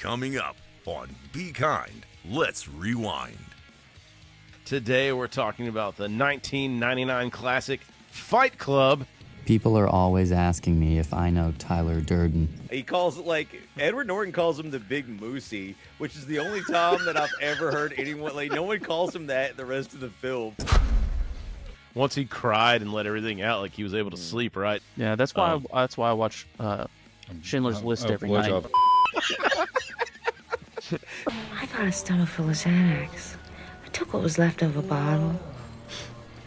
Coming up on Be Kind, Let's Rewind. Today we're talking about the 1999 classic Fight Club. People are always asking me if I know Tyler Durden. He calls it, like, Edward Norton calls him the Big Moosey, which is the only time that I've ever heard anyone, like, no one calls him that the rest of the film. Once he cried and let everything out, like he was able to sleep, right? Yeah, that's why I watch Schindler's List every night. I got a stomach full of Xanax. I took what was left of a bottle.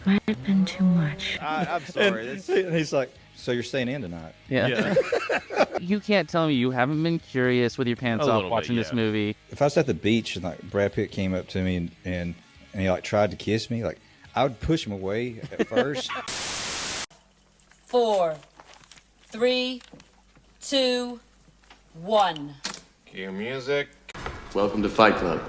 Might have been too much. I'm sorry. And he's like, so you're staying in tonight? Yeah. You can't tell me you haven't been curious with your pants off watching this movie. If I was at the beach and like Brad Pitt came up to me and he like tried to kiss me, like I would push him away at first. 4, 3, 2, 1. Cue music. Welcome to Fight Club.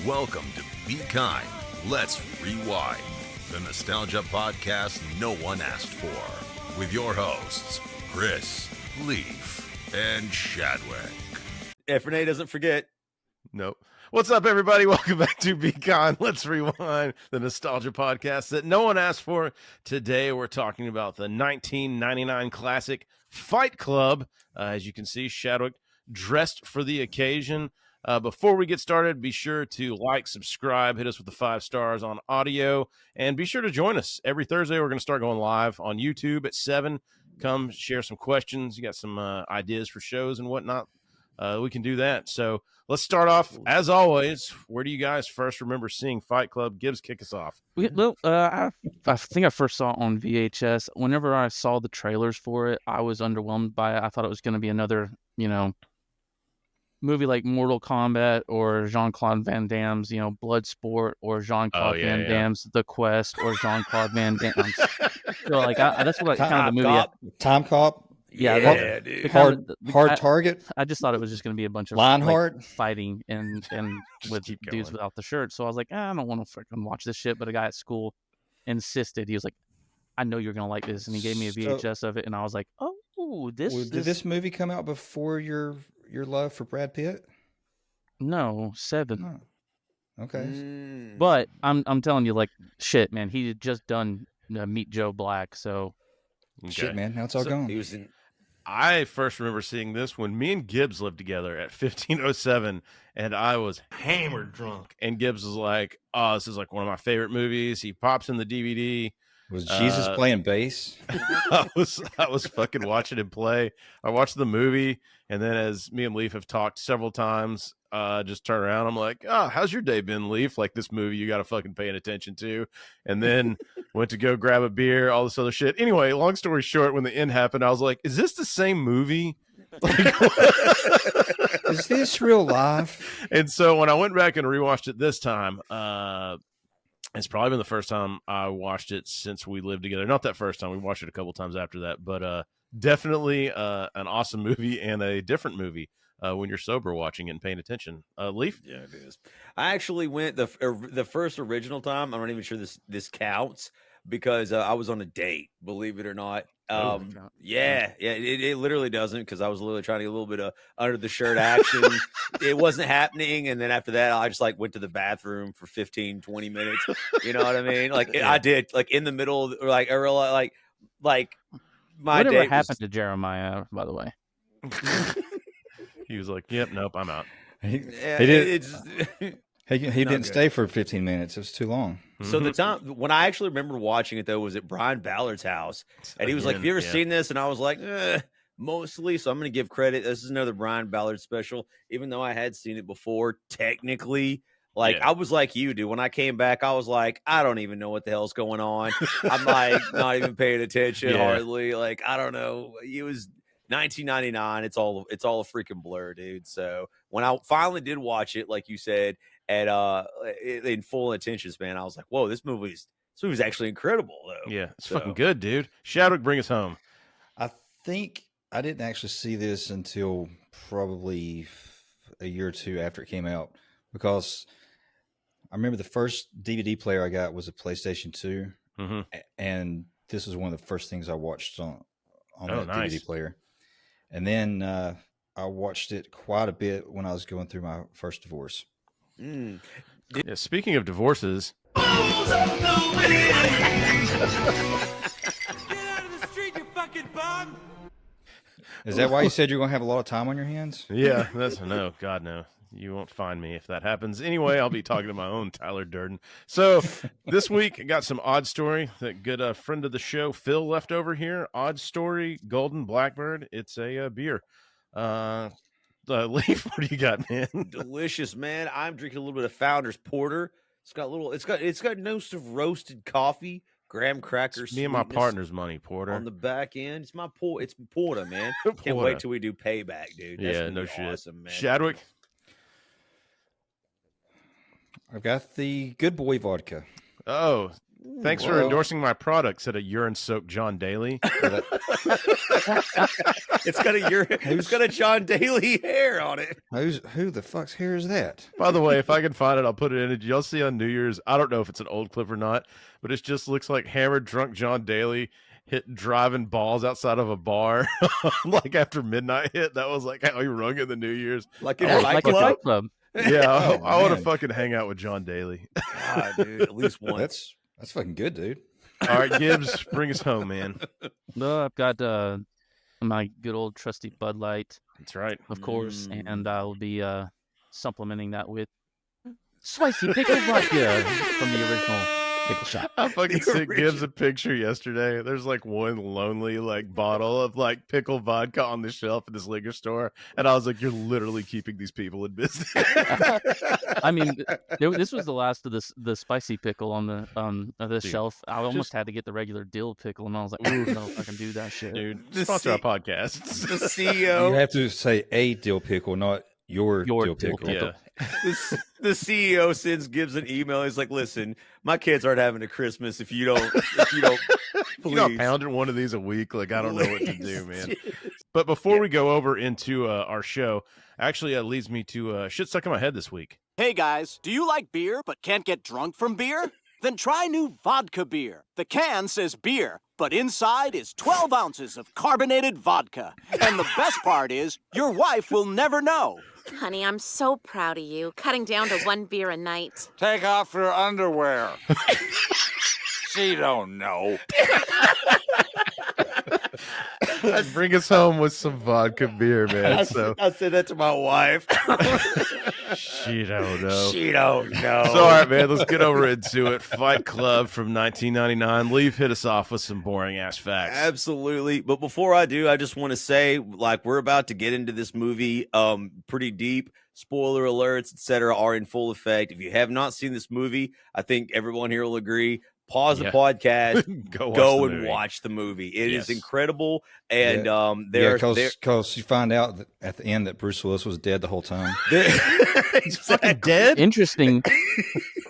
Welcome to Be Kind, Let's Rewind, the nostalgia podcast no one asked for, with your hosts, Chris, Leaf, and Chadwick. If Renee doesn't forget. Nope. What's up, everybody? Welcome back to Be Kind, Let's Rewind, the nostalgia podcast that no one asked for. Today we're talking about the 1999 classic Fight Club. As you can see, Chadwick dressed for the occasion. Before we get started, be sure to like, subscribe, hit us with the 5 stars on audio, and be sure to join us. Every Thursday, we're going to start going live on YouTube at 7. Come share some questions. You got some ideas for shows and whatnot. We can do that. So let's start off, as always. Where do you guys first remember seeing Fight Club? Gibbs, kick us off. I think I first saw it on VHS. Whenever I saw the trailers for it, I was underwhelmed by it. I thought it was going to be another, movie like Mortal Kombat or Jean-Claude Van Damme's, Bloodsport, or Jean-Claude Van Damme's The Quest, or Jean-Claude Van Damme's. So that's what kind of the movie. Time Cop. Yeah, dude. Hard Target. I just thought it was just going to be a bunch of Lionheart fighting and with dudes without the shirt. So I was like, I don't want to freaking watch this shit. But a guy at school insisted. He was like, I know you're going to like this, and he gave me a VHS of it, and I was like, oh, this. Did this movie come out before your love for Brad Pitt? No, 7. Oh. Okay. But I'm telling you, like, shit, man. He had just done Meet Joe Black, so shit, man. Now it's all gone. He was in. I first remember seeing this when me and Gibbs lived together at 1507, and I was hammered drunk. And Gibbs was like, "Oh, this is like one of my favorite movies." He pops in the DVD. Was Jesus playing bass? I was fucking watching him play. I watched the movie, and then as me and Leaf have talked several times, just turn around. I'm like, "Oh, how's your day been, Leaf? Like this movie you got to fucking paying attention to." And then went to go grab a beer, all this other shit. Anyway, long story short, when the end happened, I was like, "Is this the same movie? Like, is this real life?" And so when I went back and rewatched it this time, it's probably been the first time I watched it since we lived together. Not that first time. We watched it a couple times after that. But definitely an awesome movie and a different movie when you're sober watching it and paying attention. Leaf? Yeah, it is. I actually went the first original time. I'm not even sure this counts because I was on a date, believe it or not. It literally doesn't, because I was literally trying to get a little bit of under the shirt action. It wasn't happening, and then after that I just like went to the bathroom for 15-20 minutes. You know what I mean? Like I did, like in the middle, like my whatever date happened to Jeremiah, by the way. He was like, "Yep, nope, I'm out." He didn't stay for 15 minutes. It was too long. So the time when I actually remember watching it, though, was at Brian Ballard's house. And he was like, "Have you ever seen this?" And I was like, mostly. So I'm going to give credit. This is another Brian Ballard special, even though I had seen it before, technically. I was like you, dude. When I came back, I was like, I don't even know what the hell's going on. I'm like not even paying attention hardly. Like, I don't know. It was 1999. It's all a freaking blur, dude. So when I finally did watch it, like you said, and in full attention span. I was like, whoa, this movie's actually incredible, though. Yeah, it's fucking good, dude. Shadwick, bring us home. I think I didn't actually see this until probably a year or two after it came out, because I remember the first DVD player I got was a PlayStation 2, and this was one of the first things I watched on that DVD player. And then I watched it quite a bit when I was going through my first divorce. Yeah, speaking of divorces. Get out of the street, you fucking bum! Is that why you said you're going to have a lot of time on your hands? Yeah, that's no, God, no. You won't find me if that happens. Anyway, I'll be talking to my own Tyler Durden. So this week, I got some Odd Story that good friend of the show, Phil, left over here. Odd Story Golden Blackbird. It's a beer. Leaf, what do you got, man? Delicious, man. I'm drinking a little bit of Founder's Porter. It's got notes of roasted coffee, graham crackers. It's me and my partner's money, Porter. On the back end, it's Porter, man. Can't wait till we do Payback, dude. That's no shit. Awesome, man. Shadwick, I've got the Good Boy vodka. Oh, thanks for endorsing my product, said a urine-soaked John Daly. It's got a John Daly hair on it. Who the fuck's hair is that? By the way, if I can find it, I'll put it in. Did y'all see on New Year's? I don't know if it's an old clip or not, but it just looks like hammered drunk John Daly driving balls outside of a bar like after midnight hit. That was like how he rung in the New Year's. Like in a Fight Club? Yeah, I want to fucking hang out with John Daly. God, dude, at least once. That's fucking good, dude. All right, Gibbs, bring us home, man. No, I've got my good old trusty Bud Light. That's right. Of course, and I'll be supplementing that with spicy pickle vodka from the original pickle shop. I fucking sent Gibbs a picture yesterday. There's like one lonely bottle of pickle vodka on the shelf at this liquor store, and I was like, "You're literally keeping these people in business." I mean, this was the last of the spicy pickle on the shelf. I almost had to get the regular dill pickle, and I was like, "Ooh, no, if I can do that shit." Dude, sponsor our podcast. The CEO. You have to say a dill pickle, not your dill pickle. Yeah. The CEO sends Gibbs an email. He's like, "Listen, my kids aren't having a Christmas if you don't you know, pounding one of these a week. I don't know what to do, man." But before we go over into our show, actually, leads me to shit stuck in my head this week. Hey guys, do you like beer but can't get drunk from beer? Then try new vodka beer. The can says beer, but inside is 12 ounces of carbonated vodka. And the best part is, your wife will never know. Honey, I'm so proud of you, cutting down to 1 beer a night. Take off your underwear. She don't know. Bring us home with some vodka beer, man. I said that to my wife. She don't know. She don't know. So, all right, man, let's get over into it. Fight Club from 1999. Leaf, hit us off with some boring-ass facts. Absolutely. But before I do, I just want to say, we're about to get into this movie pretty deep. Spoiler alerts, etc., are in full effect. If you have not seen this movie, I think everyone here will agree. Pause the podcast, go and watch the movie. It is incredible, and because you find out at the end that Bruce Willis was dead the whole time. He's fucking dead. Interesting.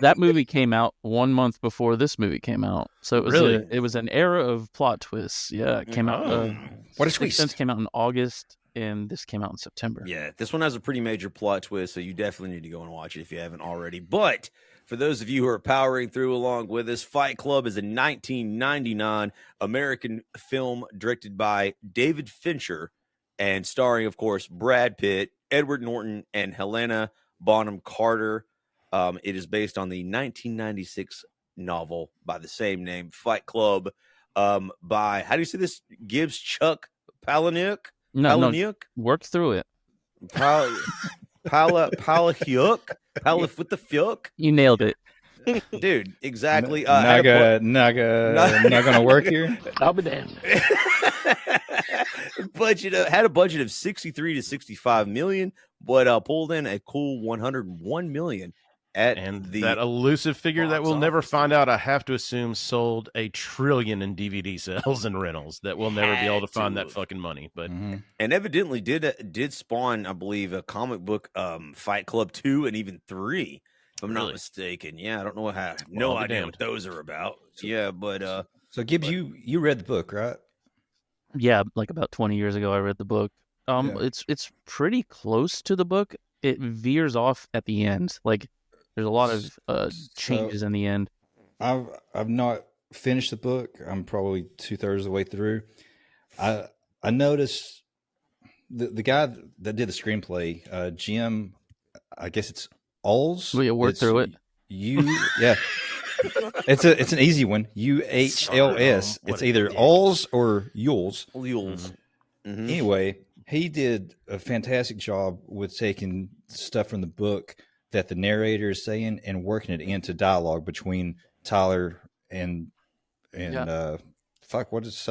That movie came out 1 month before this movie came out, so it was it was an era of plot twists. Yeah, it came out. What a twist! Since came out in August, and this came out in September. Yeah, this one has a pretty major plot twist, so you definitely need to go and watch it if you haven't already. But for those of you who are powering through along with us, Fight Club is a 1999 American film directed by David Fincher and starring, of course, Brad Pitt, Edward Norton, and Helena Bonham Carter. It is based on the 1996 novel by the same name, Fight Club, by, how do you say this, Gibbs Chuck Palahniuk? No, work through it. Palahniuk? Palahniuk with the fuck? You nailed it. Dude, exactly. Not gonna work here. I'll be damned. Had a budget of 63 to 65 million, but pulled in a cool 101 million at that elusive figure that we'll never find out. I have to assume sold $1 trillion in DVD sales and rentals. That we'll never be able to find that fucking money. But and evidently did spawn, I believe, a comic book, Fight Club 2 and even 3. I'm not mistaken. Yeah, I don't know how. No idea what those are about. Yeah, but so Gibbs, you read the book, right? Yeah, like about 20 years ago, I read the book. It's pretty close to the book. It veers off at the end. Like there's a lot of changes in the end. I've not finished the book. I'm probably 2/3 of the way through. I noticed the guy that did the screenplay, Jim. I guess it's Alls. Will you work through it? Yeah. It's an easy one. UHLS. It's either Alls or Yules. Mm-hmm. Anyway, he did a fantastic job with taking stuff from the book that the narrator is saying and working it into dialogue between Tyler and what is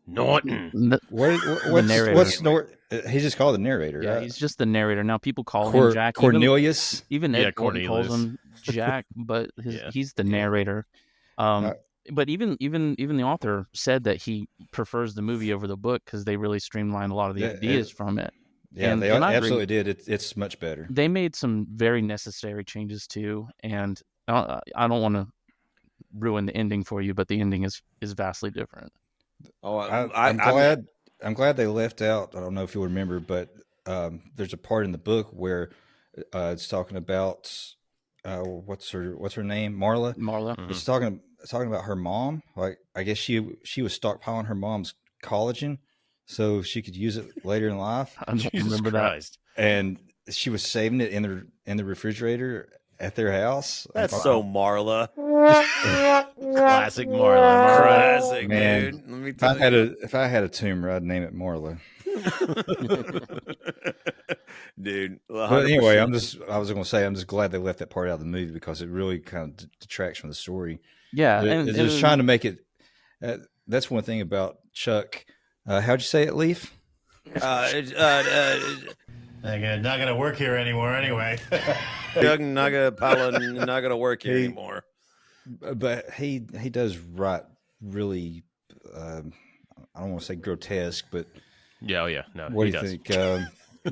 Norton. What's Norton? He's just called the narrator. Yeah, right? He's just the narrator. Now people call him Jack. Cornelius. Even Ed Norton calls him Jack, but he's the narrator. But even the author said that he prefers the movie over the book because they really streamlined a lot of the ideas from it. Yeah, they absolutely did. It's much better. They made some very necessary changes too, and I don't want to ruin the ending for you, but the ending is vastly different. Oh, I'm glad they left out. I don't know if you'll remember, but there's a part in the book where it's talking about what's her name, Marla. Mm-hmm. It's talking about her mom. Like I guess she was stockpiling her mom's collagen so she could use it later in life. I don't remember that. And she was saving it in the refrigerator at their house. That's so Marla. Classic Marla. Classic, man. Dude. Let me tell you. If I had a tumor, I'd name it Marla. Dude. 100%. But anyway, I'm just glad they left that part out of the movie because it really kind of detracts from the story. Yeah, and just trying to make it. That's one thing about Chuck. How'd you say it, Leaf? Not gonna work here anymore anyway. Chuck not gonna work here anymore. But he does write really. I don't want to say grotesque, but no. What do you think?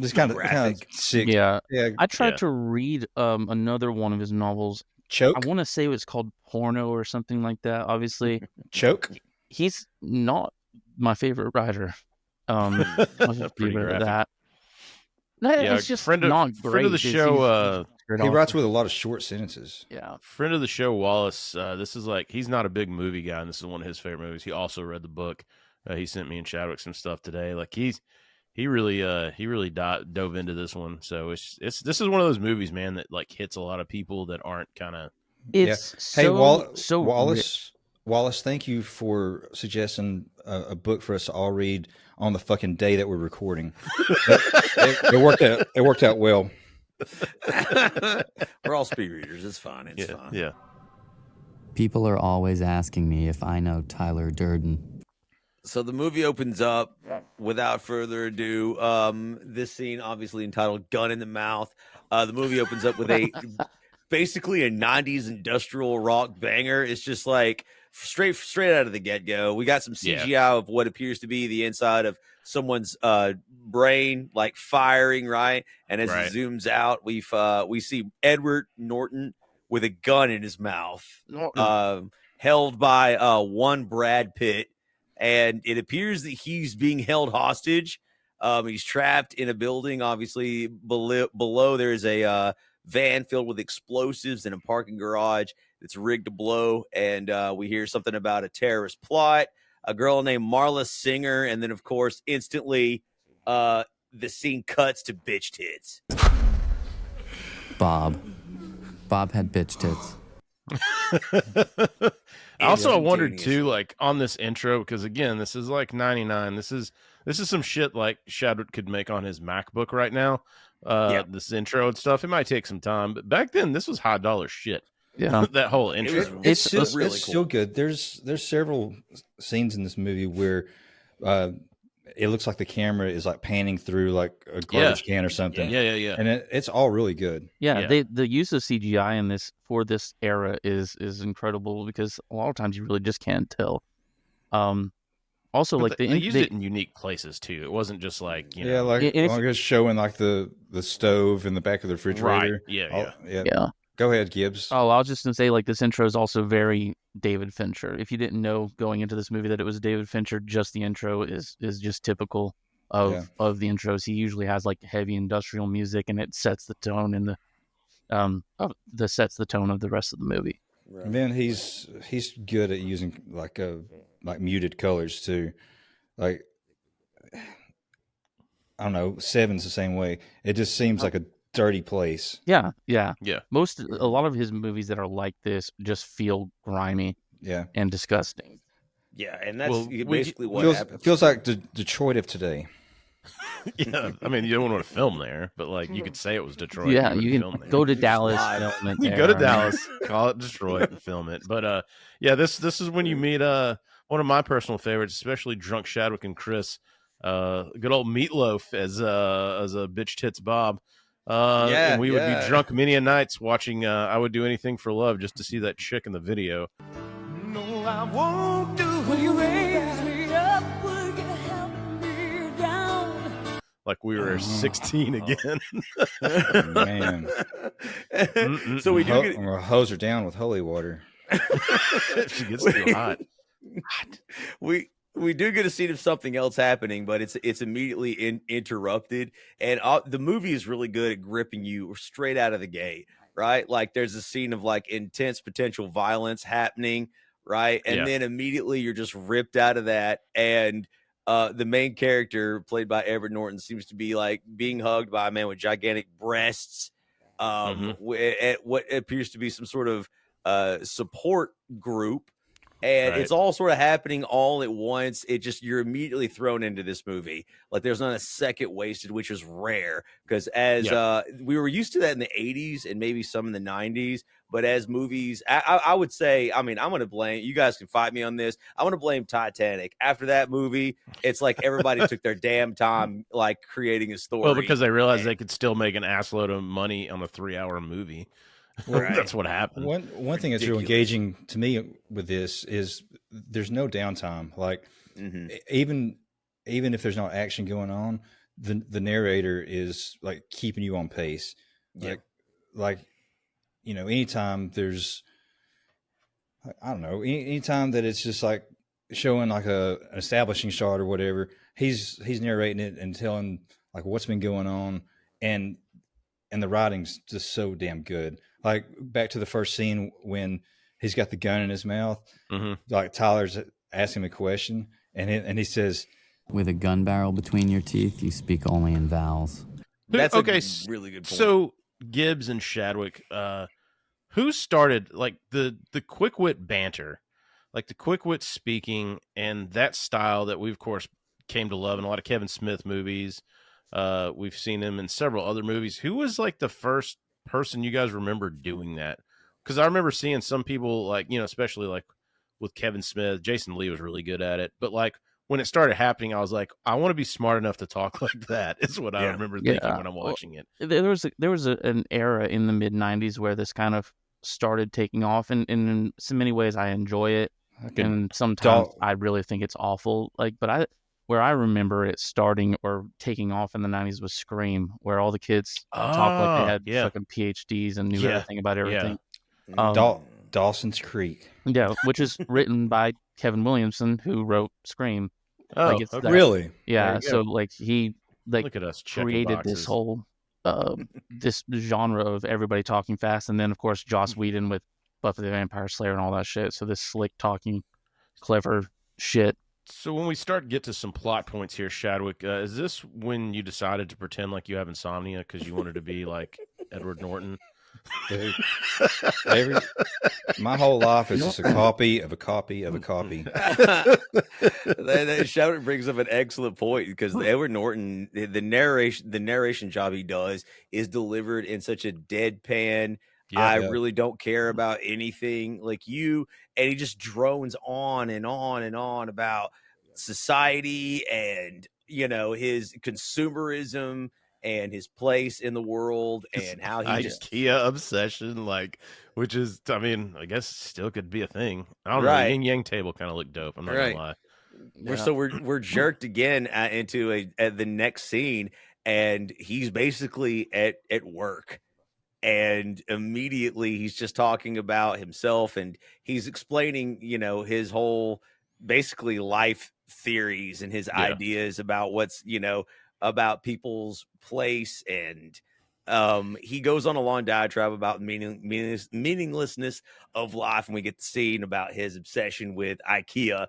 Just kind of sick. Yeah. I tried to read another one of his novels. Choke. I want to say it was called Porno or something like that. Obviously, Choke. He's not my favorite writer. I was just leave it at that. No, it's just not great. Friend of the show. He writes with a lot of short sentences. Yeah. Friend of the show, Wallace. This is he's not a big movie guy, and this is one of his favorite movies. He also read the book. He sent me and Chadwick some stuff today. He really dove into this one. So this is one of those movies, man, that hits a lot of people that aren't kind of. Wallace, thank you for suggesting a book for us to all read on the fucking day that we're recording. It worked out well. We're all speed readers. It's fine. It's fine. Yeah. People are always asking me if I know Tyler Durden. So the movie opens up without further ado. This scene, obviously entitled "Gun in the Mouth." The movie opens up with basically a '90s industrial rock banger. It's just straight out of the get go. We got some CGI of what appears to be the inside of someone's brain, firing, right? And as it zooms out, we see Edward Norton with a gun in his mouth, held by one Brad Pitt. And it appears that he's being held hostage. He's trapped in a building. Obviously, below there is a van filled with explosives in a parking garage that's rigged to blow. And we hear something about a terrorist plot, a girl named Marla Singer. And then, of course, instantly the scene cuts to bitch tits. Bob had bitch tits. I wondered too, on this intro, because again, this is 99. This is some shit Chadwick could make on his MacBook right now. This intro and stuff. It might take some time, but back then this was high dollar shit. Yeah, that whole intro. It's still good. There's several scenes in this movie where it looks like the camera is panning through a garbage can or something. Yeah. And it's all really good. Yeah. The use of CGI in this for this era is incredible because a lot of times you really just can't tell. Also, like they used it in unique places too. It wasn't just like like just showing like the stove in the back of the refrigerator. Right. Yeah. Go ahead, Gibbs. Oh, I was just gonna say, like, this intro is also very David Fincher. If you didn't know going into this movie that it was David Fincher, just the intro is just typical of the intros. He usually has like heavy industrial music, and it sets the tone in the sets the tone of the rest of the movie. Right. And then he's good at using like muted colors too. Like, I don't know, Seven's the same way. It just seems like a dirty place. Yeah. A lot of his movies that are like this just feel grimy, and disgusting. Yeah, and that's basically what happens. Feels like Detroit of today. Yeah, I mean, you don't want to film there, but like you could say it was Detroit. Yeah, you can go to Dallas, film it there. You go to Dallas, call it Detroit, and film it. But this is when you meet one of my personal favorites, especially drunk Shadwick and Chris. Good old Meatloaf as a bitch tits Bob. And we would be drunk many a nights watching I Would Do Anything for Love just to see that chick in the video. No, I won't do. Will you raise me up? Will you help me down? Like we were 16 again. Man. So we do hose her down with holy water. She gets too hot. We do get a scene of something else happening, but it's immediately interrupted, and the movie is really good at gripping you straight out of the gate, right? Like there's a scene of like intense potential violence happening, right? And then immediately you're just ripped out of that, and the main character played by Edward Norton seems to be like being hugged by a man with gigantic breasts, at what appears to be some sort of support group. And it's all sort of happening all at once. You're immediately thrown into this movie. Like there's not a second wasted, which is rare because we were used to that in the 80s and maybe some in the 90s. But as movies, I would say, I mean, I'm going to blame, you guys can fight me on this. I'm going to blame Titanic. After that movie, it's like everybody took their damn time like creating a story. Well, because they realized they could still make an assload of money on a 3-hour movie. Right. That's what happened. One thing that's real engaging to me with this is there's no downtime. Like even if there's no action going on, the narrator is like keeping you on pace. Like anytime there's, I don't know, anytime that it's just like showing like an establishing shot or whatever, he's narrating it and telling like what's been going on, and the writing's just so damn good. Like back to the first scene when he's got the gun in his mouth, like Tyler's asking him a question, and he says, "With a gun barrel between your teeth, you speak only in vowels." That's a really good point. So Gibbs and Shadwick, who started like the quick wit banter, like the quick wit speaking, and that style that we of course came to love in a lot of Kevin Smith movies. We've seen him in several other movies. Who was like the first person you guys remember doing that? Because I remember seeing some people like, especially like with Kevin Smith, Jason Lee was really good at it. But like when it started happening, I was like, I want to be smart enough to talk like that. Is what I remember thinking when I'm watching it. There was an era in the mid '90s where this kind of started taking off, and in so many ways I enjoy it, and sometimes I really think it's awful. Like, but where I remember it starting or taking off in the 90s was Scream, where all the kids talked like they had fucking PhDs and knew everything about everything. Dawson's Creek. Yeah, which is written by Kevin Williamson, who wrote Scream. Oh, like really? Yeah, so like he look at us created this whole this genre of everybody talking fast, and then of course Joss Whedon with Buffy the Vampire Slayer and all that shit. So this slick talking, clever shit. So when we start to get to some plot points here, Shadwick, is this when you decided to pretend like you have insomnia because you wanted to be like Edward Norton? Dude, my whole life is just a copy of a copy of a copy. Shadwick brings up an excellent point, because Edward Norton, the narration job he does is delivered in such a deadpan, really don't care about anything like you, and he just drones on and on and on about society and his consumerism and his place in the world and how he Ikea obsession, like, which is, I mean, I guess still could be a thing. I don't know. The yin yang table kind of looked dope. I'm not gonna lie. we're jerked again into the next scene, and he's basically at work, and immediately he's just talking about himself, and he's explaining, his whole basically life theories and his ideas about what's, about people's place, and he goes on a long diatribe about meaninglessness of life, and we get the scene about his obsession with Ikea.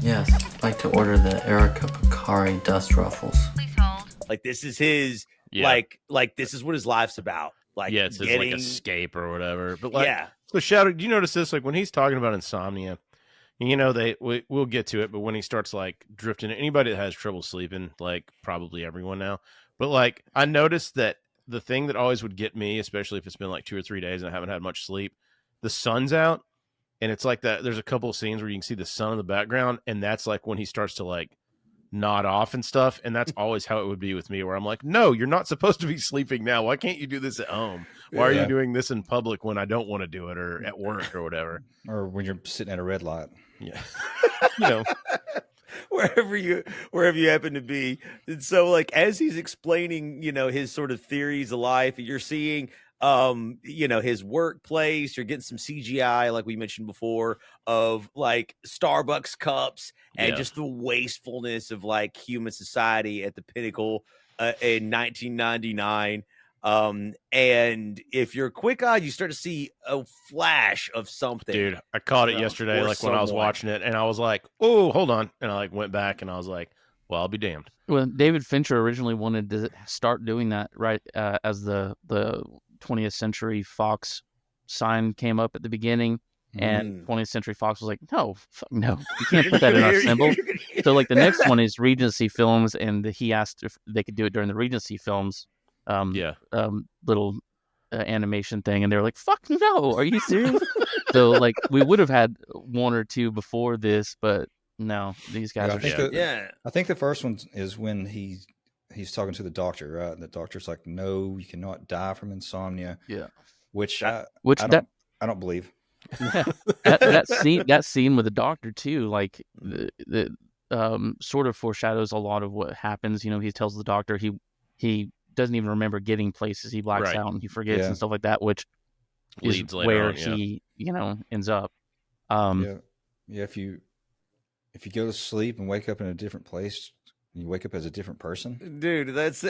Yes, I'd like to order the Erica Picari dust ruffles. Please hold. Like, this is his like this is what his life's about. Like, it's his like escape or whatever. But so Shadow, do you notice this? Like when he's talking about insomnia, we'll get to it, but when he starts like drifting, anybody that has trouble sleeping, like probably everyone now, but like I noticed that the thing that always would get me, especially if it's been like 2 or 3 days and I haven't had much sleep, the sun's out, and it's like that. There's a couple of scenes where you can see the sun in the background, and that's like when he starts to like nod off and stuff, and that's always how it would be with me, where I'm like, no, you're not supposed to be sleeping now. Why can't you do this at home? Why are you doing this in public when I don't want to do it, or at work or whatever, or when you're sitting at a red light? wherever you happen to be. And so like as he's explaining, his sort of theories of life, you're seeing his workplace, you're getting some CGI, like we mentioned before, of like Starbucks cups and just the wastefulness of like human society at the pinnacle in 1999. And if you're quick-eyed, you start to see a flash of something. Dude, I caught it yesterday, like when I was watching it, and I was like, oh, hold on. And I like went back and I was like, well, I'll be damned. Well, David Fincher originally wanted to start doing that right as the 20th Century Fox sign came up at the beginning, and 20th Century Fox was like, no, no, you can't put that in our symbol. So like the next one is Regency Films, and he asked if they could do it during the Regency Films little animation thing, and they're like, fuck no, are you serious? So like we would have had 1 or 2 before this, but no, these guys are I think the first one is when he's talking to the doctor, right? And the doctor's like, no, you cannot die from insomnia. Which I don't believe. that scene with the doctor too, like the sort of foreshadows a lot of what happens. He tells the doctor he doesn't even remember getting places. He blacks out and he forgets and stuff like that, which leads is where he ends up. If you go to sleep and wake up in a different place, you wake up as a different person. Dude, that's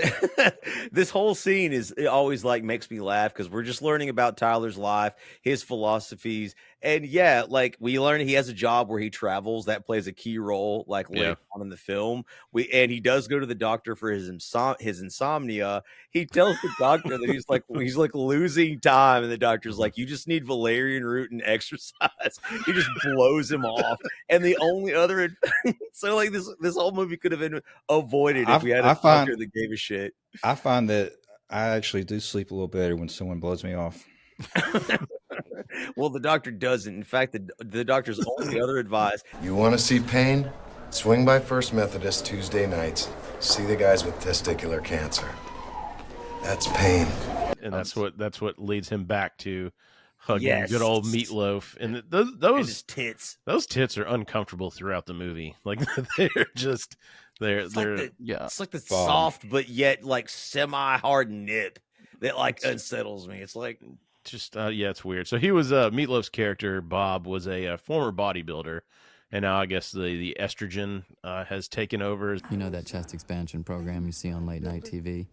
this whole scene it always like makes me laugh, because we're just learning about Tyler's life, his philosophies, and like we learn he has a job where he travels. That plays a key role like later on in the film. And he does go to the doctor for his insomnia. He tells the doctor that he's like losing time, and the doctor's like, you just need valerian root and exercise. He just blows him off. And the only other so like this whole movie could have been avoided if we had a doctor that gave a shit. I find that I actually do sleep a little better when someone blows me off. Well, the doctor doesn't. In fact, the doctor's only other advice. You want to see pain? Swing by First Methodist Tuesday nights. See the guys with testicular cancer. That's pain. And that's what leads him back to hugging good old Meatloaf. And those tits. Those tits are uncomfortable throughout the movie. Like it's like the soft but yet like semi-hard nip that like unsettles me. It's like just it's weird. So he was Meatloaf's character, Bob, was a former bodybuilder, and now I guess the estrogen has taken over. That chest expansion program you see on late night TV?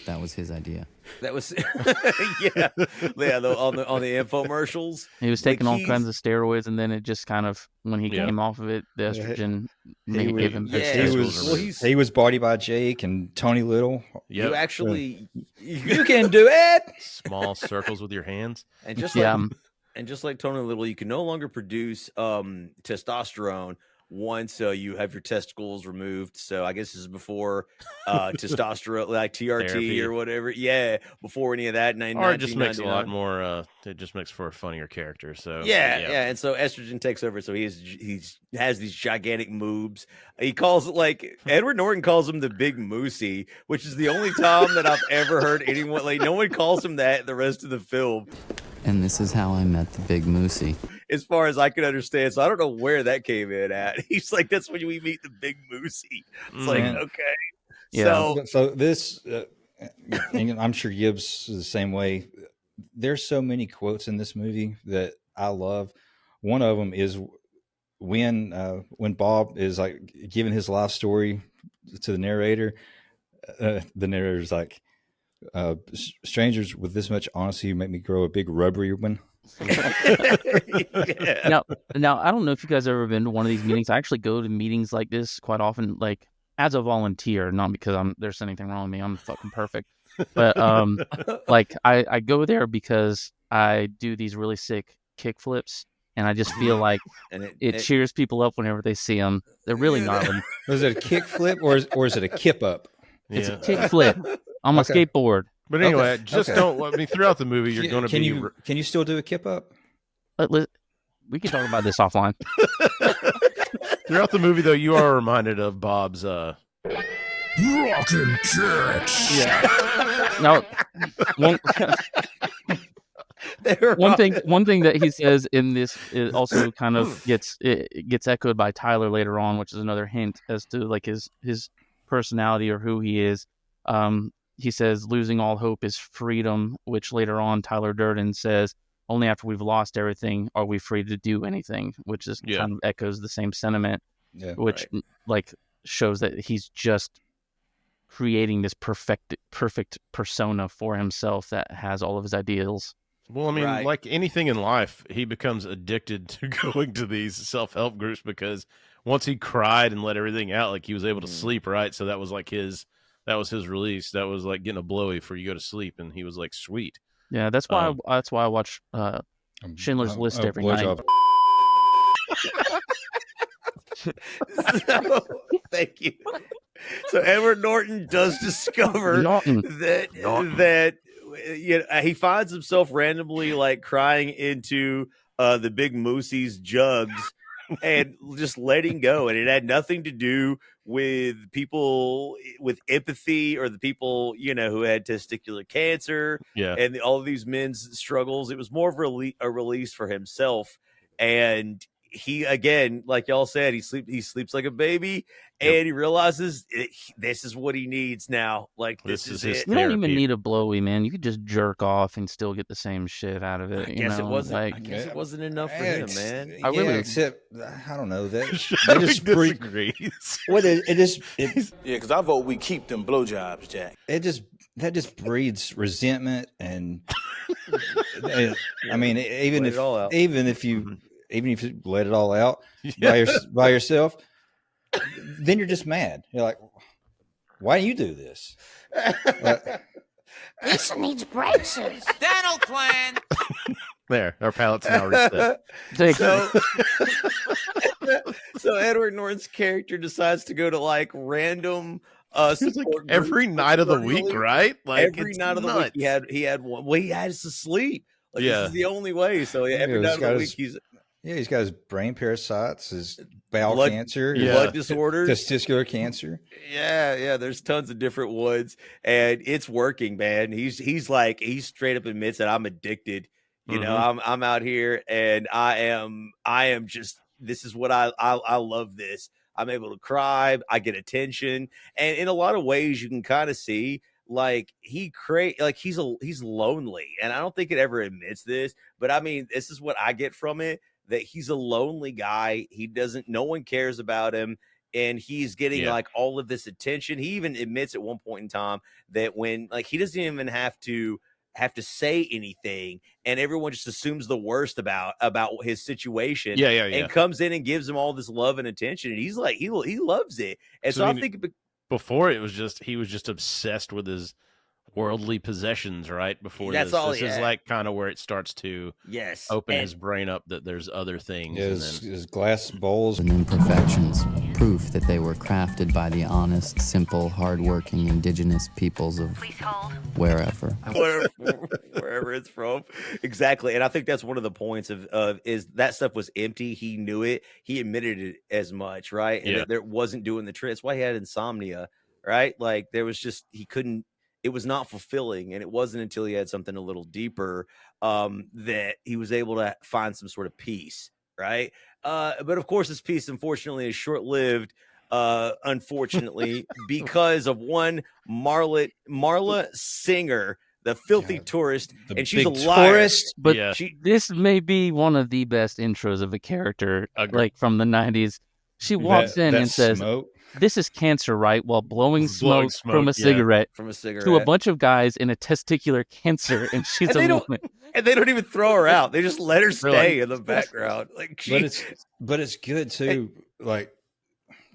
That was his idea. That was on the infomercials. He was taking all kinds of steroids, and then it just kind of, when he came off of it, the estrogen gave him he was Body by Jake and Tony Little. You actually you can do it. Small circles with your hands. And just like Tony Little, you can no longer produce testosterone once you have your testicles removed. So I guess this is before testosterone, like TRT therapy or whatever. Yeah, before any of that. Or it just makes a lot more. It just makes for a funnier character. So and so estrogen takes over. So he has these gigantic moobs. He calls it, like, Edward Norton calls him the Big Moosey, which is the only time that I've ever heard anyone, like, no one calls him that the rest of the film. And this is how I met the Big Moosey. as far as I can understand. So I don't know where that came in at. He's like, that's when we meet the big Moosey. It's like, okay. Yeah. So this, and I'm sure Gibbs is the same way. There's so many quotes in this movie that I love. One of them is when Bob is like giving his life story to the narrator. The narrator's like, strangers with this much honesty make me grow a big rubbery one. Now, I don't know if you guys have ever been to one of these meetings. I actually go to meetings like this quite often, like as a volunteer, not because there's anything wrong with me. I'm fucking perfect. But like I go there because I do these really sick kick flips, and I just feel like it cheers people up whenever they see them. They're really gnarly. Was it a kick flip or is it a kip up? It's a kick flip on my skateboard. But anyway, don't. I mean, throughout the movie, you're going to be. Can you still do a kip up? We can talk about this offline. Throughout the movie, though, you are reminded of Bob's rockin' chicks. Yeah. Now, one thing that he says in this is also kind of gets echoed by Tyler later on, which is another hint as to like his personality or who he is. He says losing all hope is freedom, which later on Tyler Durden says only after we've lost everything are we free to do anything, which is kind of echoes the same sentiment, which like shows that he's just creating this perfect persona for himself that has all of his ideals. Well, I mean, like anything in life, he becomes addicted to going to these self-help groups because once he cried and let everything out, like he was able to sleep, right? So that was like his release. That was like getting a blowy for you to go to sleep, and he was like, sweet. Yeah, that's why I watch Schindler's List every night. Thank you. So Edward Norton does discover that he finds himself randomly like crying into the big Moosey's jugs and just letting go, and it had nothing to do with people with empathy or the people who had testicular cancer and all of these men's struggles. It was more of a release for himself, and he, again, like y'all said, he sleeps like a baby, and he realizes this is what he needs now. Like this is it. You don't even need a blowy, man. You could just jerk off and still get the same shit out of it. I guess it wasn't enough for him, man. Except I don't know that just disagrees. Because I vote we keep them blowjobs, Jack. That just breeds resentment, and I mean, even if you let it all out by yourself, then you're just mad. You're like, why do you do this? Lisa needs braces. Dental plan. There, our palate's now reset. So Edward Norton's character decides to go to like random support every night of the week, right? Like every night of the week he had one. Well, he has to sleep. Like this is the only way. So every night of the week he's got his brain parasites, his bowel cancer, blood disorders, testicular cancer. Yeah. There's tons of different ones, and it's working, man. He's straight up admits that I'm addicted. You know, I'm out here, and I am just. This is what I love. This I'm able to cry. I get attention, and in a lot of ways, you can kind of see. Like he's lonely, and I don't think it ever admits this, but I mean, this is what I get from it. That he's a lonely guy. No one cares about him. And he's getting like all of this attention. He even admits at one point in time that when like he doesn't even have to say anything, and everyone just assumes the worst about his situation. And comes in and gives him all this love and attention. And he's like, he loves it. And so I think before it was just he was just obsessed with his worldly possessions, right? Before this is like kind of where it starts to open his brain up that there's other things. His glass bowls and imperfections, proof that they were crafted by the honest, simple, hardworking indigenous peoples of wherever it's from. Exactly. And I think that's one of the points of is that stuff was empty. He knew it. He admitted it as much, right? And that wasn't doing the trick. That's why he had insomnia, right? Like there was just he couldn't. it was not fulfilling. And it wasn't until he had something a little deeper that he was able to find some sort of peace, right? But of course, this peace, unfortunately, is short-lived, unfortunately, because of one Marla Singer, the filthy tourist, and she's a liar. Tourist. But this may be one of the best intros of a character, like from the 90s. She walks in and says, "This is cancer, right?" While blowing smoke from a cigarette to a bunch of guys in a testicular cancer, and she's a woman. And they don't even throw her out; they just let her stay in the background. Like, but it's good too. Like,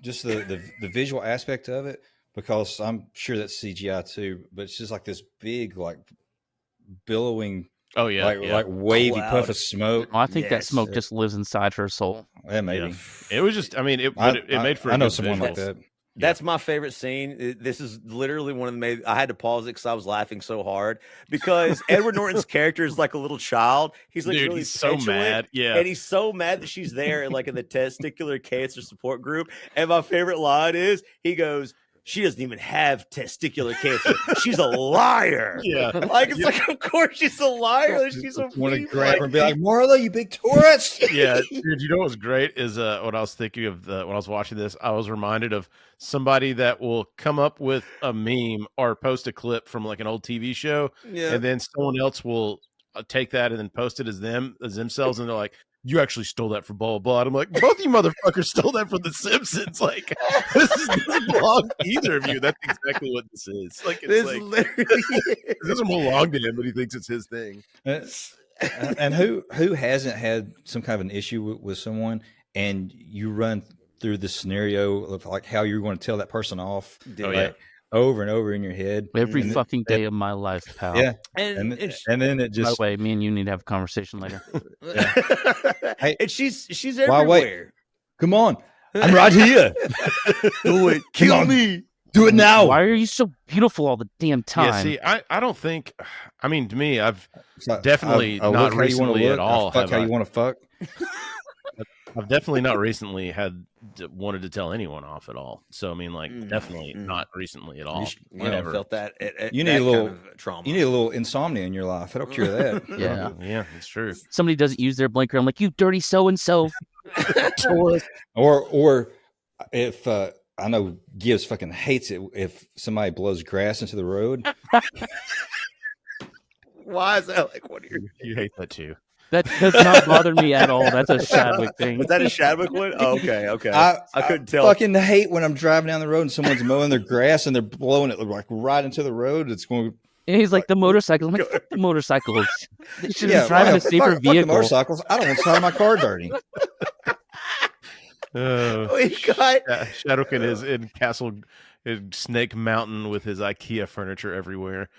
just the visual aspect of it, because I'm sure that's CGI too. But it's just like this big, like billowing. Oh yeah, like wavy puff of smoke. I think that smoke just lives inside her soul. Yeah, maybe. It was just. I mean, it made for. I know someone like that. That's my favorite scene. This is literally one of the. I had to pause it because I was laughing so hard because Edward Norton's character is like a little child. He's like really he's so mad. Yeah, and he's so mad that she's there, like in the testicular cancer support group. And my favorite line is he goes, "She doesn't even have testicular cancer. She's a liar." Yeah. Like, it's like, of course she's a liar. She's a want to grab her and be like, "Marla, you big tourist." Yeah. Dude, you know what's great is when I was thinking of when I was watching this, I was reminded of somebody that will come up with a meme or post a clip from like an old TV show. Yeah. And then someone else will take that and then post it as themselves. And they're like, "You actually stole that from blah, blah, blah." And I'm like, both of you motherfuckers stole that from The Simpsons. Like, this doesn't belong to either of you. That's exactly what this is. Like, it's This like, literally it doesn't belong to him, but he thinks it's his thing. And who hasn't had some kind of an issue with someone, and you run through the scenario of like how you're going to tell that person off, over and over in your head every fucking day of my life, pal. Yeah, and then it just. By the way, me and you need to have a conversation later. Hey, and she's why everywhere. wait? Come on, I'm right here. Do it. Come Kill on. me. Do it now. Why are you so beautiful all the damn time? Yeah, see, I don't think. I mean, to me, I've definitely not recently at all. Fuck how you want to fuck. I've definitely not recently wanted to tell anyone off at all. So I mean, like, definitely not recently at all. You never felt that. You need a little kind of trauma. You need a little insomnia in your life. That'll cure that. Yeah, it's true. Somebody doesn't use their blinker. I'm like, "You dirty so and so." Or if I know Gibbs fucking hates it if somebody blows grass into the road. Why is that like one of your? You hate that too. That does not bother me at all. That's a Shadwick thing. Was that a Shadwick one? Oh, okay. I couldn't tell. Fucking hate when I'm driving down the road and someone's mowing their grass and they're blowing it like right into the road. It's going. And he's like, the motorcycles. I'm like, fuck the motorcycles. They should be driving a safer vehicle. Fuck the motorcycles. I don't want to side of my car dirty. Shadowkin is in Snake Mountain with his IKEA furniture everywhere.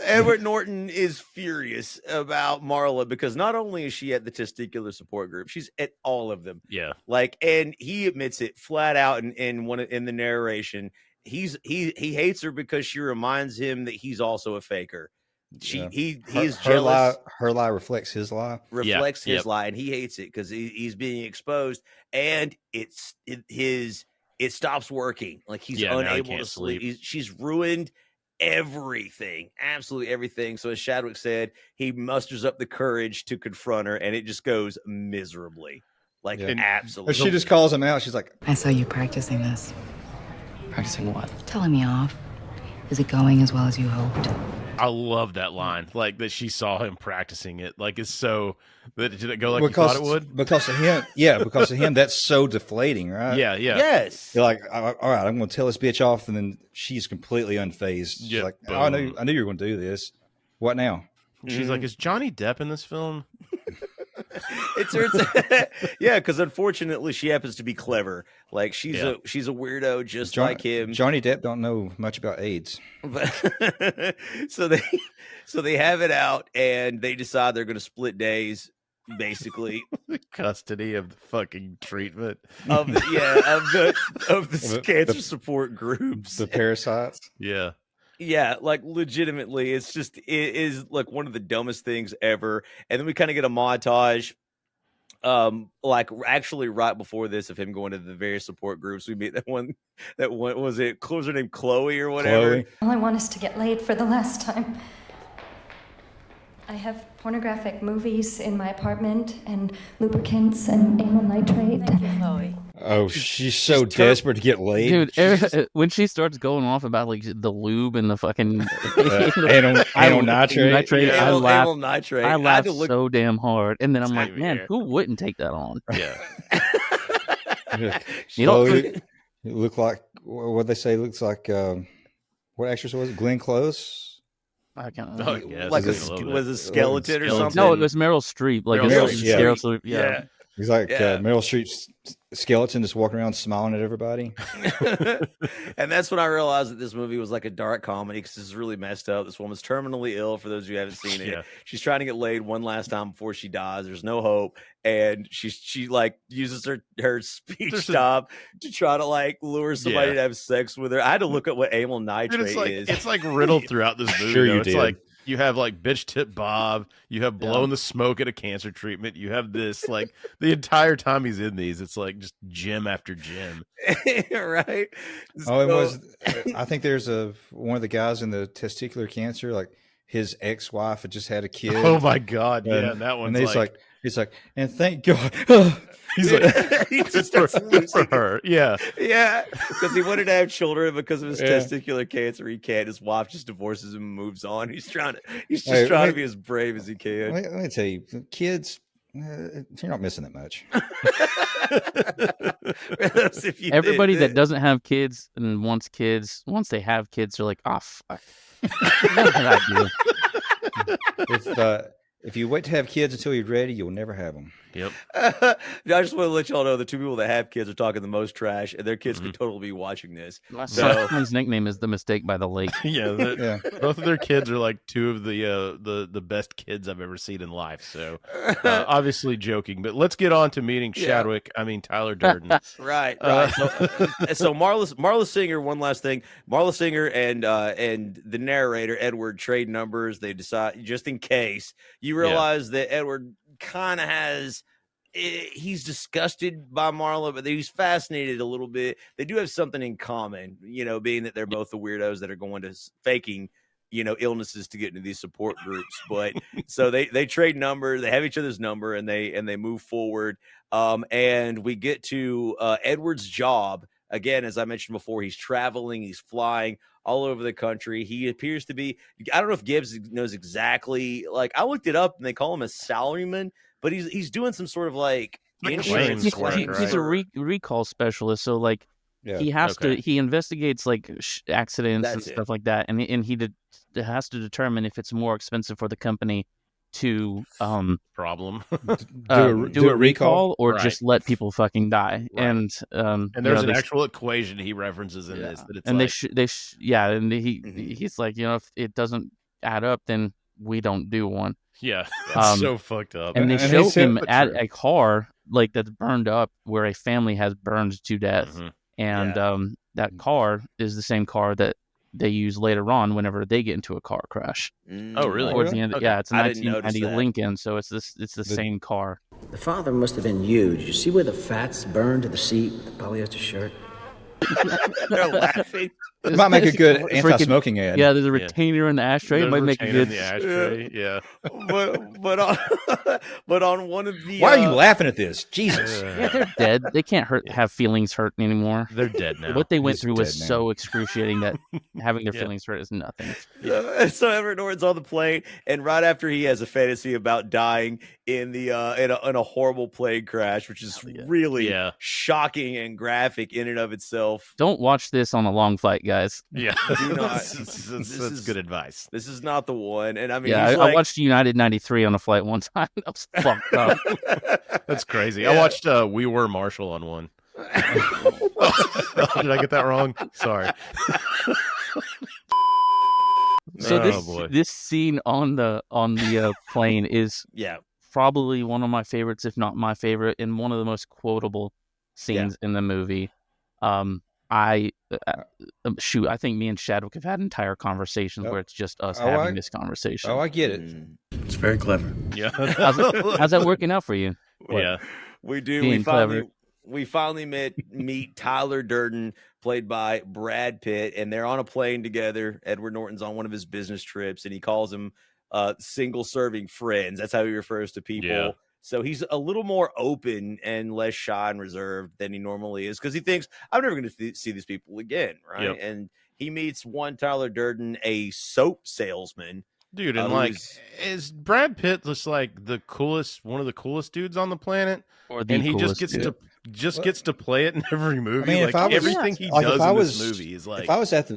Edward Norton is furious about Marla because not only is she at the testicular support group, she's at all of them. Yeah, like, and he admits it flat out in the narration. He hates her because she reminds him that he's also a faker. He's jealous. Her lie reflects his lie. His lie, and he hates it because he's being exposed, and it stops working. Like, he's unable to sleep. She's ruined everything, absolutely everything. So as Shadwick said, he musters up the courage to confront her, and it just goes miserably. Like, absolutely. She just calls him out. She's like, I saw you practicing this. Practicing what? Telling me off. Is it going as well as you hoped? I love that line, like that she saw him practicing it. Like, it's so that did it go like because, you thought it would? Because of him, because of him, that's so deflating, right? Yeah. Yes. You're like, all right, I'm going to tell this bitch off, and then she's completely unfazed. She's like, oh, I knew you were going to do this. What now? She's like, is Johnny Depp in this film? It turns, because unfortunately she happens to be clever. Like, she's a weirdo just like him. Johnny Depp don't know much about AIDS. So they have it out, and they decide they're going to split days, basically. Custody of the fucking treatment of the cancer support groups, the parasites. Yeah, like, legitimately, it is like one of the dumbest things ever. And then we kind of get a montage like actually right before this of him going to the various support groups, we meet that one was her name Chloe or whatever. All I want is to get laid for the last time. I have pornographic movies in my apartment and lubricants and amyl nitrate. Thank you, Chloe. Oh, she's so desperate to get laid. Dude, when she starts going off about like the lube and the fucking anal nitrate, I laugh. Nitrate. I laugh so damn hard, and then I'm like, man, who wouldn't take that on? Yeah. You don't look like what they say. Looks like what actress was it? Glenn Close. I can't know. Oh, Like was a skeleton or something? No, it was Meryl Streep. Like Meryl Streep. Yeah. He's like Meryl Streep's skeleton just walking around smiling at everybody. And that's when I realized that this movie was like a dark comedy because it's really messed up. This woman's terminally ill, for those of you who haven't seen it. She's trying to get laid one last time before she dies. There's no hope. And she like uses her speech stop to try to like lure somebody to have sex with her. I had to look at what amyl nitrate is. It's like riddled throughout this movie. Sure you it's did. like you have like bitch tip Bob, you have blowing the smoke at a cancer treatment, you have this like the entire time he's in these, it's like just gym after gym. Right? Oh, it was. I think there's one of the guys in the testicular cancer, like his ex-wife had just had a kid. Oh my God! Yeah, and that one's and he's like, and thank God. He's like, he just good for her. Yeah. Yeah. Because he wanted to have children because of his testicular cancer. He can't. His wife just divorces him and moves on. He's trying to be as brave as he can. Let me tell you, kids, you're not missing that much. Everybody that doesn't have kids and wants kids, once they have kids, they're like, oh, fuck. What did I do? If you wait to have kids until you're ready, you'll never have them. Yep. I just want to let y'all know the two people that have kids are talking the most trash, and their kids could totally be watching this. My son's nickname is The Mistake by the Lake. Both of their kids are like two of the best kids I've ever seen in life. So obviously joking, but let's get on to meeting Tyler Durden. Right. So Marla Singer. One last thing, Marla Singer and the narrator Edward trade numbers. They decide, just in case you realize that Edward kind of he's disgusted by Marla, but he's fascinated a little bit. They do have something in common, being that they're both the weirdos that are going to faking, illnesses to get into these support groups. But so they trade numbers, they have each other's number, and they move forward. And we get to Edward's job. Again, as I mentioned before, he's traveling, he's flying all over the country. He appears to be, I don't know if Gibbs knows exactly, like I looked it up and they call him a salaryman, but he's doing some sort of like insurance work, he's a recall specialist. So like he has to, he investigates like accidents and stuff like that. And he has to determine if it's more expensive for the company to do a recall or just let people fucking die. Right. And there's an actual equation he references in this that it's and like, he's like, if it doesn't add up, then we don't do one. Yeah, that's so fucked up. And they show him at a car like that's burned up where a family has burned to death. And that car is the same car that they use later on whenever they get into a car crash. Oh, really? Towards the end, yeah, it's a 1990 Lincoln, so it's the same car. The father must have been huge. You see where the fat's burned to the seat, the polyester shirt? They're laughing. It might make a good anti-smoking ad. Yeah, there's a retainer in the ashtray. It might make a good. In the ashtray. Yeah. But on one of the. Why are you laughing at this? Jesus. Yeah, they're dead. They can't have feelings hurt anymore. They're dead now. What they went through was so excruciating that having their feelings hurt is nothing. So Edward Norton's on the plane, and right after he has a fantasy about dying in the in a horrible plane crash, which is really shocking and graphic in and of itself. Don't watch this on a long flight, guys. Yeah, this is good advice. This is not the one. And I mean, I watched United 93 on a flight one time. That was fucked up. That's crazy. I watched We Were Marshall on one. Did I get that wrong? Sorry. So this scene on the plane is probably one of my favorites, if not my favorite, and one of the most quotable scenes in the movie. I think me and Shadwick have had entire conversations where it's just us having this conversation. Oh, I get it. It's very clever. Yeah. How's that working out for you? Yeah, we do. Being We finally meet Tyler Durden, played by Brad Pitt, and they're on a plane together. Edward Norton's on one of his business trips, and he calls him single serving friends. That's how he refers to people. Yeah. So he's a little more open and less shy and reserved than he normally is because he thinks, I'm never going to see these people again, right? Yep. And he meets one Tyler Durden, a soap salesman. Dude, and is Brad Pitt just like the coolest, one of the coolest dudes on the planet? And he just gets to play it in every movie. I mean, like everything he does in this movie is like. If I was at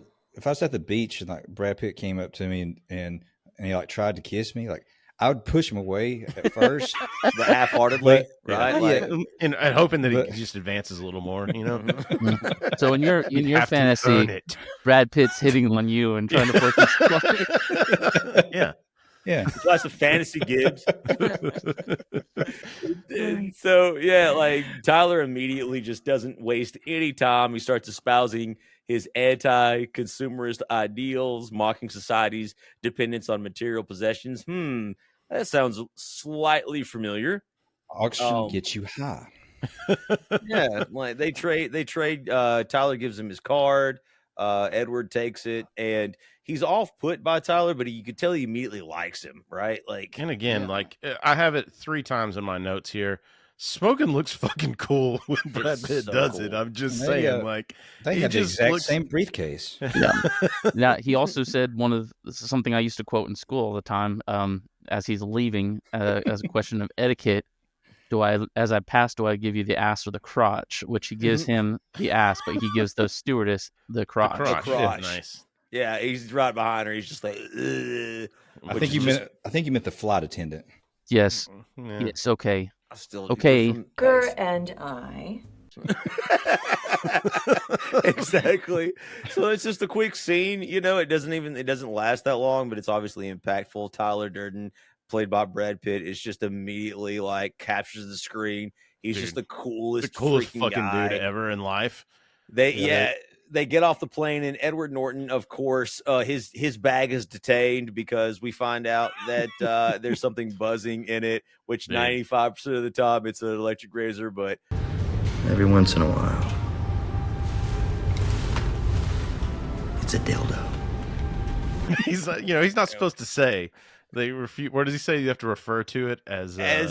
the beach and like Brad Pitt came up to me and he like tried to kiss me, like I would push him away at first, but half-heartedly, right? Yeah, and hoping that he just advances a little more, you know. So in your fantasy, Brad Pitt's hitting on you and trying to force his Yeah. Yeah. That's a fantasy Gibbs. So yeah, like Tyler immediately just doesn't waste any time. He starts espousing his anti-consumerist ideals, mocking society's dependence on material possessions. That sounds slightly familiar. Auction gets you high. Yeah, like they trade. Tyler gives him his card. Edward takes it, and he's off put by Tyler, but you could tell he immediately likes him, right? Like, and again, like I have it 3 times in my notes here. Smoking looks fucking cool when Brad Pitt does it. I'm just saying, like they have the exact same briefcase. Yeah. Now he also said this is something I used to quote in school all the time. As he's leaving, as a question of etiquette, as I pass, do I give you the ass or the crotch? Which he gives him the ass, but he gives the stewardess the crotch. The crotch. Nice. Yeah, he's right behind her. He's just like, I think you meant the flight attendant. Yes. Yeah. Yes. Okay. Okay. Gur and I. Exactly. So it's just a quick scene. You know, it doesn't last that long, but it's obviously impactful. Tyler Durden, played by Brad Pitt, is just immediately like captures the screen. He's just the coolest fucking guy dude ever in life. They get off the plane, and Edward Norton, of course, his bag is detained because we find out that there's something buzzing in it, which 95% of the time it's an electric razor, but every once in a while, it's a dildo. He's he's not supposed to say. They refute. Where does he say you have to refer to it as a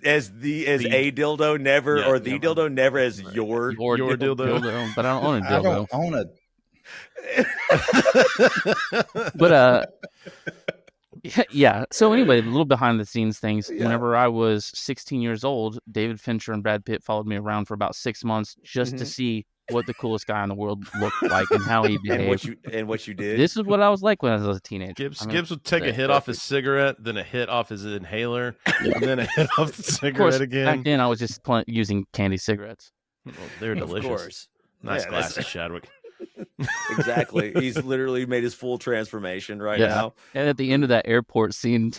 dildo never, or the dildo never as your dildo? But I don't own a dildo. I want to. But yeah. So anyway, a little behind the scenes things. Yeah. Whenever I was 16 years old, David Fincher and Brad Pitt followed me around for about 6 months just to see what the coolest guy in the world looked like and how he behaved. and what you did. This is what I was like when I was a teenager. Gibbs would take a hit off his cigarette, then a hit off his inhaler, and then a hit off the cigarette again. Back then, I was just using candy cigarettes. Well, they're delicious. Of course. Nice glasses, Chadwick. Exactly. He's literally made his full transformation now. And at the end of that airport scene,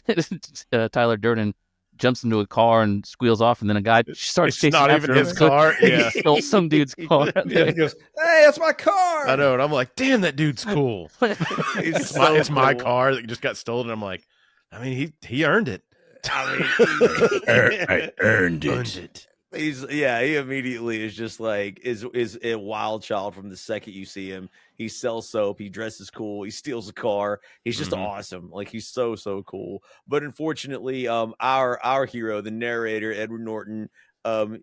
Tyler Durden jumps into a car and squeals off, and then a guy starts chasing after him. It's not even his car. Yeah. He stole some dude's car. He goes, "Hey, that's my car!" I know, and I'm like, "Damn, that dude's cool." It's my car that just got stolen. And I'm like, I mean, he earned it. I earned it. He immediately is just like is a wild child from the second you see him. He sells soap, he dresses cool, he steals a car. He's just awesome. Like, he's so cool. But unfortunately, our hero, the narrator, Edward Norton,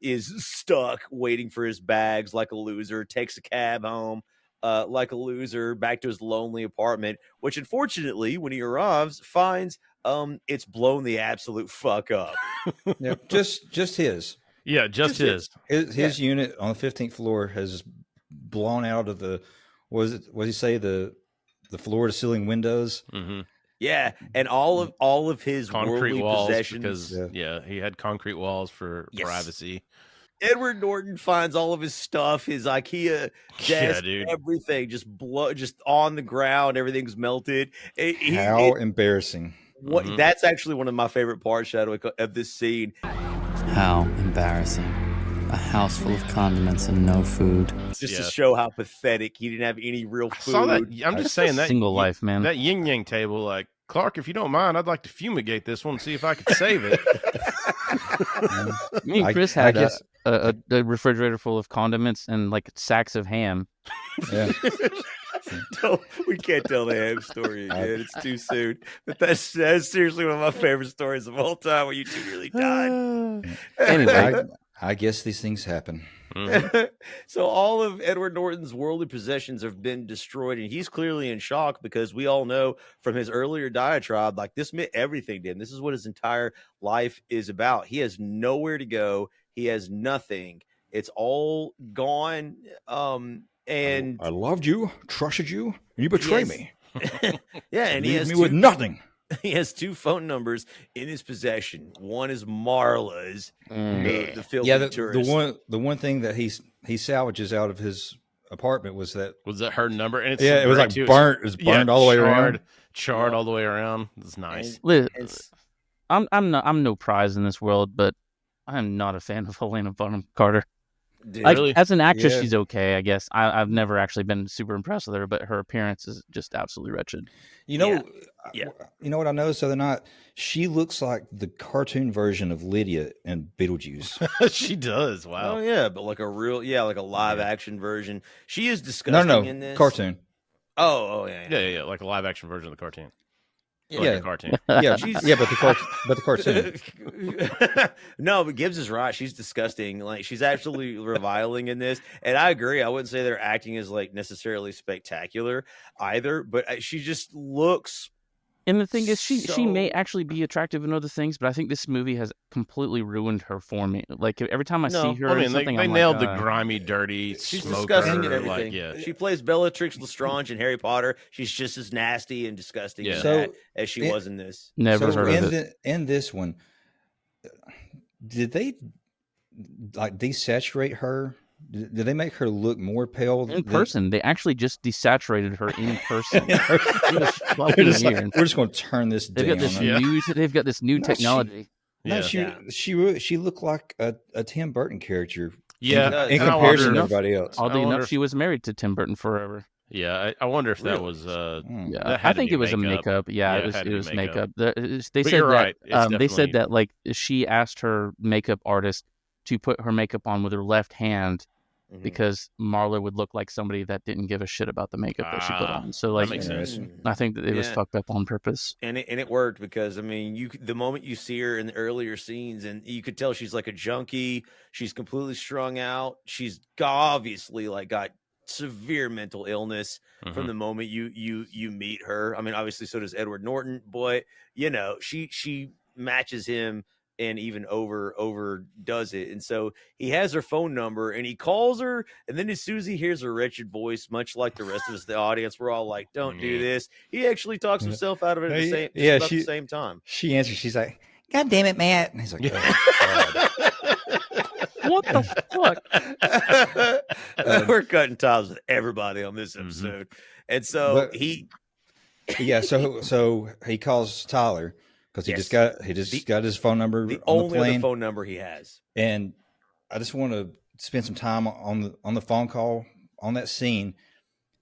is stuck waiting for his bags like a loser, takes a cab home like a loser back to his lonely apartment, which unfortunately, when he arrives, finds it's blown the absolute fuck up. Yeah, just his. Yeah, just his. His unit on the 15th floor has blown out of the. What did he say? The floor to ceiling windows. Mm-hmm. Yeah, and all of his concrete worldly walls possessions. Because he had concrete walls for privacy. Edward Norton finds all of his stuff, his Ikea desk, everything just on the ground. Everything's melted. How embarrassing! That's actually one of my favorite parts, Chadwick, of this scene. How embarrassing. A house full of condiments and no food. Just to show how pathetic. He didn't have any real food. I saw that. I'm just saying that single life, man. That yin yang table, like, Clark, if you don't mind, I'd like to fumigate this one and see if I could save it. Me and Chris had a refrigerator full of condiments and like sacks of ham. Yeah. We can't tell the ham story again. It's too soon. But that's seriously one of my favorite stories of all time when you two really died. Anyway, I guess these things happen. So all of Edward Norton's worldly possessions have been destroyed, and he's clearly in shock because we all know from his earlier diatribe, like this meant everything to him. This is what his entire life is about. He has nowhere to go. He has nothing. It's all gone. And I loved you, trusted you, and you betrayed me. Yeah, and he has me with nothing. He has 2 phone numbers in his possession. One is Marla's, the filthy tourist. the one thing that he salvages out of his apartment was that her number, and it's it was like burnt. It was burned all the way around, charred all the way around. It's nice. I'm no prize in this world, but I'm not a fan of Helena Bonham Carter. Dude, like, really? As an actress, she's okay, I guess. I've never actually been super impressed with her, but her appearance is just absolutely wretched. You know, you know what I noticed the other night? She looks like the cartoon version of Lydia in Beetlejuice. She does. Wow. Oh yeah, but like a live action version. She is disgusting in this. Cartoon. Oh yeah. Yeah, like a live action version of the cartoon. Yeah, cartoon. But the cartoon. No, but Gibbs is right. She's disgusting. Like she's actually reviling in this, and I agree. I wouldn't say their acting is like necessarily spectacular either, but she just looks. And the thing is, she may actually be attractive in other things, but I think this movie has completely ruined her for me. Like every time I see her, they nailed the grimy, dirty. She's smoker, disgusting and everything. She plays Bellatrix Lestrange in Harry Potter. She's just as nasty and disgusting as she was in this. Never heard of it. In this one, did they like desaturate her? Did they make her look more pale in person? They actually just desaturated her in person. We're just going to turn this down. They've got this new technology. She looked like a Tim Burton character. Yeah, in comparison to everybody else. Oddly enough, she was married to Tim Burton forever. Yeah, I wonder if that was. I think it was makeup. Yeah, it was makeup. They said right. that. They said that like she asked her makeup artist to put her makeup on with her left hand. Because Marla would look like somebody that didn't give a shit about the makeup that she put on. So like, that makes sense. I think that it was fucked up on purpose. And it worked because I mean, the moment you see her in the earlier scenes, and you could tell she's like a junkie. She's completely strung out. She's obviously like got severe mental illness from the moment you meet her. I mean, obviously, so does Edward Norton, but you know, she matches him. And even overdoes it. And so he has her phone number and he calls her. And then as soon as he hears her wretched voice, much like the rest of us, the audience, we're all like, don't do this. He actually talks himself out of it at the same time. She answers. She's like, God damn it, Matt. And he's like, what the fuck? We're cutting ties with everybody on this episode. And so so he calls Tyler. Because he just got his phone number. The on only the plane. other phone number he has. And I just want to spend some time on the phone call on that scene.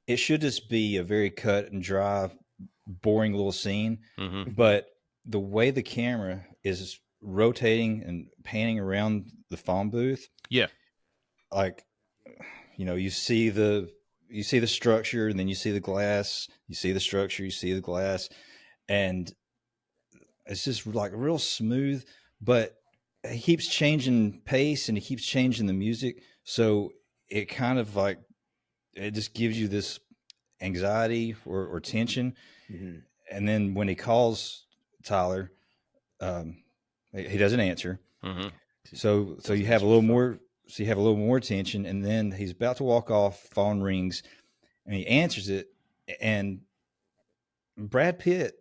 It should just be a very cut and dry, boring little scene. But the way the camera is rotating and panning around the phone booth, like you see the structure, and then you see the glass. You see the structure. You see the glass, and it's just like real smooth, but he keeps changing pace and he keeps changing the music. So it kind of like, it just gives you this anxiety or tension. And then when he calls Tyler, he doesn't answer. So you have a little more tension, and then he's about to walk off, phone rings, and he answers it. And Brad Pitt,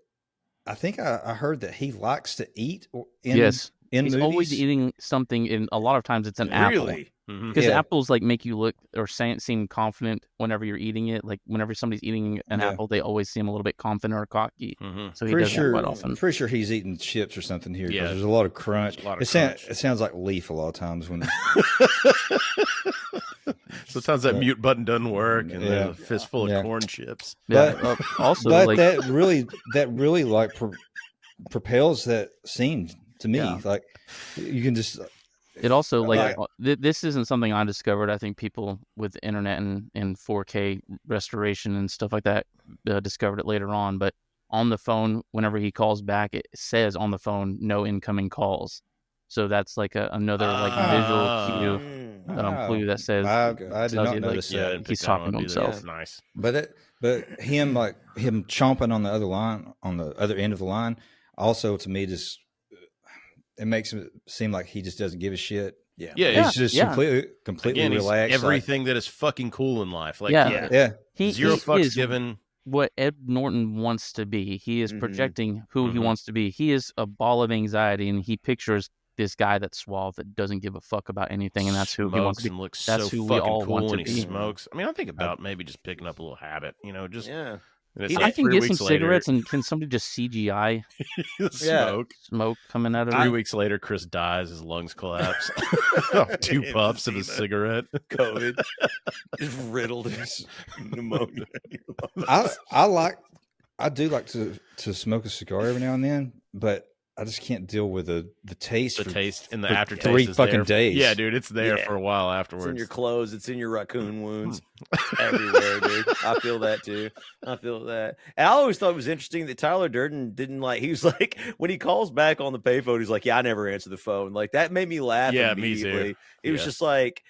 I think I heard that he likes to eat in he's movies. Always eating something. In a lot of times, it's an apple. Because apples like make you look or seem confident whenever you're eating it. Like whenever somebody's eating an apple, they always seem a little bit confident or cocky. So he does that quite often. I'm pretty sure he's eating chips or something here. Yeah, there's a lot of crunch. It sounds like Leaf a lot of times when. Sometimes that mute button doesn't work, and a fistful of corn chips. But that really like propels that scene to me. Like you can just. It also this isn't something I discovered. I think people with the internet and 4K restoration and stuff like that discovered it later on. But on the phone, whenever he calls back, it says on the phone, "No incoming calls." So that's like another visual clue that says I did not notice that. He's talking to himself. That's nice. But him chomping on the other line, on the other end of the line, also to me just it makes it seem like he just doesn't give a shit. Yeah, he's just completely Again, relaxed. Everything that is fucking cool in life. Like, Zero fucks given. What Ed Norton wants to be. He is projecting who he wants to be. He is a ball of anxiety, and he pictures this guy that's suave that doesn't give a fuck about anything, and that's who he wants to be. And looks that's so who fucking we all cool want to when he be. smokes. I mean, I think about maybe just picking up a little habit. Just I can get some cigarettes, and can somebody just CGI smoke coming out of 3 weeks later? Chris dies, his lungs collapse off 2 puffs of a cigarette. COVID just riddled his pneumonia. I do like to smoke a cigar every now and then, but I just can't deal with the taste. The taste and the aftertaste. 3 is fucking there. days. Yeah, dude, it's there for a while afterwards. It's in your clothes. It's in your raccoon wounds. It's everywhere, dude. I feel that too. I feel that. And I always thought it was interesting that Tyler Durden didn't he was like, when he calls back on the payphone, he's like, yeah, I never answer the phone. Like, that made me laugh immediately. Me too. It was just like,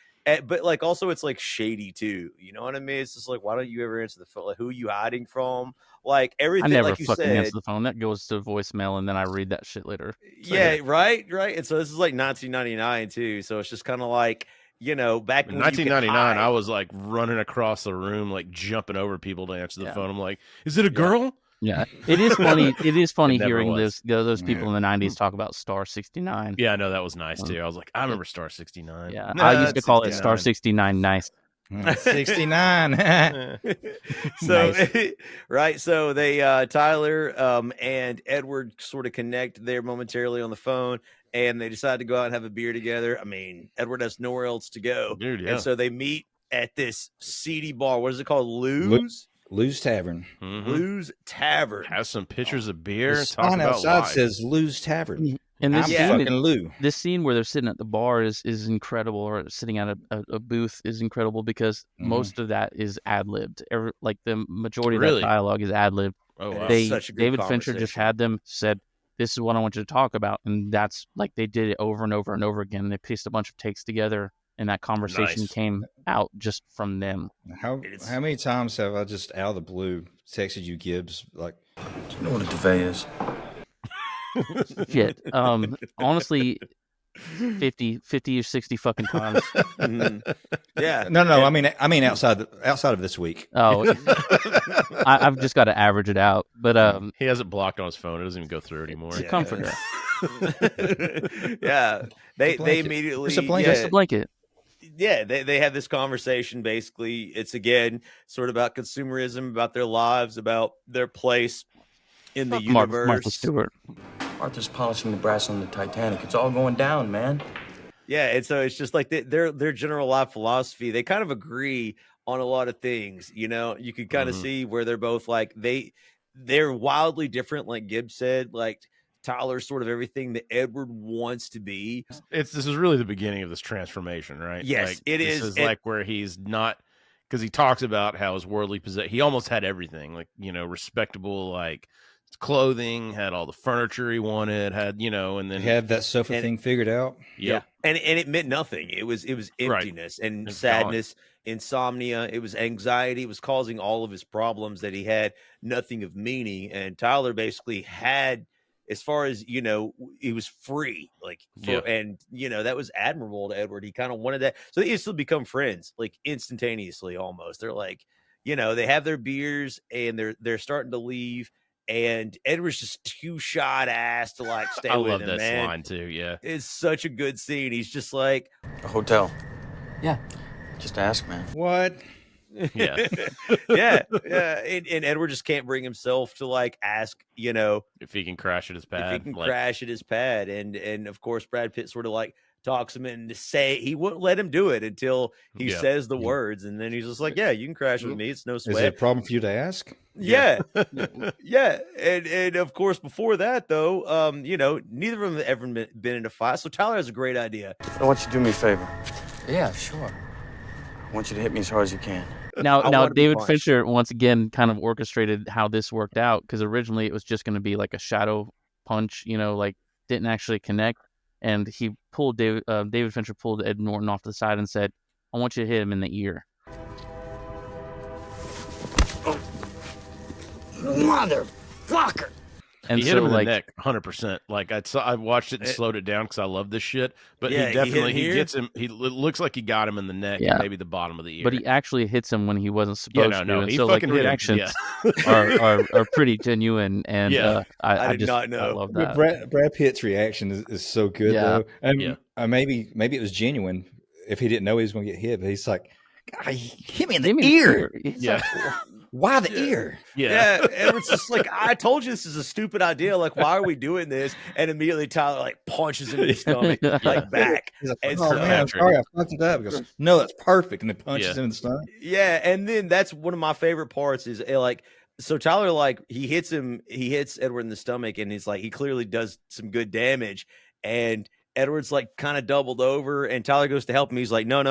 but like also it's like shady too. You know what I mean? It's just like, why don't you ever answer the phone? Like, who are you hiding from? Like everything. I never like you fucking said, answer the phone. That goes to voicemail, and then I read that shit later. So, right. And so this is like 1999 too. So it's just kind of like, back in 1999, I was like running across the room, like jumping over people to answer the phone. I'm like, is it a girl? Yeah, it is funny. It is funny hearing those people in the 90s talk about Star 69. Yeah, I know, that was nice too. I was like, I remember Star 69. Yeah, I used to call it Star 69. Nice. 69. So right, so they Tyler and Edward sort of connect there momentarily on the phone, and they decide to go out and have a beer together. I mean, Edward has nowhere else to go, dude. Yeah. And so they meet at this seedy bar. What is it called? Lou's Tavern. Lou's Tavern has some pictures of beer. The sign outside says Lou's Tavern. And this fucking Lou. This scene where they're sitting at the bar is incredible, or sitting at a booth is incredible, because most of that is ad-libbed. Like the majority of that dialogue is ad-libbed. Oh, wow. David Fincher just had them said, "This is what I want you to talk about," and that's like they did it over and over and over again. And they pieced a bunch of takes together, and that conversation came out just from them. How many times have I just out of the blue texted you, Gibbs? Like, do you know what a duvet is? Shit. Honestly, 50 or 60 fucking times. Yeah. No. I mean outside of this week. Oh, I've just got to average it out. But he has it blocked on his phone. It doesn't even go through anymore. It's a comforter. Yeah. They immediately. It's a blanket. It's a blanket. Yeah, they have this conversation. Basically, it's again sort of about consumerism, about their lives, about their place in the universe. Martha Stewart. Martha's polishing the brass on the Titanic. It's all going down, man. Yeah, and so it's just like their general life philosophy. They kind of agree on a lot of things. You could kind of see where they're both like they're wildly different. Like Gibbs said, like Tyler's sort of everything that Edward wants to be. This is really the beginning of this transformation, right? Yes, it is. This is like where he's not, because he talks about how his worldly possession, he almost had everything, like, respectable, like clothing, had all the furniture he wanted, had, and then he had that sofa thing figured out. Yep. And it meant nothing. It was emptiness and sadness, insomnia. It was anxiety. It was causing all of his problems that he had nothing of meaning. And Tyler basically had, as far as, he was free, and, that was admirable to Edward. He kind of wanted that. So they used to become friends, like instantaneously almost. They're like, they have their beers and they're starting to leave. And Edward's just too shot ass to like stay with him. I love that man. line too. Yeah, it's such a good scene. He's just like a hotel. Yeah, just ask, man. What? Yeah, yeah. And Edward just can't bring himself to like ask, if he can crash at his pad. Crash at his pad, and of course Brad Pitt sort of like talks him into he wouldn't let him do it until he says the words, and then he's just like, yeah, you can crash with me, it's no sweat. Is it a problem for you to ask? Yeah. And of course before that though, neither of them have ever been in a fight, so Tyler has a great idea. I want you to do me a favor. Yeah, sure. I want you to hit me as hard as you can. Now David Fincher once again kind of orchestrated how this worked out, because originally it was just going to be like a shadow punch, like didn't actually connect, and he pulled David Fincher pulled Ed Norton off to the side and said, I want you to hit him in the ear. Motherfucker! And he hit him in the neck 100%. Like I watched it and slowed it down because I love this shit. But he gets him. It looks like he got him in the neck and maybe the bottom of the ear. But he actually hits him when he wasn't supposed to. No, and he so fucking the reactions are pretty genuine. And I did not know. I love that. Brad Pitt's reaction is so good though. And maybe it was genuine if he didn't know he was going to get hit. But he's like, God, he hit me in the ear. Yeah. Why the ear? Yeah. And it's just like, I told you this is a stupid idea. Like, why are we doing this? And immediately Tyler like punches him in the stomach, like back. He's like, oh man, I'm sorry, I fucked it up. He goes, no, that's perfect. And then punches him in the stomach. Yeah. And then that's one of my favorite parts is so Tyler, he hits Edward in the stomach, and he's like, he clearly does some good damage. And Edward's like kind of doubled over, and Tyler goes to help him. He's like, no.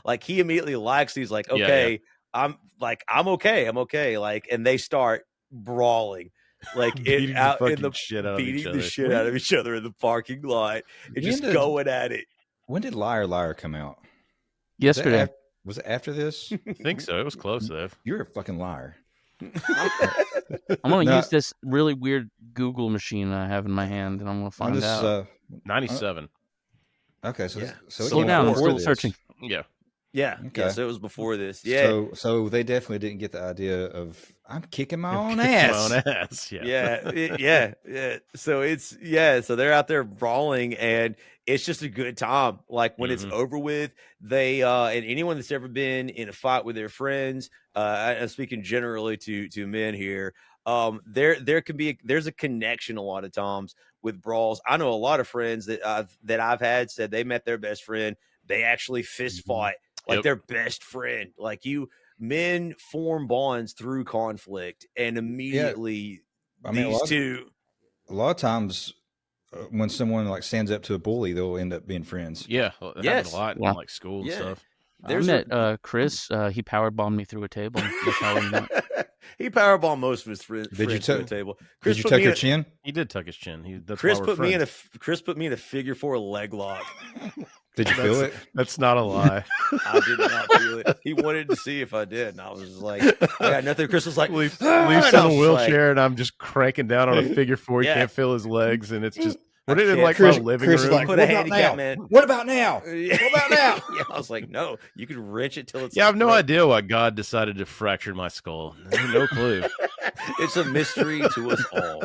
Like he immediately likes, he's like, okay. Yeah. I'm okay. Like, and they start brawling, like beating the shit out of each other in the parking lot and just going at it. When did Liar Liar come out? Yesterday. Was it after this? I think so. It was close though. You're a fucking liar. I'm going to use this really weird Google machine I have in my hand, and I'm going to find out. 97. Okay, so slow down. I'm still searching. Yeah. Yeah. Okay. Yeah, so it was before this. Yeah. So they definitely didn't get the idea of I'm kicking my own ass. Yeah. So so they're out there brawling, and it's just a good time. Like when it's over with, they and anyone that's ever been in a fight with their friends, I'm speaking generally to men here. There's a connection a lot of times with brawls. I know a lot of friends that I've had said they met their best friend. They actually fist fought. Like their best friend, men form bonds through conflict, and immediately a lot of times when someone stands up to a bully, they'll end up being friends. Yeah, that happens a lot in school and stuff. I met Chris. He powerbombed me through a table. That's how we met. He powerbombed most of his friends through a table. Chris, did you tuck your chin? He did tuck his chin. Chris put me in a figure 4 leg lock. Did you feel it? That's not a lie. I did not feel it. He wanted to see if I did, and I was just like, I got nothing. Chris was like, Leaf's in a wheelchair, and I'm just cranking down on a figure 4. He can't feel his legs, and it's just. What did it my living room? Like, put a handicap, man. What about now? What about now? Yeah, I was like, no, you can wrench it till it's. Yeah, I have no idea why God decided to fracture my skull. No clue. It's a mystery to us all.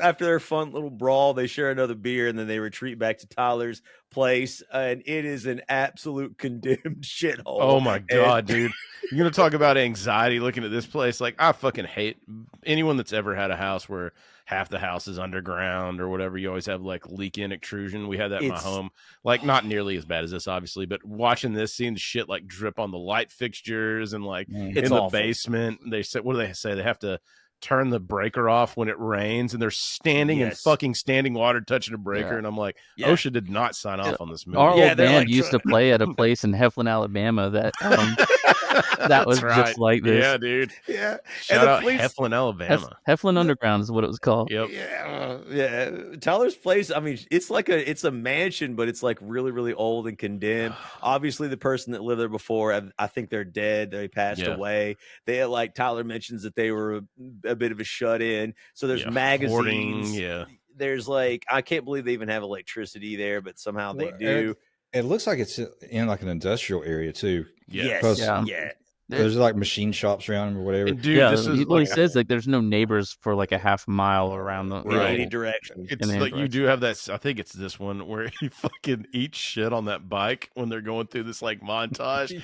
After their fun little brawl, they share another beer, and then they retreat back to Tyler's place, and it is an absolute condemned shithole. Oh my God, dude. You're going to talk about anxiety looking at this place. Like, I fucking hate anyone that's ever had a house where half the house is underground or whatever. You always have leak-in extrusion. We had that in my home. Not nearly as bad as this, obviously, but watching this, seeing the shit drip on the light fixtures and in the basement. They said, what do they say? They have to turn the breaker off when it rains, and they're standing in fucking standing water touching a breaker, and I'm like, OSHA did not sign off on this movie. Our old band used to play at a place in Heflin, Alabama that that was just like this. Yeah, dude. Yeah. Shout out Heflin, Alabama. Heflin Underground is what it was called. Yep. Yeah. Tyler's place, I mean, it's a mansion, but it's really, really old and condemned. Obviously, the person that lived there before, I think they're dead. They passed away. They had, Tyler mentions that they were a bit of a shut-in. So there's magazines. Hoarding, There's I can't believe they even have electricity there, but somehow they do. It looks like it's in an industrial area too. Yes. There's machine shops around or whatever. And dude, he says there's no neighbors for a half mile around the any direction. It's you do have that. I think it's this one where he fucking eats shit on that bike when they're going through this montage.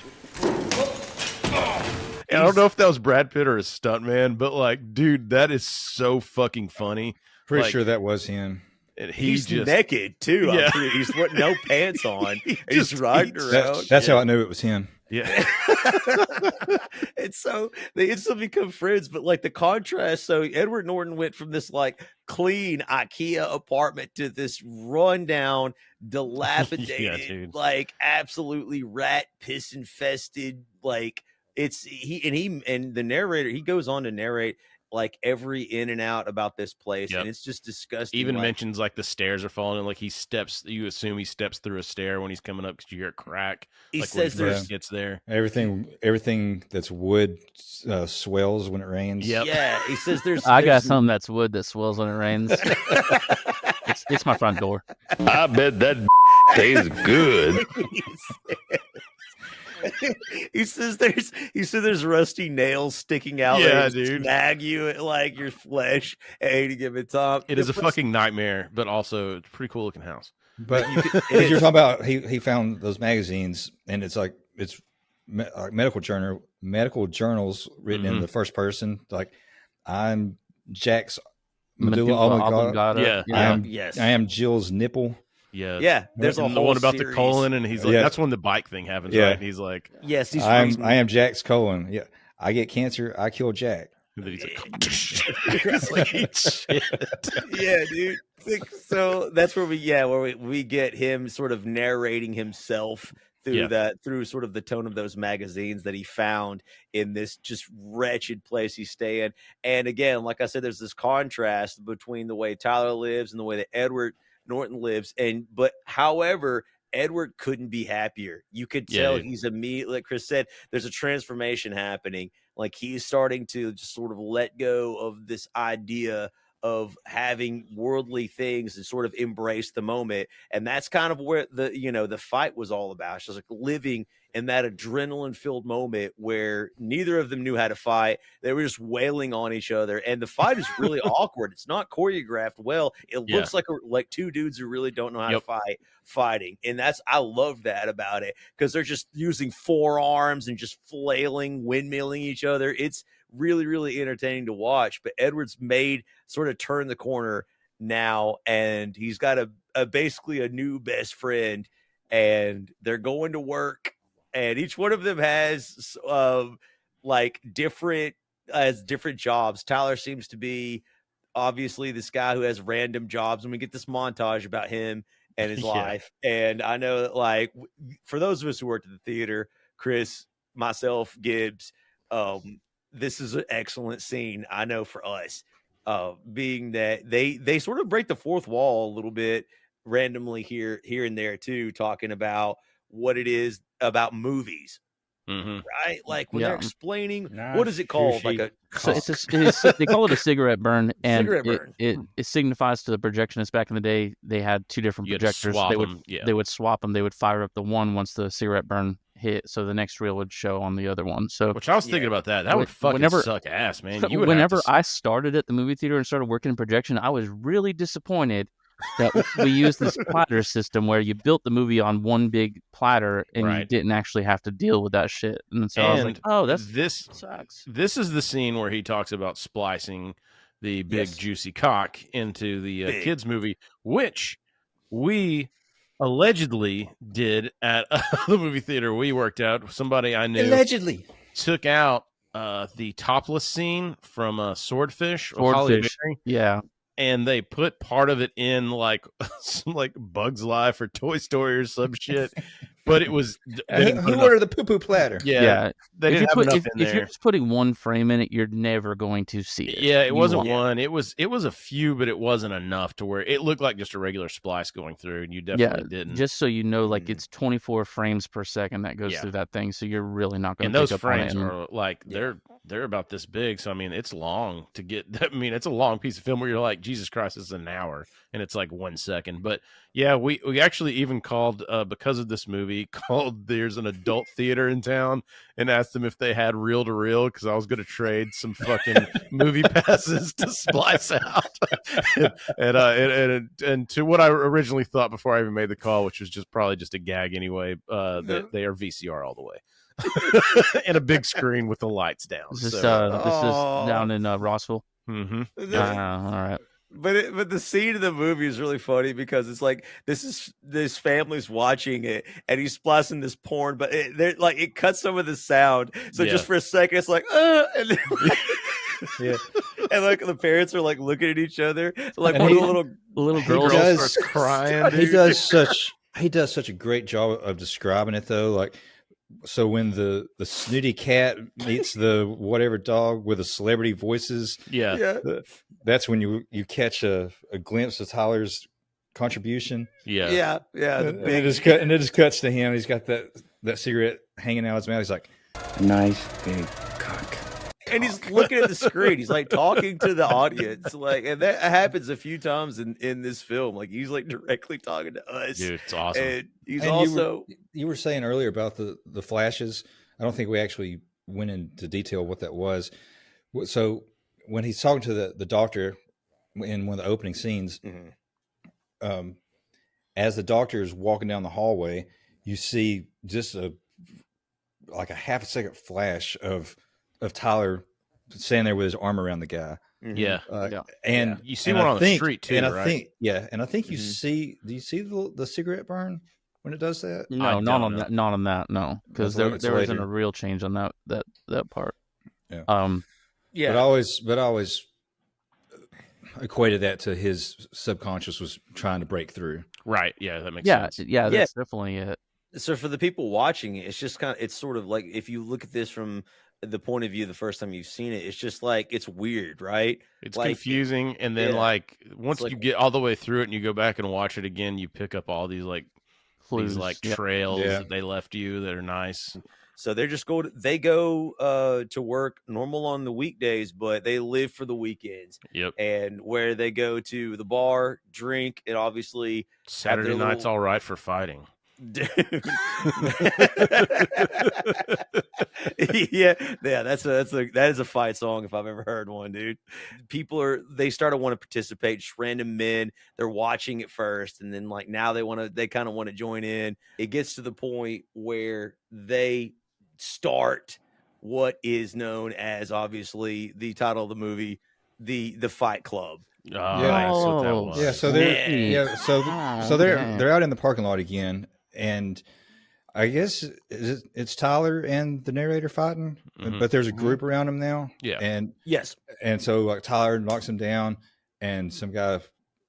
And I don't know if that was Brad Pitt or a stuntman, but dude, that is so fucking funny. Pretty sure that was him. And he's just naked too. Yeah. He's put no pants on. He's riding around. That's how I knew it was him. Yeah. And so they instantly become friends, but like the contrast. So Edward Norton went from this like clean IKEA apartment to this rundown, dilapidated, like absolutely rat piss infested. Like and the narrator, he goes on to narrate like every in and out about this place, and it's just disgusting. Even mentions like the stairs are falling, and like you assume he steps through a stair when he's coming up because you hear a crack. He like says when he first gets there. Everything that's wood swells when it rains. Yep. Yeah, he says I got something that's wood that swells when it rains. it's my front door. I bet that tastes good. He says there's rusty nails sticking out. Yeah, that dude. Snag you at like your flesh at any given time. It is a fucking nightmare, but also it's a pretty cool looking house. But you're talking about he found those magazines, and it's like medical journals written in the first person. Like, I'm Jack's medulla oblongata. I am Jill's nipple. Yeah. There's the one about the colon, and he's like, that's when the bike thing happens, right? And he's like, yes, I am Jack's colon. Yeah, I get cancer. I kill Jack. And then he's like, shit. Yeah, dude. So that's where we get him sort of narrating himself through sort of the tone of those magazines that he found in this just wretched place he's staying. And again, like I said, there's this contrast between the way Tyler lives and the way that Edward Norton lives. However, Edward couldn't be happier. You could tell he's immediately, like Chris said, there's a transformation happening. Like he's starting to just sort of let go of this idea of having worldly things and sort of embrace the moment. And that's kind of where the fight was all about. It's just like living in that adrenaline filled moment where neither of them knew how to fight. They were just wailing on each other. And the fight is really awkward. It's not choreographed well. It looks like two dudes who really don't know how to fighting. And I love that about it, because they're just using forearms and just flailing, windmilling each other. It's really, really entertaining to watch. But Edward's turned the corner now, and he's got basically a new best friend, and they're going to work, and each one of them has different jobs. Tyler seems to be obviously this guy who has random jobs, and we get this montage about him and his life. And I know that, like, for those of us who worked at the theater, Chris, myself, Gibbs, this is an excellent scene, I know, for us, being that they sort of break the fourth wall a little bit randomly here and there too, talking about what it is about movies, right? Like when they're explaining, what is it called? Like they call it a cigarette burn, and it signifies to the projectionists back in the day. They had two different projectors. They would swap them. They would fire up the one once the cigarette burn hit, so the next reel would show on the other one. So, which I was thinking about that. That would fucking suck ass, man. Whenever I started at the movie theater and started working in projection, I was really disappointed that we used this platter system where you built the movie on one big platter and you didn't actually have to deal with that shit. And so I was like, oh, this sucks. This is the scene where he talks about splicing the big juicy cock into the kids movie, which we allegedly did at the movie theater we worked at. Somebody I knew allegedly took out the topless scene from Swordfish. Yeah. And they put part of it in like some like Bugs Life or Toy Story or some shit. But it was who ordered the poo-poo platter? Yeah. They didn't have enough in there. If you're just putting one frame in it, you're never going to see it. Yeah, it wasn't one. It was a few, but it wasn't enough to where it looked like just a regular splice going through, and you definitely didn't. Just so you know, like it's 24 frames per second that goes through that thing, so you're really not going to pick those up frames on it. are like they're about this big, so I mean it's long to get. I mean it's a long piece of film where you're like, Jesus Christ, this is an hour, and it's like 1 second. But yeah, we actually even called because of this movie, there's an adult theater in town, and asked them if they had reel to reel, because I was going to trade some fucking movie passes to splice out, and to what I originally thought before I even made the call, which was probably just a gag anyway. That they are VCR all the way. And a big screen with the lights down. This is down in Rossville. Mm-hmm. All right. But the scene of the movie is really funny because it's like this family's watching it and he's splicing this porn, but it cuts some of the sound. So just for a second, it's like, and then, yeah, and like the parents are like looking at each other, like and one of the little girl starts crying. He does such a great job of describing it though. Like, so when the snooty cat meets the whatever dog with the celebrity voices, that's when you catch a glimpse of Tyler's contribution. Yeah. And it just cuts to him. He's got that cigarette hanging out of his mouth. He's like, nice big cock. And he's looking at the screen. He's like talking to the audience. Like, and that happens a few times in this film. Like he's like directly talking to us. Dude, it's awesome. And he's also you were saying earlier about the flashes. I don't think we actually went into detail what that was. So when he's talking to the doctor in one of the opening scenes, as the doctor is walking down the hallway, you see just a half a second flash of Tyler standing there with his arm around the guy. And you see one on the street too, right? And I think you see. Do you see the cigarette burn when it does that? No, not on that. No, because there isn't a real change on that part. Yeah. Yeah. But I always equated that to his subconscious was trying to break through. Right. Yeah, that makes sense. Yeah, that's definitely it. So for the people watching it, it's just it's sort of like if you look at this from the point of view the first time you've seen it, it's just like it's weird, right? It's like, confusing, and then once you get all the way through it and you go back and watch it again, you pick up all these clues, trails that they left you that are nice. So they're just they go to work normal on the weekdays, but they live for the weekends. Yep. And where they go to the bar, drink, and obviously Saturday night's all right for fighting. Dude. that is a fight song if I've ever heard one, dude. People they start to want to participate. Just random men, they're watching it first, and then now they kind of want to join in. It gets to the point where they start what is known as, obviously, the title of the movie, the Fight Club. That's what that was. Yeah, so they're out in the parking lot again. And I guess it's Tyler and the narrator fighting, but there's a group around him now. Yeah. And yes. And so Tyler knocks him down and some guy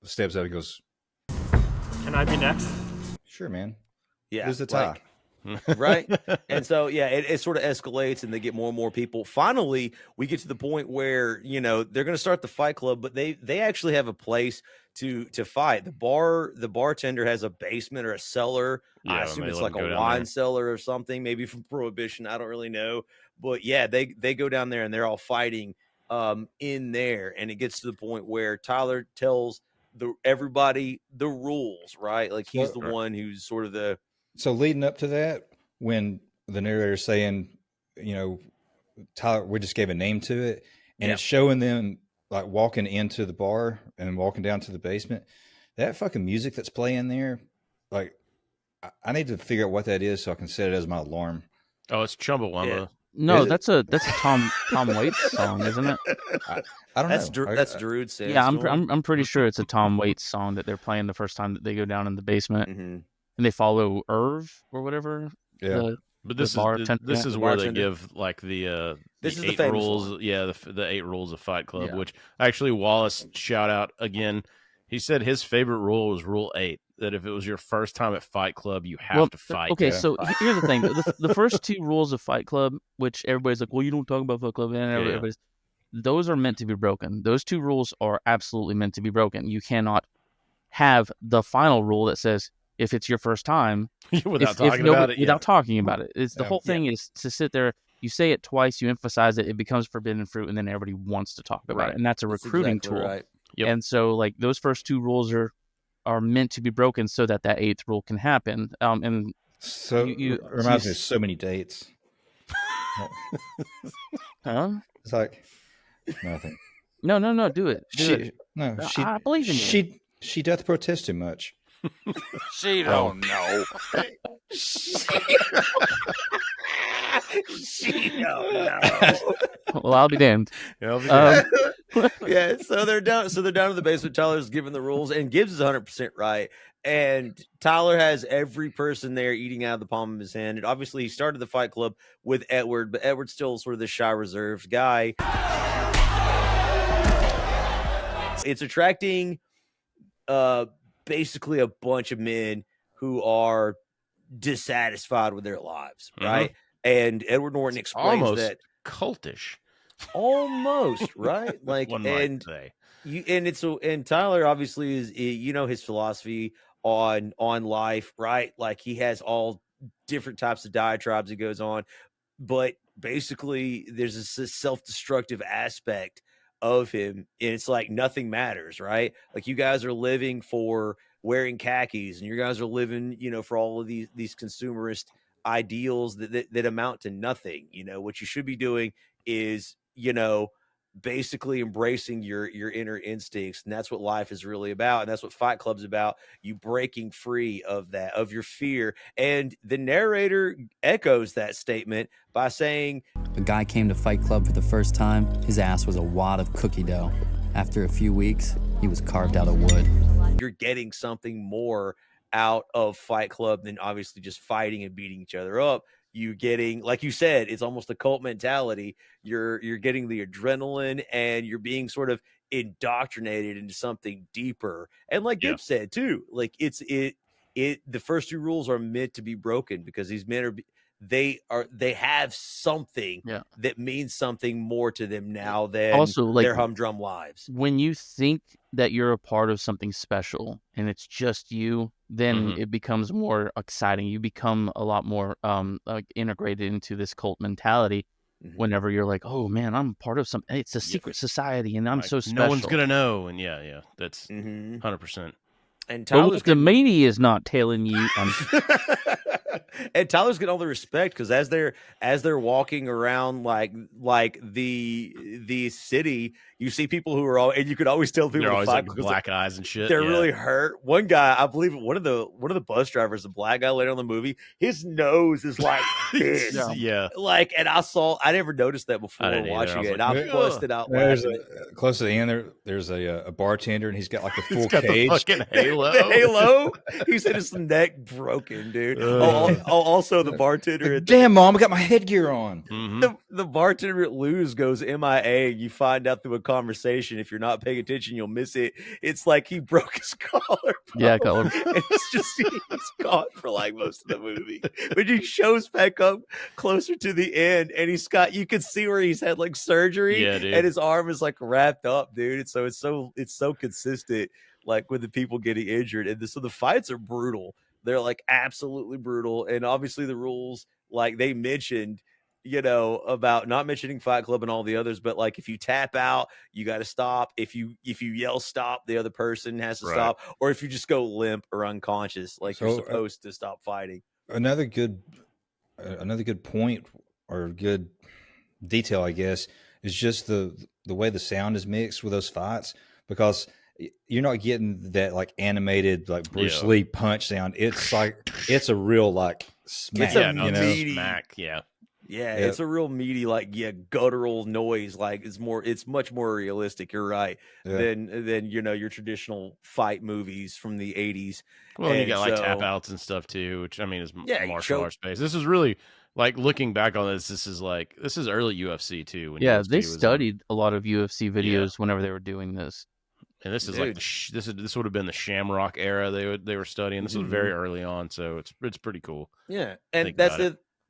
steps up and goes, "Can I be next?" Sure, man. Yeah. There's the tie. Right. And so, it sort of escalates and they get more and more people. Finally, we get to the point where, they're going to start the Fight Club, but they actually have a place to fight. The bartender has a basement or a cellar. I assume it's like a wine cellar or something, maybe from Prohibition. I don't really know. But they go down there and they're all fighting in there. And it gets to the point where Tyler tells everybody the rules, right? Like he's the one who's sort of So leading up to that, when the narrator's saying, Tyler, we just gave a name to it, and it's showing them walking into the bar and walking down to the basement, that fucking music that's playing there, I need to figure out what that is so I can set it as my alarm. Oh, it's Chumbawamba. Yeah. No, that's a Tom Waits song, isn't it? I don't know. That's Darude saying. Yeah, I'm pretty sure it's a Tom Waits song that they're playing the first time that they go down in the basement. Mm-hmm. And they follow Irv or whatever. Yeah. But this is where they give the this is 8 the rules. one. Yeah, the 8 rules of Fight Club, which actually Wallace, shout out again. He said his favorite rule was Rule 8, that if it was your first time at Fight Club, you have to fight. Okay, so here's the thing. The first 2 rules of Fight Club, which everybody's like, well, you don't talk about Fight Club, and those are meant to be broken. Those 2 rules are absolutely meant to be broken. You cannot have the final rule that says, if it's your first time, without talking about it. It's the whole thing is to sit there. You say it twice, you emphasize it, it becomes forbidden fruit, and then everybody wants to talk about it, and that's a recruiting tool. Right. Yep. And so, those first 2 rules are meant to be broken so that 8th rule can happen. And so it reminds me of so many dates. Huh? It's like nothing. No, do it. I believe in you. She doth protest too much. She don't know. She don't know. Well, I'll be damned. Yeah, so they're down. So they're down in the basement. Tyler's giving the rules, and Gibbs is 100% right. And Tyler has every person there eating out of the palm of his hand. And obviously, he started the Fight Club with Edward, but Edward's still sort of the shy, reserved guy. It's attracting basically a bunch of men who are dissatisfied with their lives, right? And Edward Norton explains almost that cultish, almost right. Like, one might say. And Tyler obviously is, his philosophy on life, right? Like he has all different types of diatribes he goes on, but basically there's a self-destructive aspect of him, and it's like nothing matters, right? Like you guys are living for wearing khakis, and you guys are living, for all of these consumerist ideals that amount to nothing. What you should be doing is, basically embracing your inner instincts, and that's what life is really about, and that's what Fight Club's about. You breaking free of that, of your fear. And the narrator echoes that statement by saying, A guy came to Fight Club for the first time. His ass was a wad of cookie dough. After a few weeks, he was carved out of wood. you're getting something more out of Fight Club than obviously just fighting and beating each other up. You getting, like you said, it's almost a cult mentality. You're getting the adrenaline, and you're being sort of indoctrinated into something deeper. And like Gibbs said too, like the first two rules are meant to be broken because these men they have something that means something more to them now than also, like, their humdrum lives. When you think that you're a part of something special and it's just you, then it becomes more exciting. You become a lot more integrated into this cult mentality. Whenever you're like, oh man, I'm part of something. It's a secret society, and I'm so special. No one's gonna know, and that's 100%. And Tyler's the meaty is not telling you. And Tyler's getting all the respect because as they're walking around like the city, you see people who are all, and you could always tell people they're always like black eyes and shit. They're really hurt. One guy, I believe one of the bus drivers, the black guy later on in the movie, his nose is like this. Like, and I never noticed that before watching it. And I busted out laughing. Close to the end, there's a bartender, and he's got like the full got cage. The fucking halo. The halo. He said his neck broken, dude. Also, the bartender. Damn, Mom, I got my headgear on. The bartender at Lou's goes MIA. You find out through a conversation. If you're not paying attention, you'll miss it. It's like he broke his collar. Yeah, collar. And it's just he's gone for like most of the movie. But he shows back up closer to the end, and you can see where he's had like surgery, and his arm is like wrapped up, dude. And so it's so consistent, like with the people getting injured, and so the fights are brutal. They're like absolutely brutal, and obviously the rules, like they mentioned, about not mentioning Fight Club and all the others, but like if you tap out, you got to stop. If you yell stop, the other person has to stop, or if you just go limp or unconscious, like you're supposed to stop fighting. Another good point or good detail, I guess, is just the way the sound is mixed with those fights, because you're not getting that like animated like Bruce Lee punch sound. It's like it's a real like smack. It's a meaty smack. It's a real meaty like guttural noise. Like it's much more realistic. You're right than your traditional fight movies from the 80s. Well, and you got like tap outs and stuff too, which I mean is martial arts based. This is really like looking back on this. This is early UFC too. When UFC they studied a lot of UFC videos whenever they were doing this. And this is like this would have been the Shamrock era they were studying. This was very early on, so it's pretty cool. Yeah, and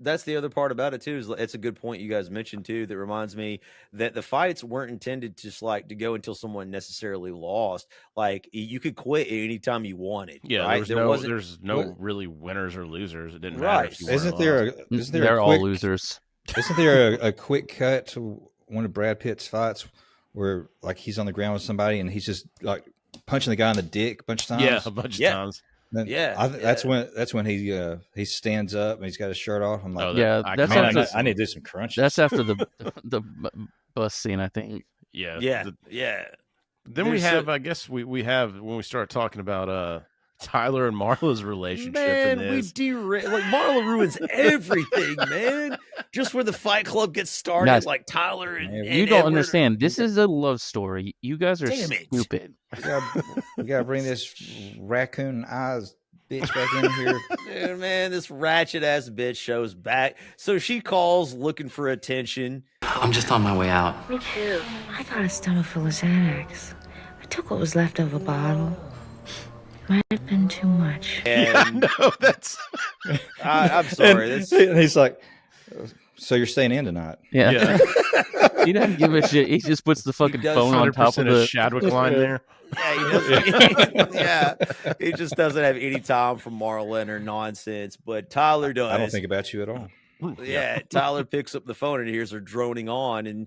that's the other part about it too. Is it's a good point you guys mentioned too. That reminds me that the fights weren't intended to go until someone necessarily lost. Like you could quit anytime you wanted. Yeah, right? there's no really winners or losers. It didn't matter. If you They're all losers. Isn't there a quick cut to one of Brad Pitt's fights where like he's on the ground with somebody and he's just like punching the guy in the dick a bunch of times? Yeah, a bunch of times. Then that's when he stands up and he's got his shirt off. I'm like, I need to do some crunches. That's after the bus scene, I think. Yeah. Then we have, I guess we have when we start talking about Tyler and Marla's relationship. Man, we derail. Like Marla ruins everything, man. just where the Fight Club gets started, Guys, like Tyler and you don't Edward. understand. This is a love story. You guys are stupid. We gotta bring this raccoon eyes bitch back in here. Dude, man, this ratchet ass bitch shows back. So she calls looking for attention. I'm just on my way out. Me too. I got a stomach full of Xanax. I took what was left of a bottle. Might have been too much. And no, that's. I'm sorry. And he's like, "So you're staying in tonight?" Yeah. He doesn't give a shit. He just puts the fucking phone on top of the Chadwick line there. Yeah, he just doesn't have any time for Marlon or nonsense. But Tyler does. I don't think about you at all. Yeah, Tyler picks up the phone and hears her droning on, and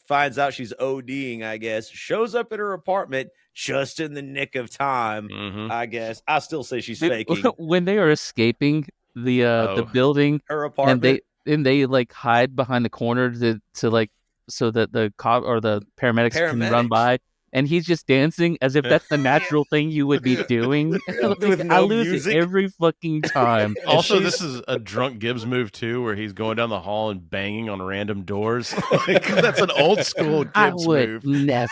finds out she's ODing, I guess. Shows up at her apartment just in the nick of time, I guess. I still say she's faking. When they are escaping the building, her apartment, and they like hide behind the corner to like so that the cop or the paramedics can run by. And he's just dancing as if that's the natural thing you would be doing. I lose it every fucking time. Also, this is a drunk Gibbs move too, where he's going down the hall and banging on random doors. That's an old school Gibbs move. Never.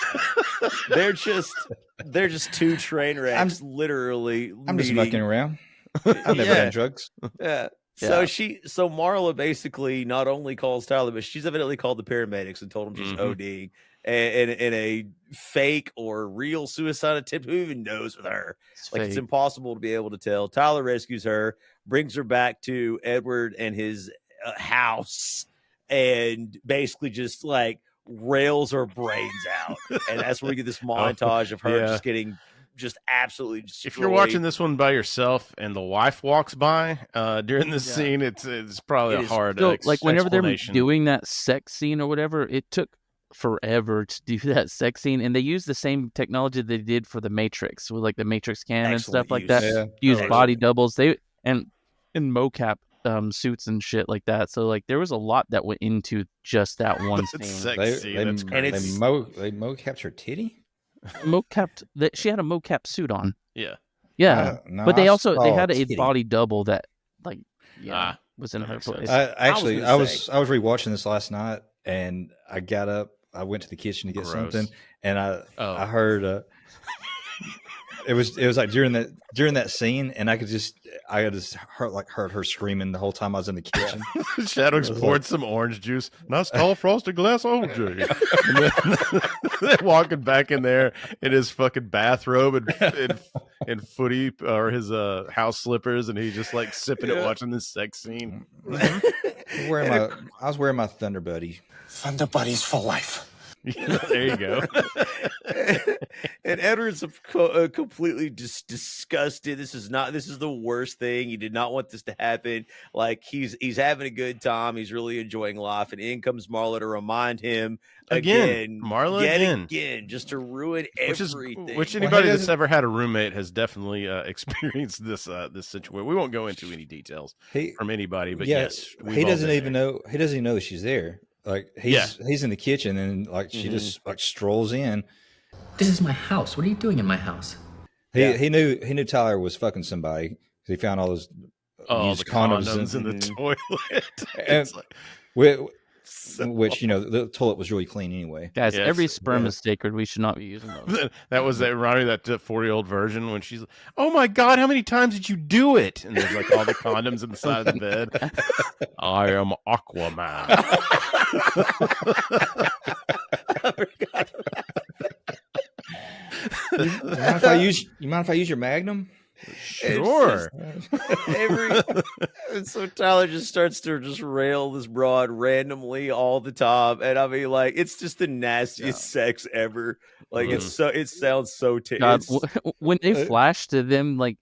They're just two train wrecks. Literally, I'm just mucking around. I've never done drugs. Yeah. So Marla basically not only calls Tyler, but she's evidently called the paramedics and told them she's ODing. And in a fake or real suicide attempt, who even knows with her? It's impossible to be able to tell. Tyler rescues her, brings her back to Edward and his house, and basically just like rails her brains out. And that's where we get this montage of her just getting just absolutely destroyed. If you're watching this one by yourself and the wife walks by during this scene, it's probably a hard like whenever they're doing that sex scene or whatever, it took forever to do that sex scene, and they use the same technology they did for the Matrix with like the Matrix cam and stuff like that. Use body doubles, and mocap suits and shit like that. So like there was a lot that went into just that one scene. They mocapped her titty. She had a mocap suit on. Yeah. No, but they had a body double that like was in her place. I was rewatching this last night, and I got up. I went to the kitchen to get something, and I heard it was like during that scene, and I just heard her screaming the whole time I was in the kitchen. Shadow's poured some orange juice. Nice tall frosted glass OJ. And then walking back in there in his fucking bathrobe and footy or his house slippers, and he's just like sipping it, watching this sex scene. I was wearing my Thunder Buddy. Thunder Buddies for life. There you go. And Edward's completely just disgusted. This is the worst thing. He did not want this to happen. Like he's having a good time. He's really enjoying life. And in comes Marla to remind him again, just to ruin everything. Which anybody that's ever had a roommate has definitely experienced this situation. We won't go into any details from anybody, but yes, he doesn't even know that she's there. Like he's in the kitchen, and like she just like strolls in. This is my house. What are you doing in my house? He knew Tyler was fucking somebody. He found all those used condoms in the toilet. And which the toilet was really clean anyway. Guys, every sperm is sacred. We should not be using those. That reminded me of that 4-year-old version when she's like, "Oh my God, how many times did you do it?" And there's like all the condoms on the side of the bed. I am Aquaman. I forgot you mind if I use your Magnum? Sure. So Tyler just starts to just rail this broad randomly all the time, and I mean, like, it's just the nastiest sex ever. Like, it sounds so when they flash to them like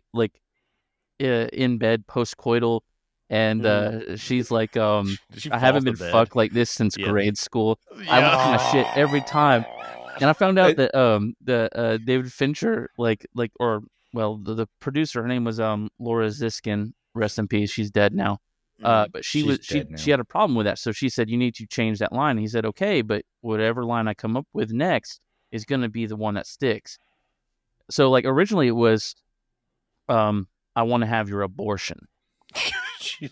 in bed post-coital, and she's like, I haven't been fucked like this since grade school. I watch my shit every time, and I found out that David Fincher the producer, her name was Laura Ziskin, rest in peace. She's dead now. But she had a problem with that. So she said, you need to change that line. And he said, okay, but whatever line I come up with next is going to be the one that sticks. So like originally it was, I want to have your abortion.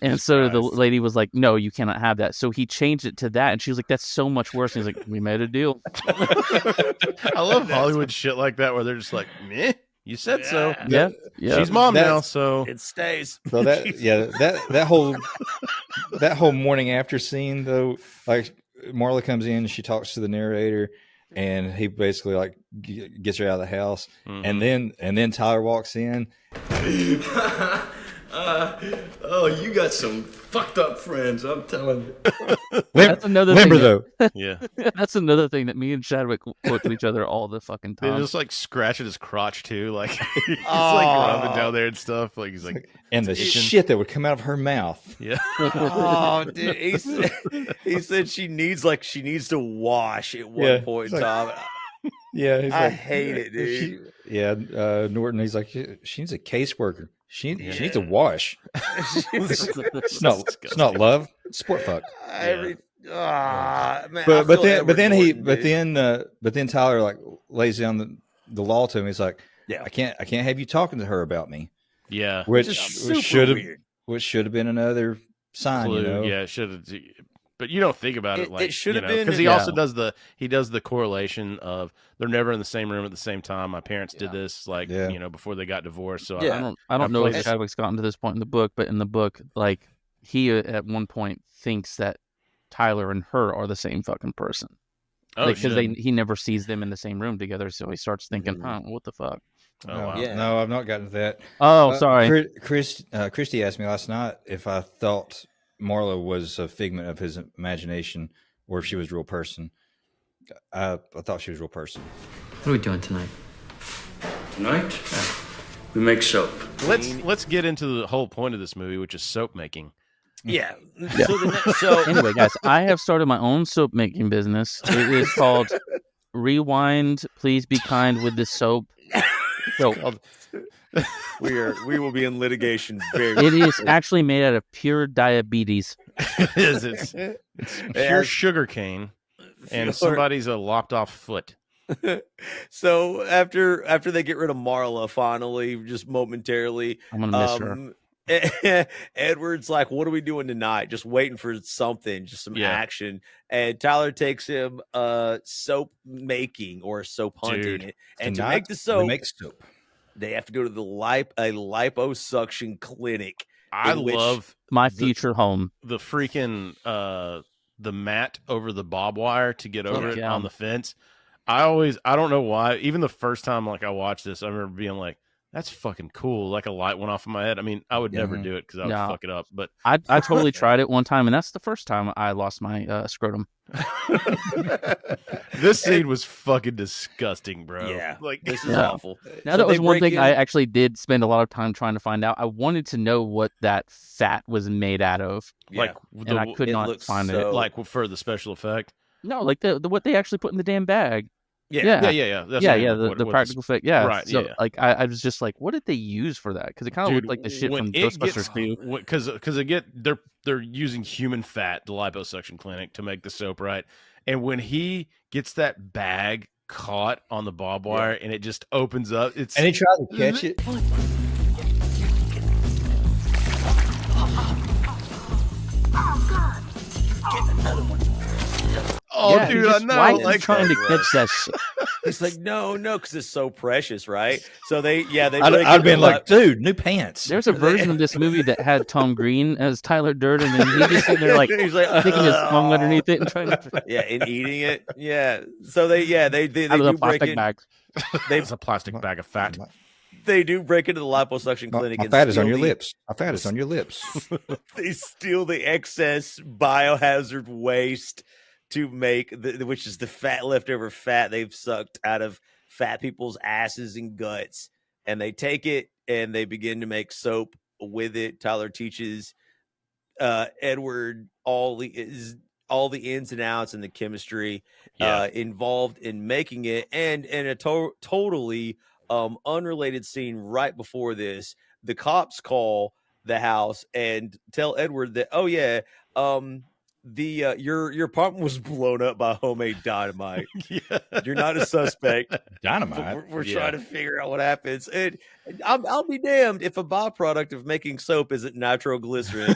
And so the lady was like, no, you cannot have that. So he changed it to that. And she was like, that's so much worse. And he's like, we made a deal. I love Hollywood shit like that where they're just like, meh, you said so. Yeah. She's mom now, so it stays. So that whole morning after scene though, like Marla comes in, she talks to the narrator, and he basically like gets her out of the house, and then Tyler walks in. Oh, you got some fucked up friends, I'm telling you. That's another Remember thing though. Yeah. That's another thing that me and Chadwick quote to each other all the fucking They time. just like scratching his crotch too, like he's like rubbing down there and stuff. Like he's like, and the shit that would come out of her mouth. Yeah. Oh, dude, he said she needs to wash at one point in time. Yeah, he's I like, hate it, dude. Norton. He's like, she needs a caseworker. She needs a wash. It's not love. It's sport fuck. Man, But then Tyler like lays down the law to him. He's like, I can't have you talking to her about me. Yeah, which should have been another sign. Clue. You know? Yeah, it should have. But you don't think about it like it should have been, because he also does the correlation of they're never in the same room at the same time. My parents did this before they got divorced. So I don't know if Chadwick's gotten to this point in the book, but in the book, like he at one point thinks that Tyler and her are the same fucking person. Because he never sees them in the same room together, so he starts thinking, what the fuck? No, I've not gotten to that. Oh, sorry. Christy asked me last night if I thought Marla was a figment of his imagination or if she was a real person. I thought she was a real person. What are we doing tonight? Tonight, we make soap. Let's get into the whole point of this movie, which is soap making. Yeah. So anyway, guys, I have started my own soap making business. It is called Rewind. Please be kind with the soap. So we will be in litigation very It is actually made out of pure diabetes. It is. It's pure sugar cane, and somebody's a lopped off foot. So after they get rid of Marla, finally, just momentarily, I'm gonna miss her. Edward's like, "What are we doing tonight?" Just waiting for something, just some action. And Tyler takes him soap making or soap hunting, Dude, and to make the soap, soap, they have to go to the a liposuction clinic. I love my future home. The freaking the mat over the barbed wire to get over it on the fence. I don't know why. Even the first time I watched this, I remember being like, that's fucking cool. Like a light went off in my head. I mean, I would never do it because I would fuck it up. But I totally tried it one time, and that's the first time I lost my scrotum. This scene was fucking disgusting, bro. Yeah, like this is awful. Now that was one thing I actually did spend a lot of time trying to find out. I wanted to know what that fat was made out of. Yeah. And I could not find it. Like for the special effect. No, like the what they actually put in the damn bag. Yeah. That's the practical effect. Yeah, right. So, yeah. like, I was just like, what did they use for that? Because it kind of looked like the shit from Ghostbusters 2. Because they're using human fat, the liposuction clinic, to make the soap, right? And when he gets that bag caught on the barbed wire and it just opens up, and he tries to catch it. Oh, yeah, dude, I know. Why is he trying to catch that shit? It's like, no, because it's so precious, right? So I'd have been like, dude, new pants. There's a version of this movie that had Tom Green as Tyler Durden, and he's just sitting there like, he's like sticking his tongue underneath it and trying to, and eating it. Yeah. So they out of the plastic bag. It's a plastic bag of fat. They do break into the liposuction clinic. My fat is on your lips. My fat is on your lips. They steal the excess biohazard waste to make which is the leftover fat they've sucked out of fat people's asses and guts, and they take it and they begin to make soap with it. Tyler teaches Edward all the ins and outs and the chemistry involved in making it. And in a totally unrelated scene right before this, the cops call the house and tell Edward that, your apartment was blown up by homemade dynamite. You're not a suspect. Dynamite. We're trying to figure out what happens. And I'll be damned if a byproduct of making soap isn't nitroglycerin.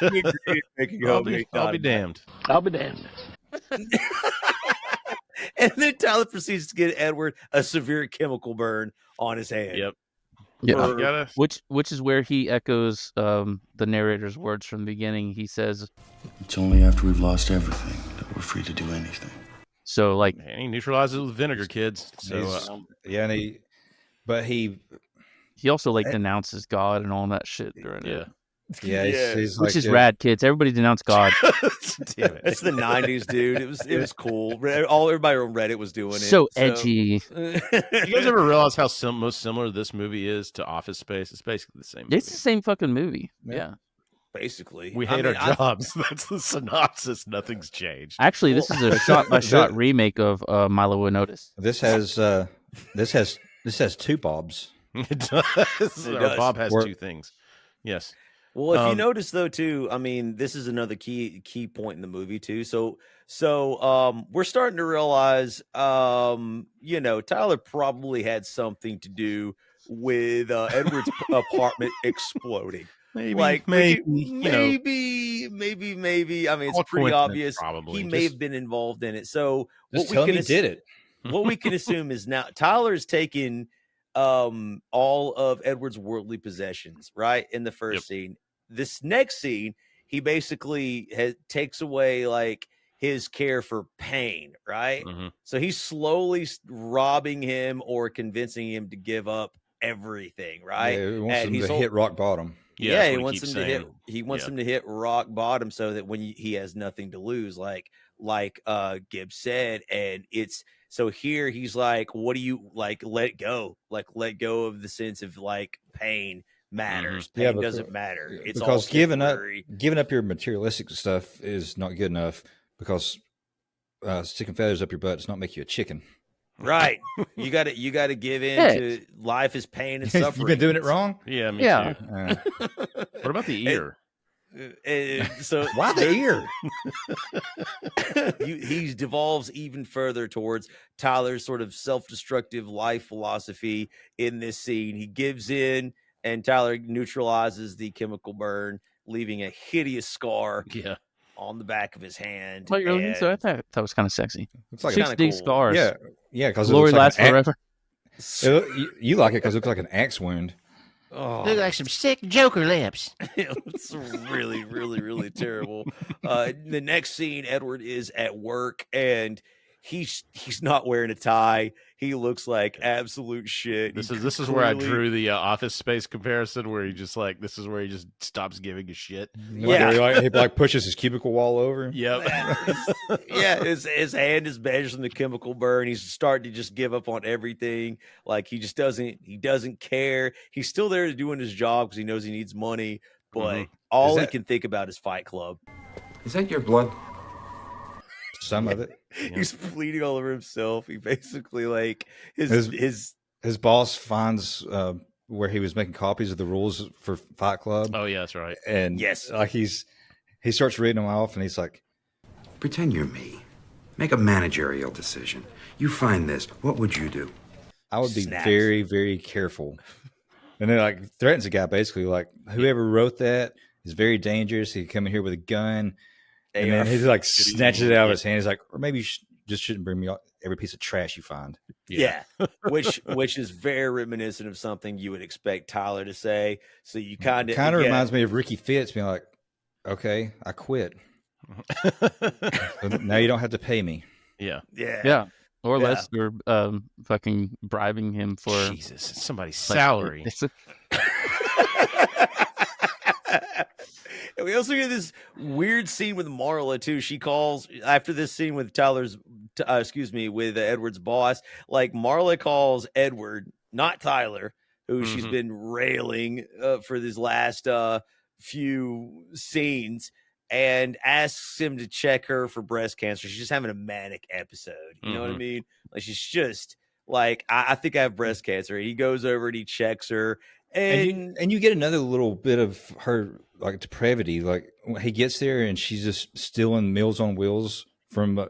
I'll be damned. I'll be damned. And then Tyler proceeds to get Edward a severe chemical burn on his hand. Yep. Yeah, which is where he echoes the narrator's words from the beginning. He says, It's only after we've lost everything that we're free to do anything. So, like, and he neutralizes it with vinegar, kids. So, yeah, and he also like denounces God and all that shit during it. Yeah, he's which like, is rad, kids. Everybody denounce God. Damn it. It's the 90s, dude. It was cool. Everybody on Reddit was doing it. So edgy. You guys ever realize how most similar this movie is to Office Space? It's basically the same movie. It's the same fucking movie. Yeah. Basically. We hate our jobs. That's the synopsis. Nothing's changed. Actually, this is a shot-by-shot remake of Milo and Otis. This has two Bobs. It does. Bob has two things. Yes. Well, if you notice though, too, I mean, this is another key point in the movie too. So we're starting to realize, Tyler probably had something to do with Edward's apartment exploding. Maybe. I mean, it's pretty obvious. He may have been involved in it. So what we can assume is now Tyler's taken all of Edward's worldly possessions, right? In the first scene. This next scene, he basically takes away like his care for pain, right? Mm-hmm. So he's slowly robbing him or convincing him to give up everything, right? Yeah, he wants him to hit rock bottom. Yeah, he wants him to hit. He wants him to hit rock bottom so that when he has nothing to lose, like Gibbs said, and it's so here he's like, what do you like? Let go of the sense of like pain matters. Pain doesn't matter. It's because all giving up your materialistic stuff is not good enough. Because sticking feathers up your butt does not make you a chicken. Right. You got to give in to life is pain and suffering. You've been doing it wrong? Yeah, me too. What about the ear? So why the ear? He devolves even further towards Tyler's sort of self-destructive life philosophy in this scene. He gives in, and Tyler neutralizes the chemical burn, leaving a hideous scar. Yeah. On the back of his hand. Oh, you really think so? I thought that was kind of sexy. It's like Chicks dig cool. scars. Yeah, because glory lasts forever. You like it because it looks like an axe wound. Oh, look like some sick Joker lips. It's really, really, really terrible. The next scene, Edward is at work and he's not wearing a tie. He looks like absolute shit. This is where I drew the Office Space comparison, where he just like this is where he just stops giving a shit. Yeah, he like pushes his cubicle wall over. Yep. Yeah, his hand is benched from the chemical burn. He's starting to just give up on everything. Like he doesn't care. He's still there doing his job because he knows he needs money, but all he can think about is Fight Club. Is that your blood? Some of it. He's bleeding all over himself. He basically like his boss finds where he was making copies of the rules for Fight Club. Oh yeah, that's right. And like he starts reading them off, and he's like, "Pretend you're me. Make a managerial decision. You find this. What would you do?" I would be very, very careful. And then like threatens the guy basically like whoever wrote that is very dangerous. He could come in here with a gun. And then he's like snatches it out of his hand. He's like, or maybe you just shouldn't bring me every piece of trash you find. Yeah. which is very reminiscent of something you would expect Tyler to say. So you kind of reminds me of Ricky Fitz being like, okay, I quit. Now you don't have to pay me. Yeah. Or less you're fucking bribing him for Jesus, it's somebody's salary. And we also get this weird scene with Marla too. She calls after this scene with with Edward's boss. Like Marla calls Edward, not Tyler, who she's been railing for these last few scenes, and asks him to check her for breast cancer. She's just having a manic episode. You know what I mean? Like she's just like, I think I have breast cancer. He goes over and he checks her. And you get another little bit of her like depravity. Like when he gets there and she's just stealing Meals on Wheels from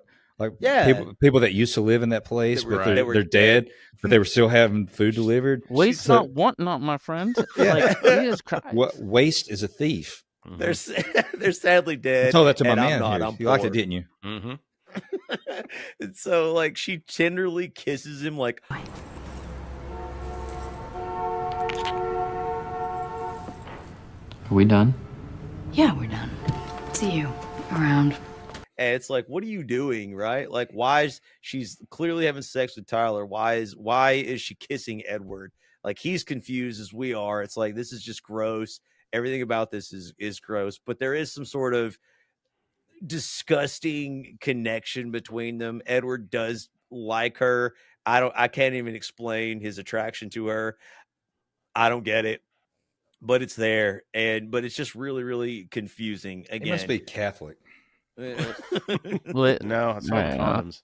people that used to live in that place, but they're dead, but they were still having food delivered. Waste not, want not, my friend. Yeah. Like, Jesus Christ. Waste is a thief. They're sadly dead. I told that to my man. I'm You liked it, poor. didn't you? Mm-hmm. And so, like, she tenderly kisses him, like, Are we done? Yeah, we're done. See you around. and it's like, what are you doing, right? Like, why is she's clearly having sex with Tyler? Why is she kissing Edward? Like, he's confused as we are. It's like, this is just gross. Everything about this is gross, but there is some sort of disgusting connection between them. Edward does like her. I can't even explain his attraction to her. I don't get it, but it's there. But it's just really, really confusing. Again, He must be Catholic. No, it's not condoms.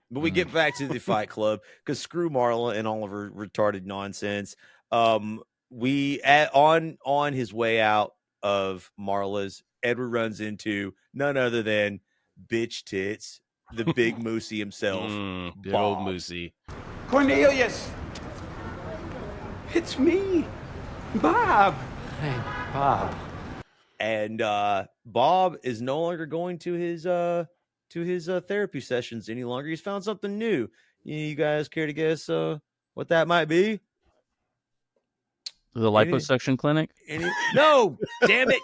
But we get back to the Fight Club because screw Marla and all of her retarded nonsense. On his way out of Marla's, Edward runs into none other than bitch tits, the big Moosey himself. Good old Moosey. Cornelius! It's me, Bob. Hey, Bob. And Bob is no longer going to his therapy sessions any longer. He's found something new. You guys care to guess what that might be? The liposuction clinic? No, damn it.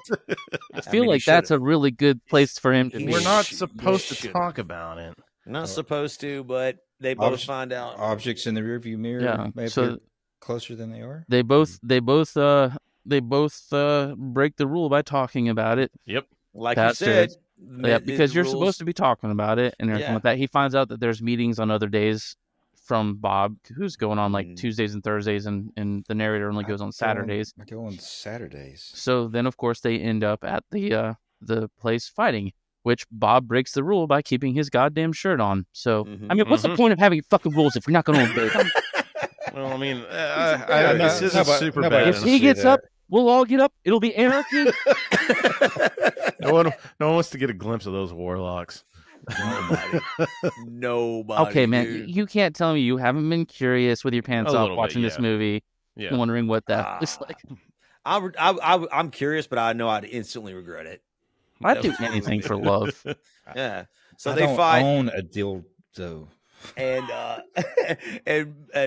I feel like that's a really good place for him to be. We're not supposed to talk about it. Not supposed to, but they both find out. Objects in the rearview mirror. Yeah, may so appear closer than they are. They both break the rule by talking about it. Yep. Like you said. Yeah, because you're supposed to be talking about it and everything like that. He finds out that there's meetings on other days from Bob, who's going on like Tuesdays and Thursdays, and the narrator only goes on Saturdays. I go on Saturdays. So then, of course, they end up at the place fighting, which Bob breaks the rule by keeping his goddamn shirt on. So, I mean, what's the point of having fucking rules if you're not going to obey them? Well, I mean, this isn't super bad. If he gets up, we'll all get up. It'll be anarchy. No one wants to get a glimpse of those warlocks. Nobody. Okay, man, dude. you can't tell me you haven't been curious with your pants A off little bit, watching this movie, wondering what that looks like. I'm curious, but I know I'd instantly regret it. I'd do anything for love. Yeah. So I they don't fight. own a dildo. And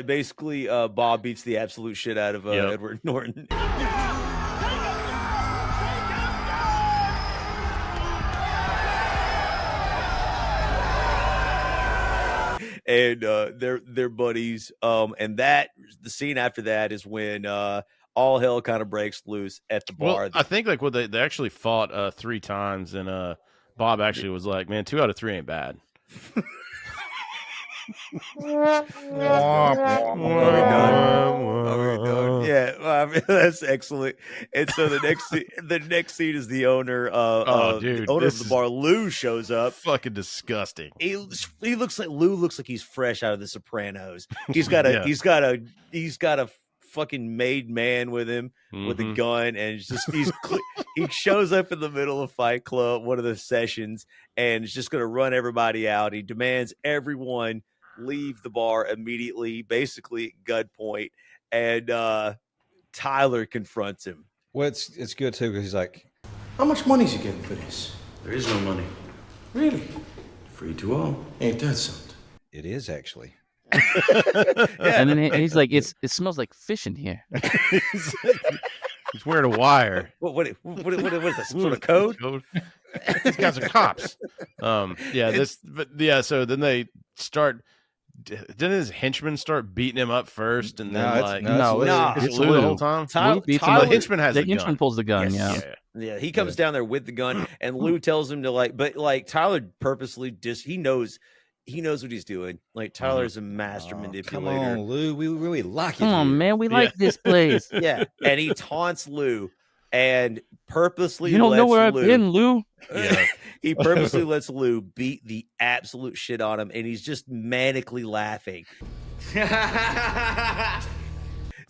basically Bob beats the absolute shit out of Edward Norton. And they're buddies. And the scene after that is when all hell kind of breaks loose at the bar. Well, I think like they actually fought 3 times, and Bob actually was like, "Man, 2 out of 3 ain't bad." Are we done? Yeah, well, I mean, that's excellent. And so the next scene is the owner of the bar. Lou shows up. Fucking disgusting. He looks like Lou looks like he's fresh out of The Sopranos. He's got a fucking made man with him with a gun, and it's just he shows up in the middle of Fight Club, one of the sessions, and is just going to run everybody out. He demands everyone leave the bar immediately, basically at gunpoint, and Tyler confronts him. Well, it's good too because he's like, How much money is he getting for this? There is no money. Really? Free to all. Ain't that something? it is actually. And then he's like, "It smells like fish in here." He's wearing a wire. What is this? Some sort of code? These guys are cops. So then they start. Didn't his henchmen start beating him up first, and then it's Lou the whole time? The henchman has the henchman gun. pulls the gun. Yes. Yeah, he comes down there with the gun, and Lou tells him to but Tyler purposely he knows what he's doing. Like, Tyler's a master manipulator. Come on, Lou, we really like it. Come on, man, we like this place. Yeah, and he taunts Lou and purposely You don't know where I've been, Lou. Yeah. He purposely lets Lou beat the absolute shit on him, and he's just manically laughing.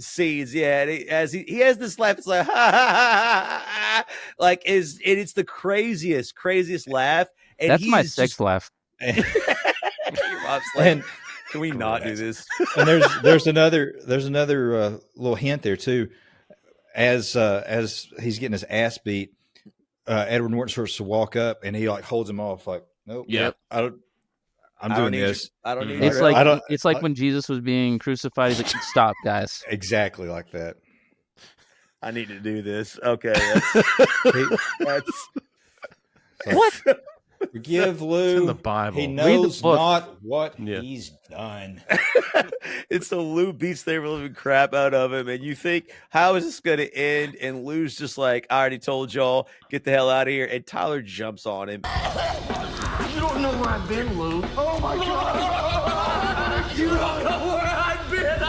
scenes. Yeah, and he has this laugh. It's like ha ha ha, ha, like it's the craziest laugh. And that's my sex laugh. Your mom's like, can we not do this? And there's another little hint there too. As he's getting his ass beat, Edward Norton starts to walk up, and he like holds him off, like, nope, yep, I'm doing this. I don't need. It's like when Jesus was being crucified. He's like, stop, guys. Exactly like that. I need to do this. Okay, that's what? Forgive Lou. It's in the Bible. He knows not what he's done. And so Lou beats the living crap out of him, and you think, how is this going to end? And Lou's just like, I already told y'all, get the hell out of here. And Tyler jumps on him. You don't know where I've been, Lou. Oh my God! You don't know where I've been.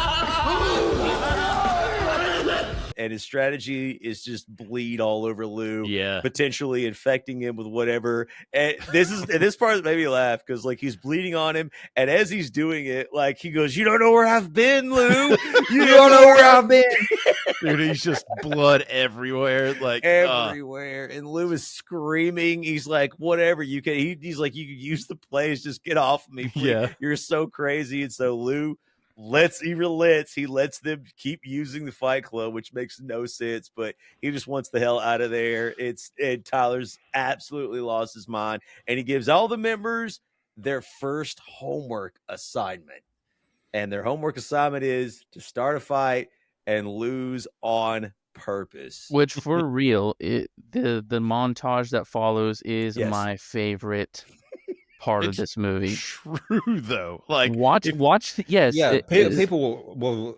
And his strategy is just bleed all over Lou, potentially infecting him with whatever. And this part made me laugh because like he's bleeding on him, and as he's doing it, like he goes, "You don't know where I've been, Lou. You don't know where I've been." Dude, he's just blood everywhere, like everywhere. And Lou is screaming. He's like, "Whatever you can." He's like, "You can use the place. Just get off of me, please. Yeah, you're so crazy." And so Lou. He lets them keep using the Fight Club, which makes no sense, but he just wants the hell out of there. And Tyler's absolutely lost his mind, and he gives all the members their first homework assignment. And their homework assignment is to start a fight and lose on purpose. Which, for real, the montage that follows is my favorite part of this movie. True though, like watch. Yes, yeah. People will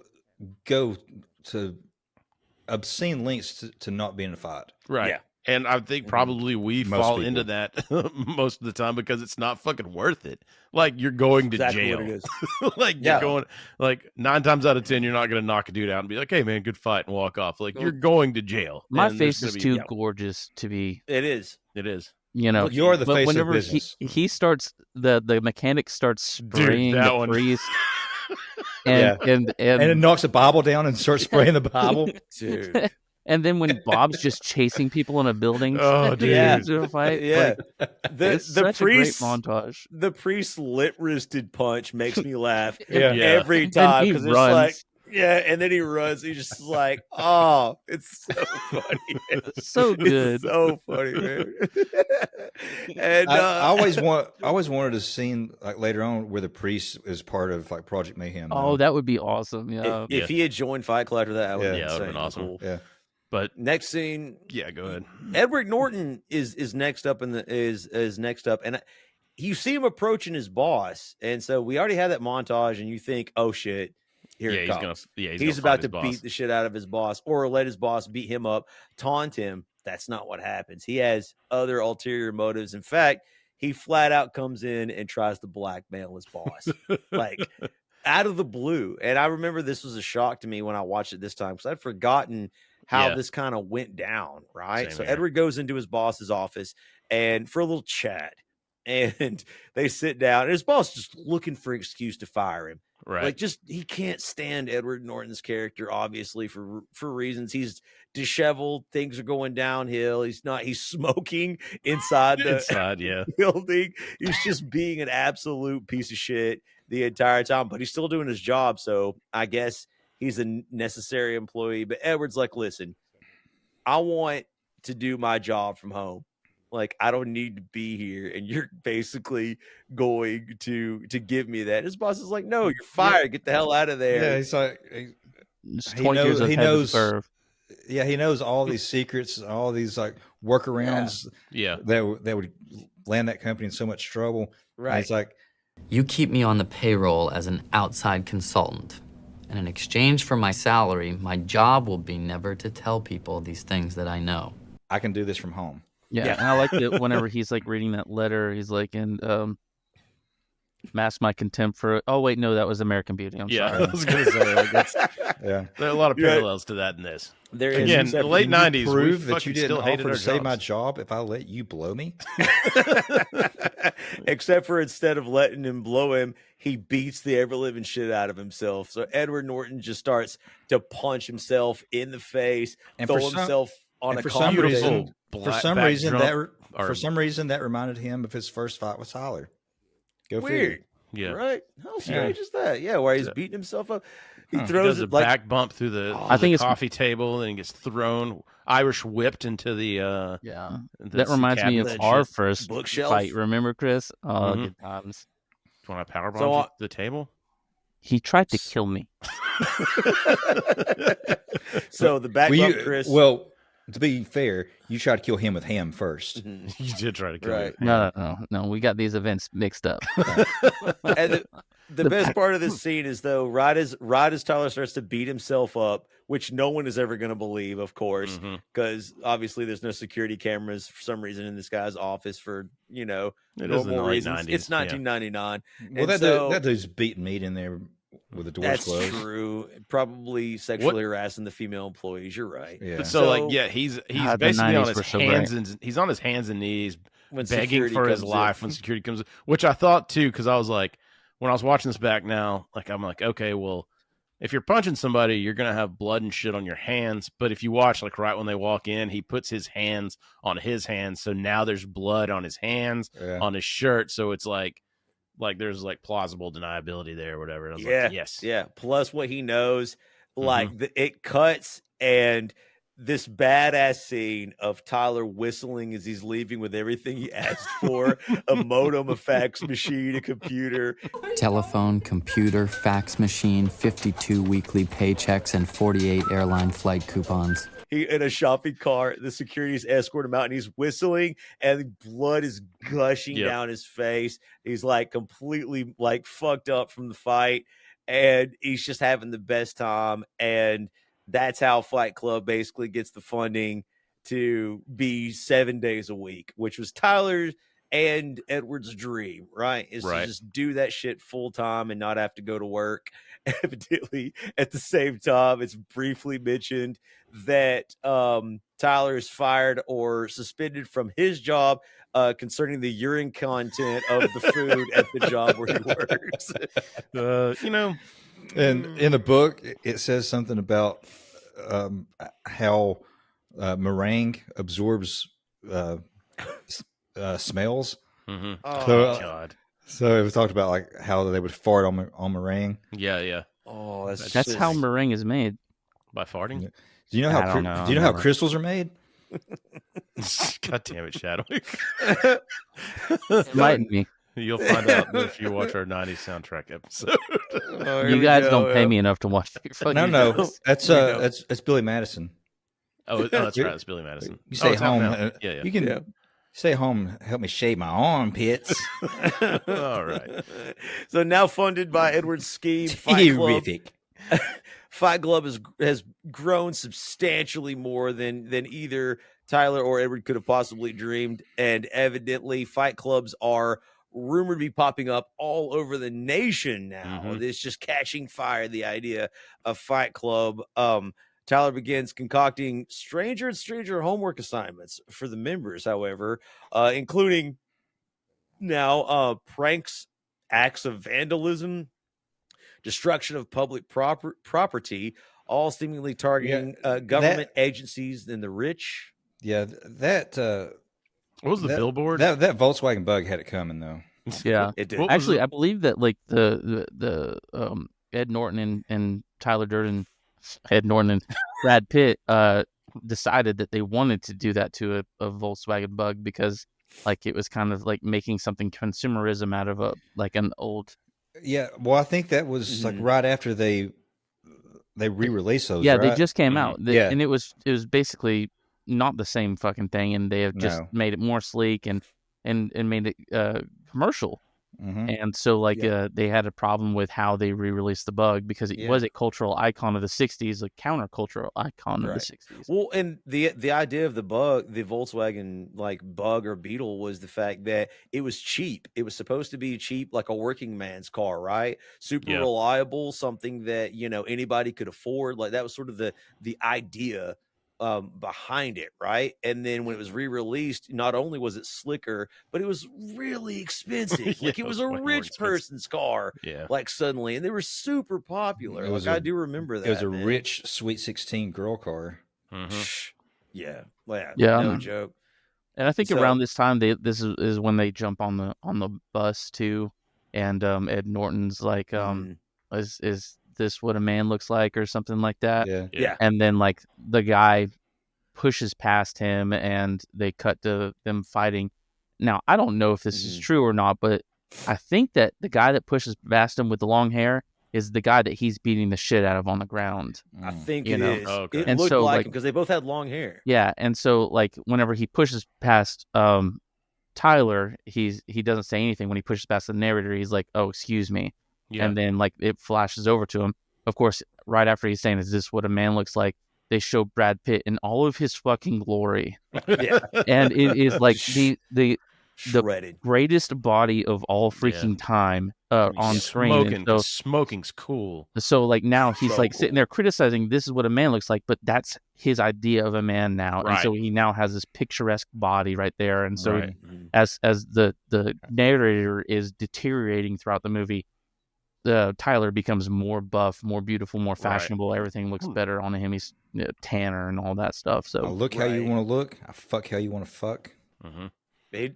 go to obscene lengths to not be in a fight, right? Yeah. And I think probably we fall into that most of the time because it's not fucking worth it. Like you're going to jail. Like you're going, like 9 times out of 10, you're not going to knock a dude out and be like, "Hey man, good fight," and walk off. Like you're going to jail. My face is too gorgeous to be. It is. You know, you're the face of business. He starts the mechanic starts spraying the priest, and it knocks a Bible down and starts spraying the Bible, dude. And then when Bob's just chasing people in a building, to a fight, the priest montage. The priest's lip-wristed punch makes me laugh every time because it's like. Yeah, and then he runs. He's just like, "Oh, it's so funny, it's so good, it's so funny, man." And I always wanted a scene like later on where the priest is part of like Project Mayhem. Oh, that would be awesome. Yeah, if he had joined Fight Club after that, that would have been awesome. Cool. Yeah, but next scene, go ahead. Edward Norton is next up is next up, and you see him approaching his boss, and so we already had that montage, and you think, "Oh shit." Here it comes. He's about to beat the shit out of his boss or let his boss beat him up, taunt him. That's not what happens. He has other ulterior motives. In fact, he flat out comes in and tries to blackmail his boss, like out of the blue. And I remember this was a shock to me when I watched it this time because I'd forgotten how this kind of went down, right? Same so here. Edward goes into his boss's office and for a little chat. And they sit down, and his boss just looking for an excuse to fire him. Right. Like he can't stand Edward Norton's character, obviously, for reasons. He's disheveled. Things are going downhill. He's smoking inside the building. He's just being an absolute piece of shit the entire time, but he's still doing his job. So I guess he's a necessary employee. But Edward's like, listen, I want to do my job from home. Like, I don't need to be here, and you're basically going to give me that. His boss is like, no, you're fired. Get the hell out of there. Yeah, he's like, he knows. Yeah, he knows all these secrets, all these like workarounds. Yeah, that would land that company in so much trouble. Right. And it's like, you keep me on the payroll as an outside consultant, and in exchange for my salary, my job will be never to tell people these things that I know. I can do this from home. Yeah, and I like that whenever he's like reading that letter, he's like, and mask my contempt for. Oh wait, no, that was American Beauty. I'm sorry. I was gonna say yeah. There are a lot of parallels to that in this. There Again, the late '90s. Prove we that you didn't still hated offer our to save my jobs. job if I let you blow me. Except for instead of letting him blow him, he beats the ever living shit out of himself. So Edward Norton just starts to punch himself in the face, And throw for some- himself on a For some reason, backdrop, for some reason that reminded him of his first fight with Tyler. Go Weird. figure. Yeah. Right? How strange is that? Yeah, where he's beating himself up. He He throws does a it like back bump through the, I think it's- coffee table, and he gets thrown, Irish whipped into the. That reminds me of cabinet our shit. first bookshelf. fight. Remember, Chris? Oh, Mhm. good times. When I powerbombed So, you to the table. He tried to kill me. So the back bump, Chris. Well, to be fair, you tried to kill him with ham first. You did try to kill Right. me. No. We got these events mixed up. And the best part of this scene is though, right as Tyler starts to beat himself up, which no one is ever going to believe, of course, because obviously there's no security cameras for some reason in this guy's office for It is in the normal late reasons. 90s, It's yeah. 1999. Well, And so, that dude's beating meat in there with the doors that's closed. true. Probably sexually harassing the female employees. You're right. Yeah. But so he's God, the basically on 90s his were so hands and he's on his hands and knees When begging security for his comes life in. when security comes in, which I thought too, because I was like, when I was watching this back now, like I'm like, okay, well, if you're punching somebody, you're gonna have blood and shit on your hands. But if you watch, like right when they walk in, he puts his hands on his hands, so now there's blood on his hands, on his shirt, so it's like there's like plausible deniability there or whatever. I was Yeah. like, yes. Yeah. Plus what he knows, like it cuts, and this badass scene of Tyler whistling as he's leaving with everything he asked for, a modem, a fax machine, a computer. Telephone, computer, fax machine, 52 weekly paychecks, and 48 airline flight coupons. He in a shopping cart, the security's escort him out, and he's whistling, and blood is gushing down his face. He's like completely like fucked up from the fight, and he's just having the best time. And that's how Fight Club basically gets the funding to be 7 days a week, which was Tyler's and Edward's dream, right? Is to just do that shit full time and not have to go to work. Evidently, at the same time, it's briefly mentioned that Tyler is fired or suspended from his job concerning the urine content of the food at the job where he works. And in the book, it says something about how meringue absorbs smells. Oh, God. So it was talked about like how they would fart on meringue. Yeah. Oh, That's how meringue is made. By farting? Do you know how? Do you know how crystals are made? God damn it, Chadwick! Enlighten me. You'll find out if you watch our '90s soundtrack episode. You guys don't pay me enough to watch. No, that's Billy Madison. Oh, that's right, it's Billy Madison. You stay it's out home. now. Yeah. You can stay home. Help me shave my armpits. All right. So now funded by Edward's scheme, Fight Club. Fight Club has grown substantially more than either Tyler or Edward could have possibly dreamed, and evidently Fight Clubs are rumored to be popping up all over the nation now. It's just catching fire, the idea of Fight Club. Tyler begins concocting stranger and stranger homework assignments for the members, however, including now pranks, acts of vandalism, destruction of public property, all seemingly targeting government agencies and the rich. Yeah, that what was the billboard? That Volkswagen Bug had it coming though. Yeah, it did. Actually, I believe that like the Ed Norton and Tyler Durden, Ed Norton and Brad Pitt decided that they wanted to do that to a Volkswagen Bug because like it was kind of like making something consumerism out of an old. Yeah, well, I think that was like right after they re-released those. Yeah, right? they just came out. Yeah, and it was basically not the same fucking thing, and they have just made it more sleek and made it commercial. And so like they had a problem with how they re-released the bug because it was a cultural icon of the 60s, a countercultural icon of the 60s. Well, and the idea of the bug, the Volkswagen like bug or Beetle, was the fact that it was cheap. It was supposed to be cheap, like a working man's car, right? Super reliable, something that, you know, anybody could afford. Like that was sort of the idea behind it, right? And then when it was re-released, not only was it slicker, but it was really expensive. Like it was a rich person's car. Like suddenly, and they were super popular. Like I do remember that. It was a rich Sweet 16 girl car. Yeah, no joke. And I think around this time, this is when they jump on the bus too, and Ed Norton's like, is this what a man looks like, or something like that? Yeah. And then like the guy pushes past him, and they cut to them fighting. Now I don't know if this is true or not, but I think that the guy that pushes past him with the long hair is the guy that he's beating the shit out of on the ground. I think it is. It And looked so, like like, him because they both had long hair. Yeah, and so like whenever he pushes past Tyler, he doesn't say anything. When he pushes past the narrator, he's like, "Oh, excuse me," and then like it flashes over to him. Of course, right after he's saying, "Is this what a man looks like?" they show Brad Pitt in all of his fucking glory, and it is like the greatest body of all freaking time on screen. And so, smoking's cool. So like now he's like sitting there criticizing, this is what a man looks like, but that's his idea of a man now. And so he now has this picturesque body right there. And so as the narrator is deteriorating throughout the movie, Tyler becomes more buff, more beautiful, more fashionable. Everything looks better on him. He's tanner and all that stuff. So I look how you want to look. I fuck how you want to fuck. He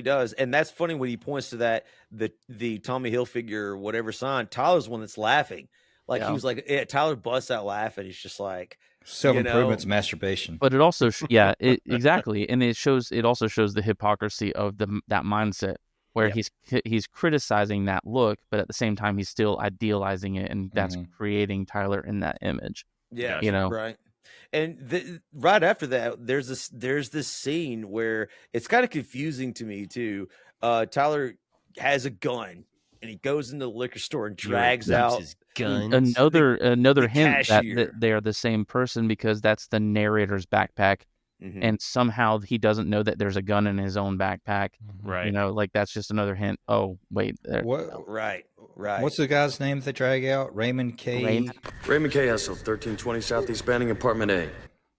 does. And that's funny when he points to that, the Tommy Hilfiger, whatever sign. Tyler's the one that's laughing. Like he was like, Tyler busts out laughing. He's just like, self-improvement's masturbation. But it also, exactly. And it also shows the hypocrisy of that mindset where he's criticizing that look, but at the same time, he's still idealizing it. And that's creating Tyler in that image. Yeah. You know? Right. And right after that, there's this scene where it's kind of confusing to me too. Tyler has a gun and he goes into the liquor store and drags out his gun. Another hint that cashier. they are the same person, because that's the narrator's backpack. And somehow he doesn't know that there's a gun in his own backpack. Right. You know, like that's just another hint. Oh, wait. What? Right. What's the guy's name they drag out? Raymond K. Raymond K. Hessel, 1320 Southeast Banning, Apartment A.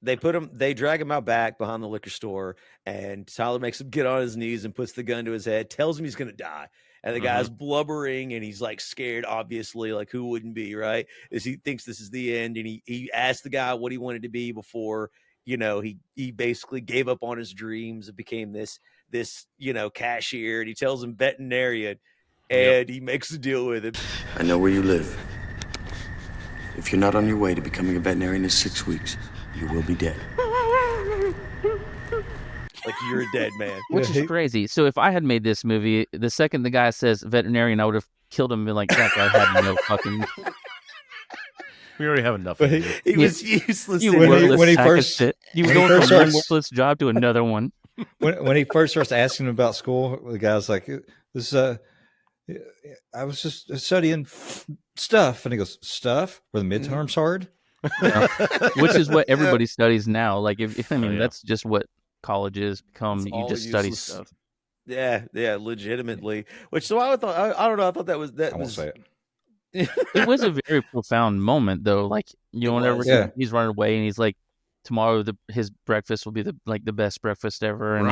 They drag him out back behind the liquor store, and Tyler makes him get on his knees and puts the gun to his head, tells him he's going to die. And the guy's blubbering and he's like scared, obviously, like who wouldn't be, right? As he thinks this is the end. And he asked the guy what he wanted to be before, you know, he basically gave up on his dreams and became this, you know, cashier. And he tells him veterinarian, and he makes a deal with him. I know where you live. If you're not on your way to becoming a veterinarian in 6 weeks, you will be dead. Like you're a dead man. Which is crazy. So if I had made this movie, the second the guy says veterinarian, I would have killed him and been like, that guy had no fucking... We already have enough. He was useless. You when he first shit. You were going from one worthless job to another one. When he first starts asking him about school, the guy's like, "This, I was just studying stuff," and he goes, "Stuff? Were the midterms hard?" Which is what everybody studies now. Like, if that's just what college is become. You just study stuff. Yeah, legitimately. Which so I thought I don't know. I thought that was I won't say it. It was a very profound moment, though. Like, you know, whenever he's running away and he's like, tomorrow his breakfast will be the best breakfast ever, and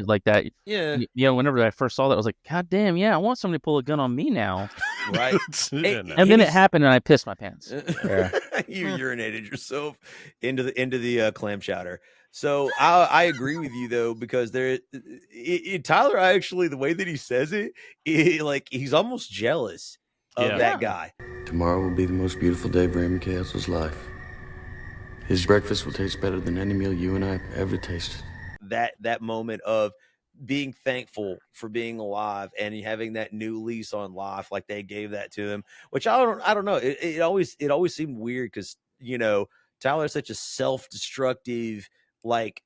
like that. Yeah. You know, whenever I first saw that, I was like, God damn, yeah, I want somebody to pull a gun on me now. Right. And then it happened, and I pissed my pants. You urinated yourself into the clam chowder. So I agree with you though, because Tyler actually, the way that he says it, like he's almost jealous of that guy. Tomorrow will be the most beautiful day of Raymond K. Hessel's life. His breakfast will taste better than any meal you and I have ever tasted. That moment of being thankful for being alive and having that new lease on life, like they gave that to him, which I don't know. It always seemed weird because, you know, Tyler's such a self-destructive, like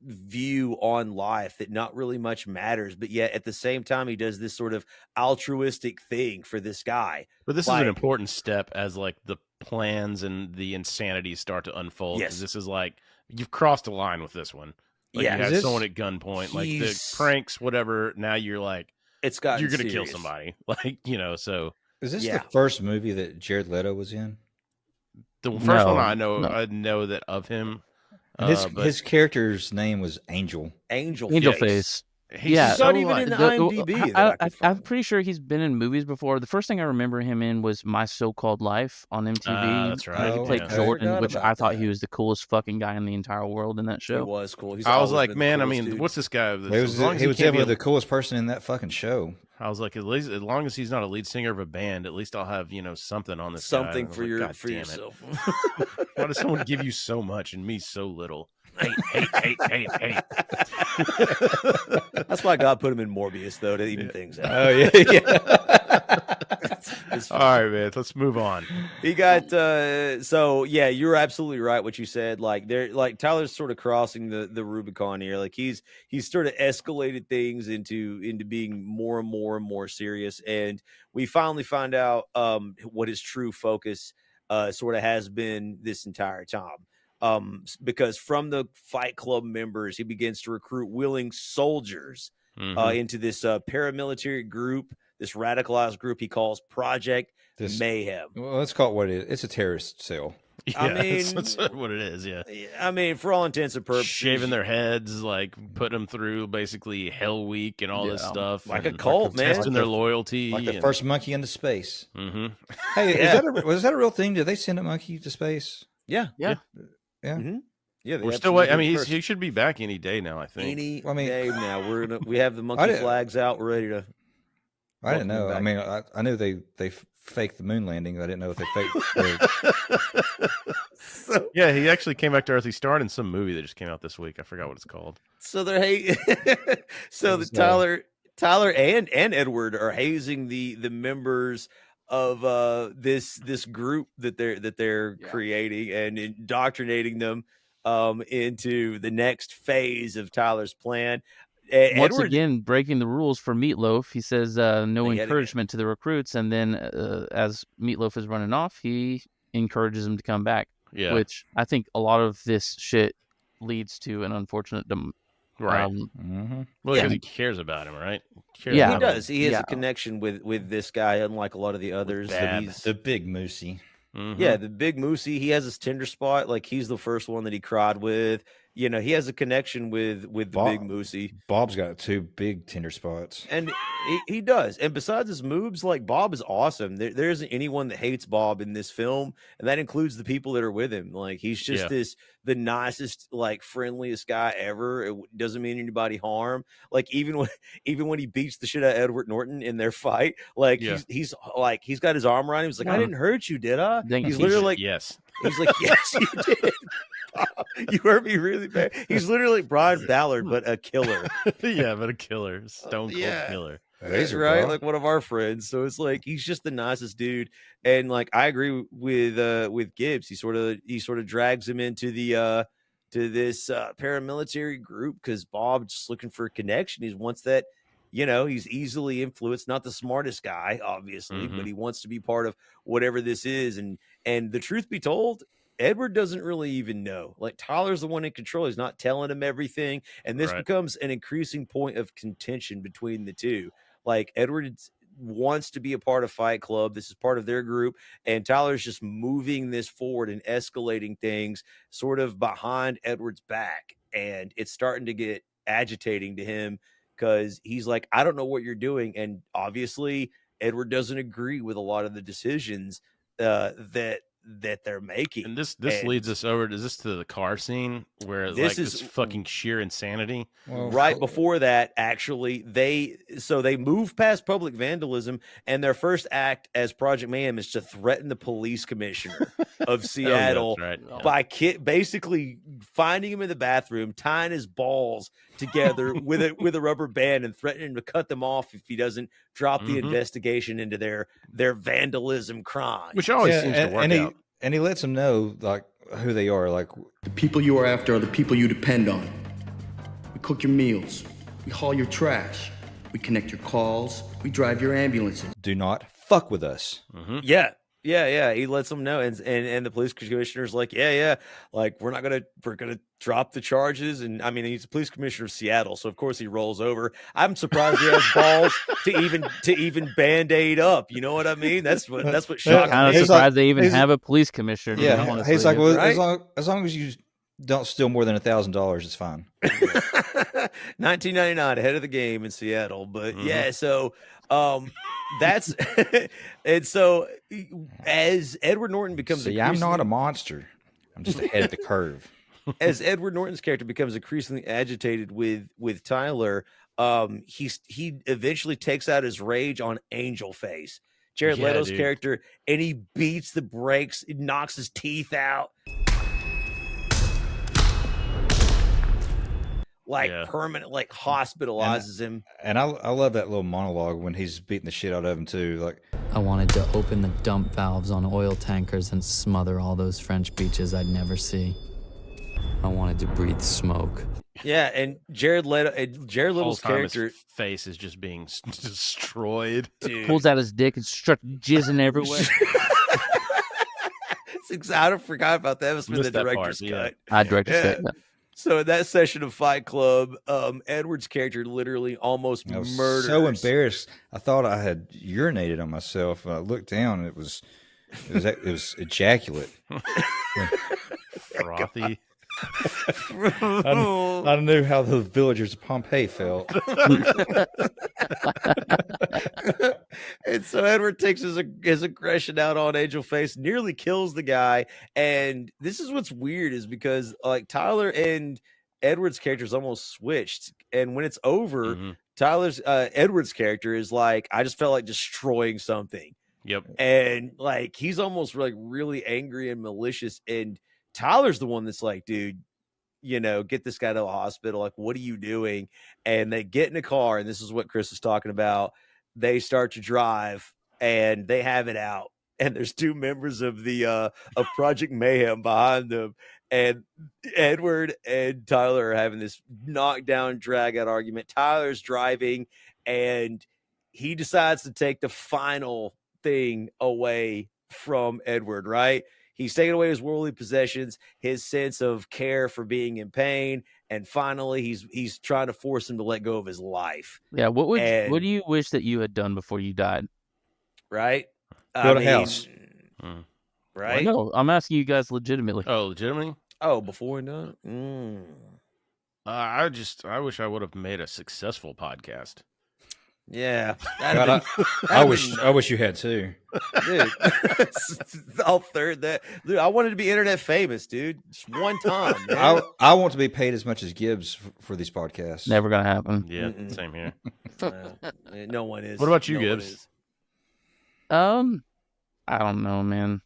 view on life that not really much matters, but yet at the same time he does this sort of altruistic thing for this guy. But this is an important step as like the plans and the insanity start to unfold. Yes. This is like you've crossed a line with this one. Like you have someone at gunpoint, like the pranks, whatever. Now you're like, you're going to kill somebody. Like, so. Is this the first movie that Jared Leto was in? The first one I know that of him. And his character's name was Angel. Angel Face. He's not even in the IMDb. I'm pretty sure he's been in movies before. The first thing I remember him in was My So-Called Life on MTV. That's right. He played Jordan, which I thought he was the coolest fucking guy in the entire world in that show. He was cool. I was like, man, I mean, what's this guy? He was definitely the coolest person in that fucking show. I was like, at least as long as he's not a lead singer of a band, at least I'll have something on this. Something for like, for yourself. Why does someone give you so much and me so little? Hate. That's why God put him in Morbius, though, to even things out. Oh yeah. It's all right, man. Let's move on. He got so yeah, you're absolutely right what you said. Like Tyler's sort of crossing the Rubicon here. Like he's sort of escalated things into being more and more serious, and we finally find out what his true focus sort of has been this entire time. Because from the Fight Club members, he begins to recruit willing soldiers into this paramilitary group, this radicalized group he calls Project Mayhem. Well, let's call it what it is. It's a terrorist cell. Yeah, I mean, that's what it is. Yeah, I mean, for all intents and purposes, shaving their heads, like putting them through basically Hell Week and all this stuff, like a cult, man, testing their loyalty, like the first monkey into space. Mm-hmm. Hey, was that a real thing? Did they send a monkey to space? Yeah. Mm-hmm. Yeah, we're still waiting. I mean, he should be back any day now. I think day now. We have the monkey flags out. We're ready to. I didn't know. I mean, I knew they faked the moon landing. I didn't know if they faked. Yeah, he actually came back to Earth. He starred in some movie that just came out this week. I forgot what it's called. So they're Tyler and Edward are hazing the members of this group that they're creating and indoctrinating them into the next phase of Tyler's plan. Once again, breaking the rules for Meatloaf. He says no encouragement to the recruits, and then as Meatloaf is running off, he encourages them to come back. Yeah, which I think a lot of this shit leads to an unfortunate right. Well, because he cares about him, right? He does. He has a connection with this guy, unlike a lot of the others. The big Moosey. Mm-hmm. Yeah, the big Moosey. He has his tender spot. Like he's the first one that he cried with. You know, he has a connection with the big Moosey. Bob's got two big tender spots, and he does. And besides his moves, like Bob is awesome. There isn't anyone that hates Bob in this film, and that includes the people that are with him. Like he's just the nicest, like friendliest guy ever. It doesn't mean anybody harm. Like even when he beats the shit out of Edward Norton in their fight, like he's like he's got his arm around him. He's like, I didn't hurt you, did I? He's literally like, yes. He's like, yes, you did. You hurt me really bad. He's literally Brian Ballard, but a killer. Yeah, but a killer, stone cold killer. That's right, like one of our friends. So it's like he's just the nicest dude, and like I agree with Gibbs. He sort of drags him into the to this paramilitary group because Bob's just looking for a connection. He wants that. You know, he's easily influenced, not the smartest guy, obviously, but he wants to be part of whatever this is. And the truth be told, Edward doesn't really even know. Like Tyler's the one in control. He's not telling him everything. And this becomes an increasing point of contention between the two. Like Edward wants to be a part of Fight Club. This is part of their group. And Tyler's just moving this forward and escalating things sort of behind Edward's back. And it's starting to get agitating to him. Because he's like, I don't know what you're doing. And obviously, Edward doesn't agree with a lot of the decisions that they're making. And this leads us over to the car scene where this is fucking sheer insanity. Well, right before that, actually, they move past public vandalism, and their first act as Project Mayhem is to threaten the police commissioner of Seattle by basically finding him in the bathroom, tying his balls together with a rubber band, and threatening to cut them off if he doesn't drop the investigation into their vandalism crime, which always seems to work out. And he lets them know like who they are. Like the people you are after are the people you depend on. We cook your meals. We haul your trash. We connect your calls. We drive your ambulances. Do not fuck with us. Mm-hmm. Yeah. He lets them know, and the police commissioner's like, like we're gonna drop the charges. And I mean, he's the police commissioner of Seattle, so of course he rolls over. I'm surprised he has balls to even band-aid up. You know what I mean? That's what shocked me. Kind of surprised they even have a police commissioner. Yeah, he's like, well, right? as long as you don't steal more than $1,000, it's fine. 1999, ahead of the game in Seattle, but so that's and so as Edward Norton becomes I'm not a monster. I'm just ahead of the curve. As Edward Norton's character becomes increasingly agitated with Tyler, he eventually takes out his rage on Angel Face, Jared Leto's character, and he beats the brakes, knocks his teeth out. Permanent, hospitalizes him. And I love that little monologue when he's beating the shit out of him too. Like, I wanted to open the dump valves on oil tankers and smother all those French beaches I'd never see. I wanted to breathe smoke. Yeah, and Jared Leto's character face is just being destroyed. Dude. Pulls out his dick and starts jizzing everywhere. I forgot about that. It was for the director's cut. I directed it. So in that session of Fight Club, Edward's character literally almost murders. So embarrassed. I thought I had urinated on myself. I looked down and it was ejaculate. Frothy. I knew how the villagers of Pompeii felt. And so Edward takes his aggression out on Angel Face, nearly kills the guy. And this is what's weird, is because Tyler and Edward's characters almost switched. And when it's over, Edward's character is like, I just felt like destroying something. Yep. And he's almost really angry and malicious. And Tyler's the one that's like, dude, get this guy to the hospital. Like, what are you doing? And they get in a car, and this is what Chris is talking about. They start to drive, and they have it out. And there's two members of the of Project Mayhem behind them. And Edward and Tyler are having this knockdown, drag out argument. Tyler's driving, and he decides to take the final thing away from Edward, right? He's taking away his worldly possessions, his sense of care for being in pain, and finally, he's trying to force him to let go of his life. Yeah, what do you wish that you had done before you died? Right? Build a house. Right? No, I'm asking you guys legitimately. Oh, legitimately? Oh, before we done? I wish I would have made a successful podcast. Yeah. God, I wish you had too. Dude, I'll third that. Dude, I wanted to be internet famous, dude. Just one time. Man. I want to be paid as much as Gibbs for these podcasts. Never gonna happen. Yeah, same here. No one is. What about you, Gibbs? I don't know, man.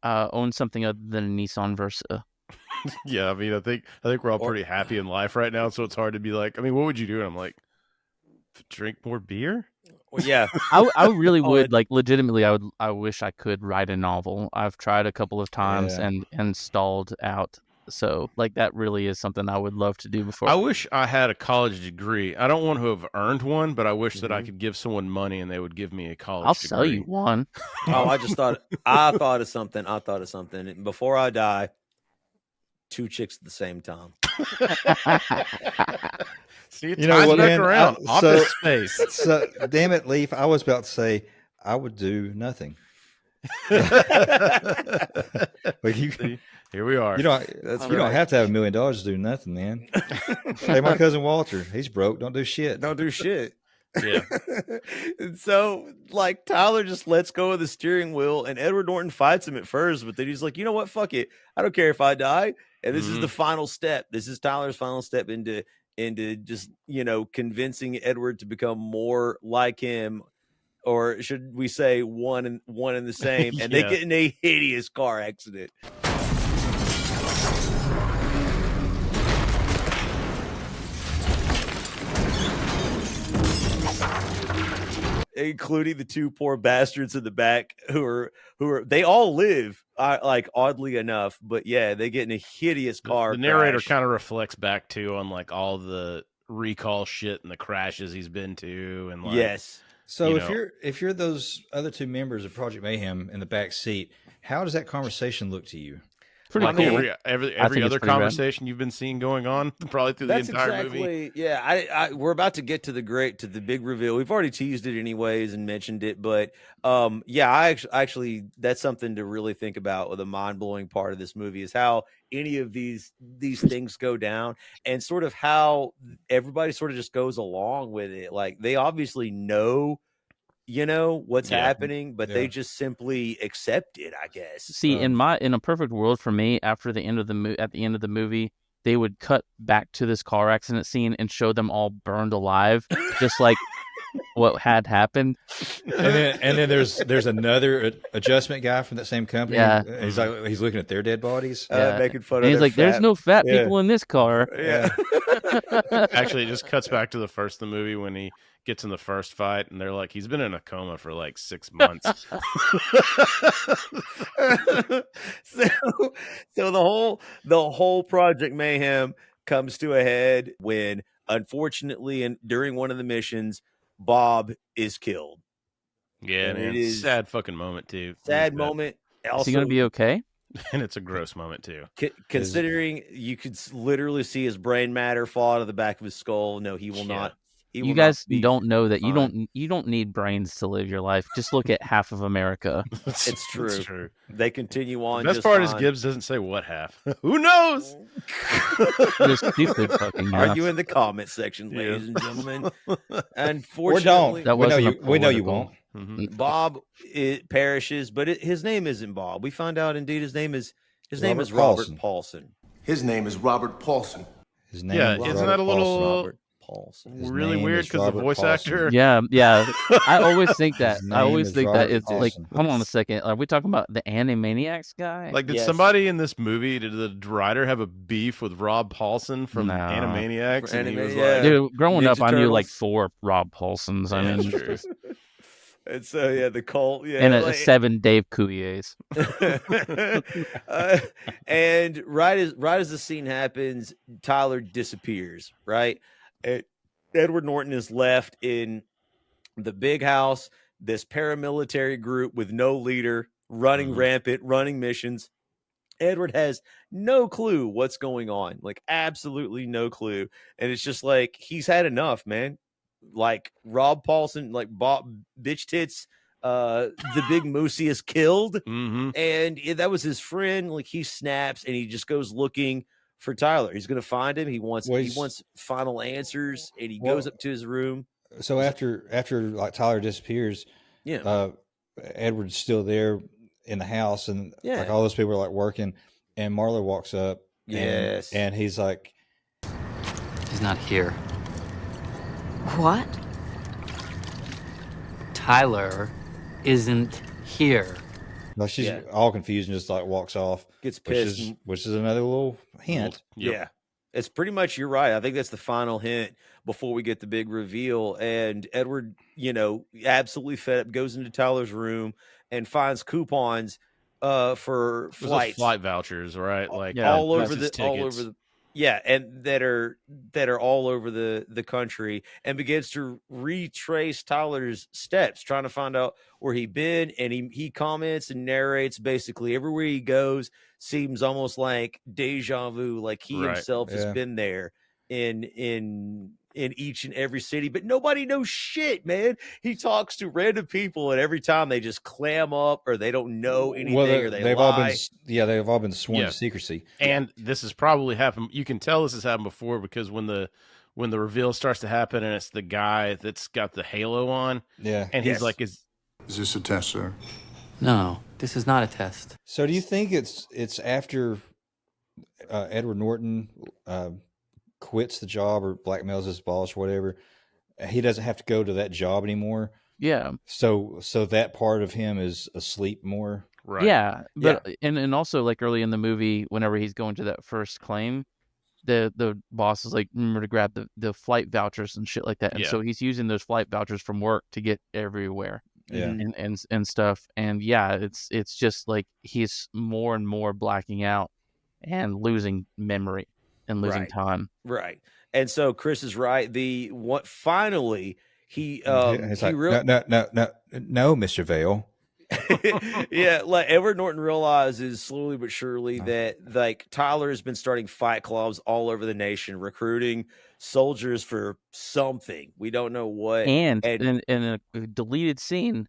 Own something other than a Nissan Versa. Yeah, I mean, I think we're all pretty happy in life right now, so it's hard to be like, I mean, what would you do? And I'm like, drink more beer? Well, yeah. I really would, legitimately, I wish I could write a novel. I've tried a couple of times and stalled out. So that really is something I would love to do before. I wish I had a college degree. I don't want to have earned one, but I wish that I could give someone money and they would give me a college degree. I'll sell you one. I thought of something. Before I die, 2 chicks at the same time. See, it ties back around. Office space. So, damn it, Leaf. I was about to say I would do nothing. But here we are. You don't have to have $1 million to do nothing, man. Hey, my cousin Walter, he's broke. Don't do shit. Yeah. And so, Tyler just lets go of the steering wheel, and Edward Norton fights him at first, but then he's like, you know what? Fuck it. I don't care if I die. And this is the final step. This is Tyler's final step into just, convincing Edward to become more like him, or should we say one and the same. And they get in a hideous car accident. Including the 2 poor bastards in the back who are they all live, oddly enough, but yeah, they get in a hideous car. The narrator crash. kind of reflects back too on all the recall shit and the crashes he's been to, and like, yes. So if you're those other two members of Project Mayhem in the back seat, how does that conversation look to you? Pretty cool. Every other conversation you've been seeing going on probably through the entire movie. Yeah, I we're about to get to the big reveal. We've already teased it anyways and mentioned it, but yeah, I actually that's something to really think about. With the mind-blowing part of this movie is how any of these things go down, and sort of how everybody sort of just goes along with it. Like they obviously know what's happening, but they just simply accept it, I guess. See, in a perfect world for me, after the end of the movie, they would cut back to this car accident scene and show them all burned alive, just like what had happened. And then there's another adjustment guy from that same company. Yeah, he's looking at their dead bodies, making fun of. He's like, "There's no fat people in this car." Yeah. Actually, it just cuts back to the first of the movie when he gets in the first fight, and they're like, he's been in a coma for like 6 months. So the whole Project Mayhem comes to a head when, unfortunately, and during one of the missions, Bob is killed. Yeah, and man, it is sad fucking moment too. Sad moment. Also, is he gonna be okay? And it's a gross moment too. Considering you could literally see his brain matter fall out of the back of his skull. No, he will not. You guys don't know that you don't need brains to live your life. Just look at half of America. It's true. It's true. They continue on. The best part is Gibbs doesn't say what half. Who knows? Stupid fucking argue in the comment section, ladies and gentlemen. Unfortunately, we know you won't. Mm-hmm. Bob perishes, but his name isn't Bob. We find out indeed his name is Robert Paulson. His name is Robert Paulson. His name isn't that a little Robert Paulson. Really weird because the voice actor. Yeah. I always think that. It's Paulson. Like, hold on a second. Are we talking about the Animaniacs guy? Like, did somebody in this movie, did the writer have a beef with Rob Paulson from Animaniacs? And he was like, dude, growing Ninja up, I knew Turtles. like 4 Rob Paulsons. I mean, true. And so the cult, and 7 Dave Couliers. And right as the scene happens, Tyler disappears. Right. Edward Norton is left in the big house, this paramilitary group with no leader, running rampant, running missions. Edward has no clue what's going on, like absolutely no clue. And it's just like, he's had enough, man. Like Rob Paulson, like Bob Bitch Tits, the big Moosey is killed. And that was his friend. Like he snaps and he just goes looking for Tyler. He's going to find him. He wants final answers, and he goes up to his room. So after like Tyler disappears, Edward's still there in the house, and like all those people are like working, and Marlo walks up. Yes. And he's like, he's not here. What? Tyler isn't here. No, she's all confused and just like walks off. Gets pissed. Which is another little hint. Yeah. It's pretty much, you're right. I think that's the final hint before we get the big reveal. And Edward, absolutely fed up, goes into Tyler's room and finds coupons for flights. Flight vouchers, right? Like all over the and that are all over the country, and begins to retrace Tyler's steps, trying to find out where he'd been. And he comments and narrates basically everywhere he goes seems almost like deja vu, like he himself has been there in each and every city, but nobody knows shit, man. He talks to random people, and every time they just clam up, or they don't know anything, or they've lie. They've all been sworn to secrecy. And this has probably happened. You can tell this has happened before, because when the reveal starts to happen, and it's the guy that's got the halo on, and he's like, "Is this a test, sir?" No, this is not a test. So do you think it's after Edward Norton quits the job or blackmails his boss or whatever, he doesn't have to go to that job anymore? Yeah. So that part of him is asleep more. Right. Yeah. But and also, like, early in the movie, whenever he's going to that first claim, the boss is like, remember to grab the flight vouchers and shit like that. And so he's using those flight vouchers from work to get everywhere. And stuff. And it's just like he's more and more blacking out and losing memory and losing time. Right. And so Chris is right. Finally he It's he like, no, Mr. Vale. yeah, like Edward Norton realizes slowly but surely that like Tyler has been starting fight clubs all over the nation, recruiting soldiers for something. We don't know what. And in a deleted scene,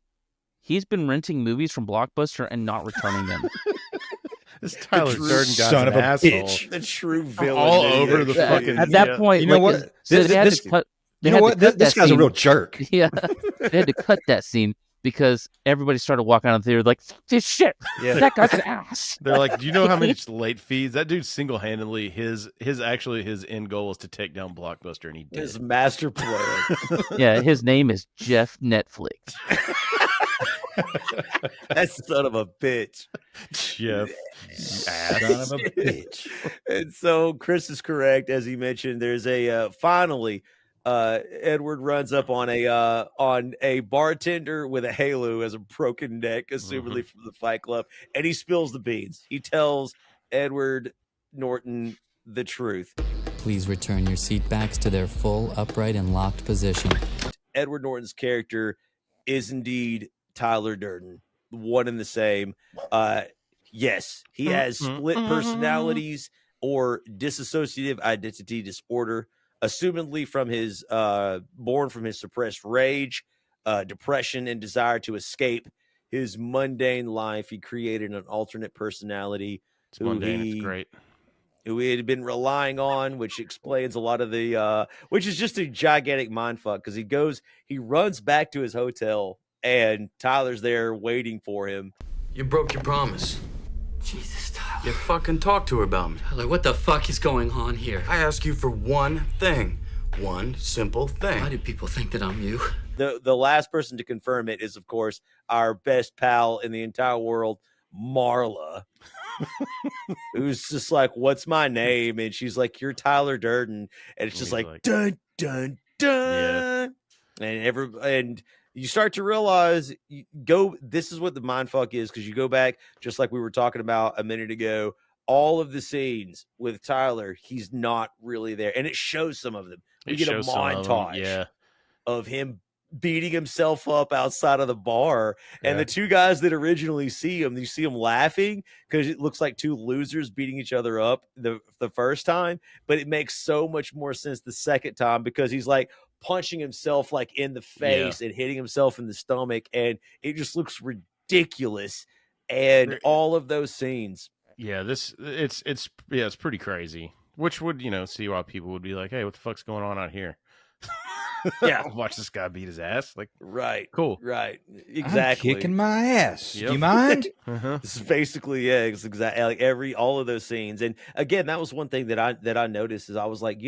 he's been renting movies from Blockbuster and not returning them. This Tyler Durden guy's son an of a asshole. bitch. The true villain. All over the fucking. At that point, you know like, what? so they had to cut. They had to cut This that guy's a scene. real jerk. Yeah, they had to cut that scene because everybody started walking out of the theater like, this shit. Yeah. That guy's an ass. They're like, do you know how many late fees that dude single-handedly his end goal was to take down Blockbuster, and he did. His master plan. Yeah, his name is Jeff Netflix. That son of a bitch. Jeff, Son of a bitch. And so Chris is correct, as he mentioned. There's a finally Edward runs up on a bartender with a halo as a broken neck, assumedly from the Fight Club, and he spills the beans. He tells Edward Norton the truth. Please return your seat backs to their full, upright, and locked position. Edward Norton's character is indeed Tyler Durden, one and the same. Yes, he has split personalities or dissociative identity disorder, assumedly from his born from his suppressed rage, depression, and desire to escape his mundane life. He created an alternate personality It's mundane. It's great. who he had been relying on, which explains a lot of the which is just a gigantic mindfuck, because he runs back to his hotel and Tyler's there waiting for him. You broke your promise. Jesus, Tyler. You fucking talked to her about me. Tyler, what the fuck is going on here? I asked you for one thing. One simple thing. Why do people think that I'm you? The last person to confirm it is, of course, our best pal in the entire world, Marla, who's just like, what's my name? And she's like, you're Tyler Durden. And it's just like dun, dun, dun. Yeah. And you start to realize, this is what the mindfuck is, because you go back, just like we were talking about a minute ago, all of the scenes with Tyler, he's not really there. And it shows some of them. We get a montage of him beating himself up outside of the bar. And the two guys that originally see him, you see him laughing because it looks like two losers beating each other up the first time. But it makes so much more sense the second time, because he's like punching himself like in the face and hitting himself in the stomach. And it just looks ridiculous. And all of those scenes. Yeah, it's pretty crazy. Which would, see why people would be like, hey, what the fuck's going on out here? Yeah. Watch this guy beat his ass. Like, right. Cool. Right. Exactly. I'm kicking my ass. Yep. You mind? This is basically, it's exactly like all of those scenes. And again, that was one thing that I noticed, is I was like,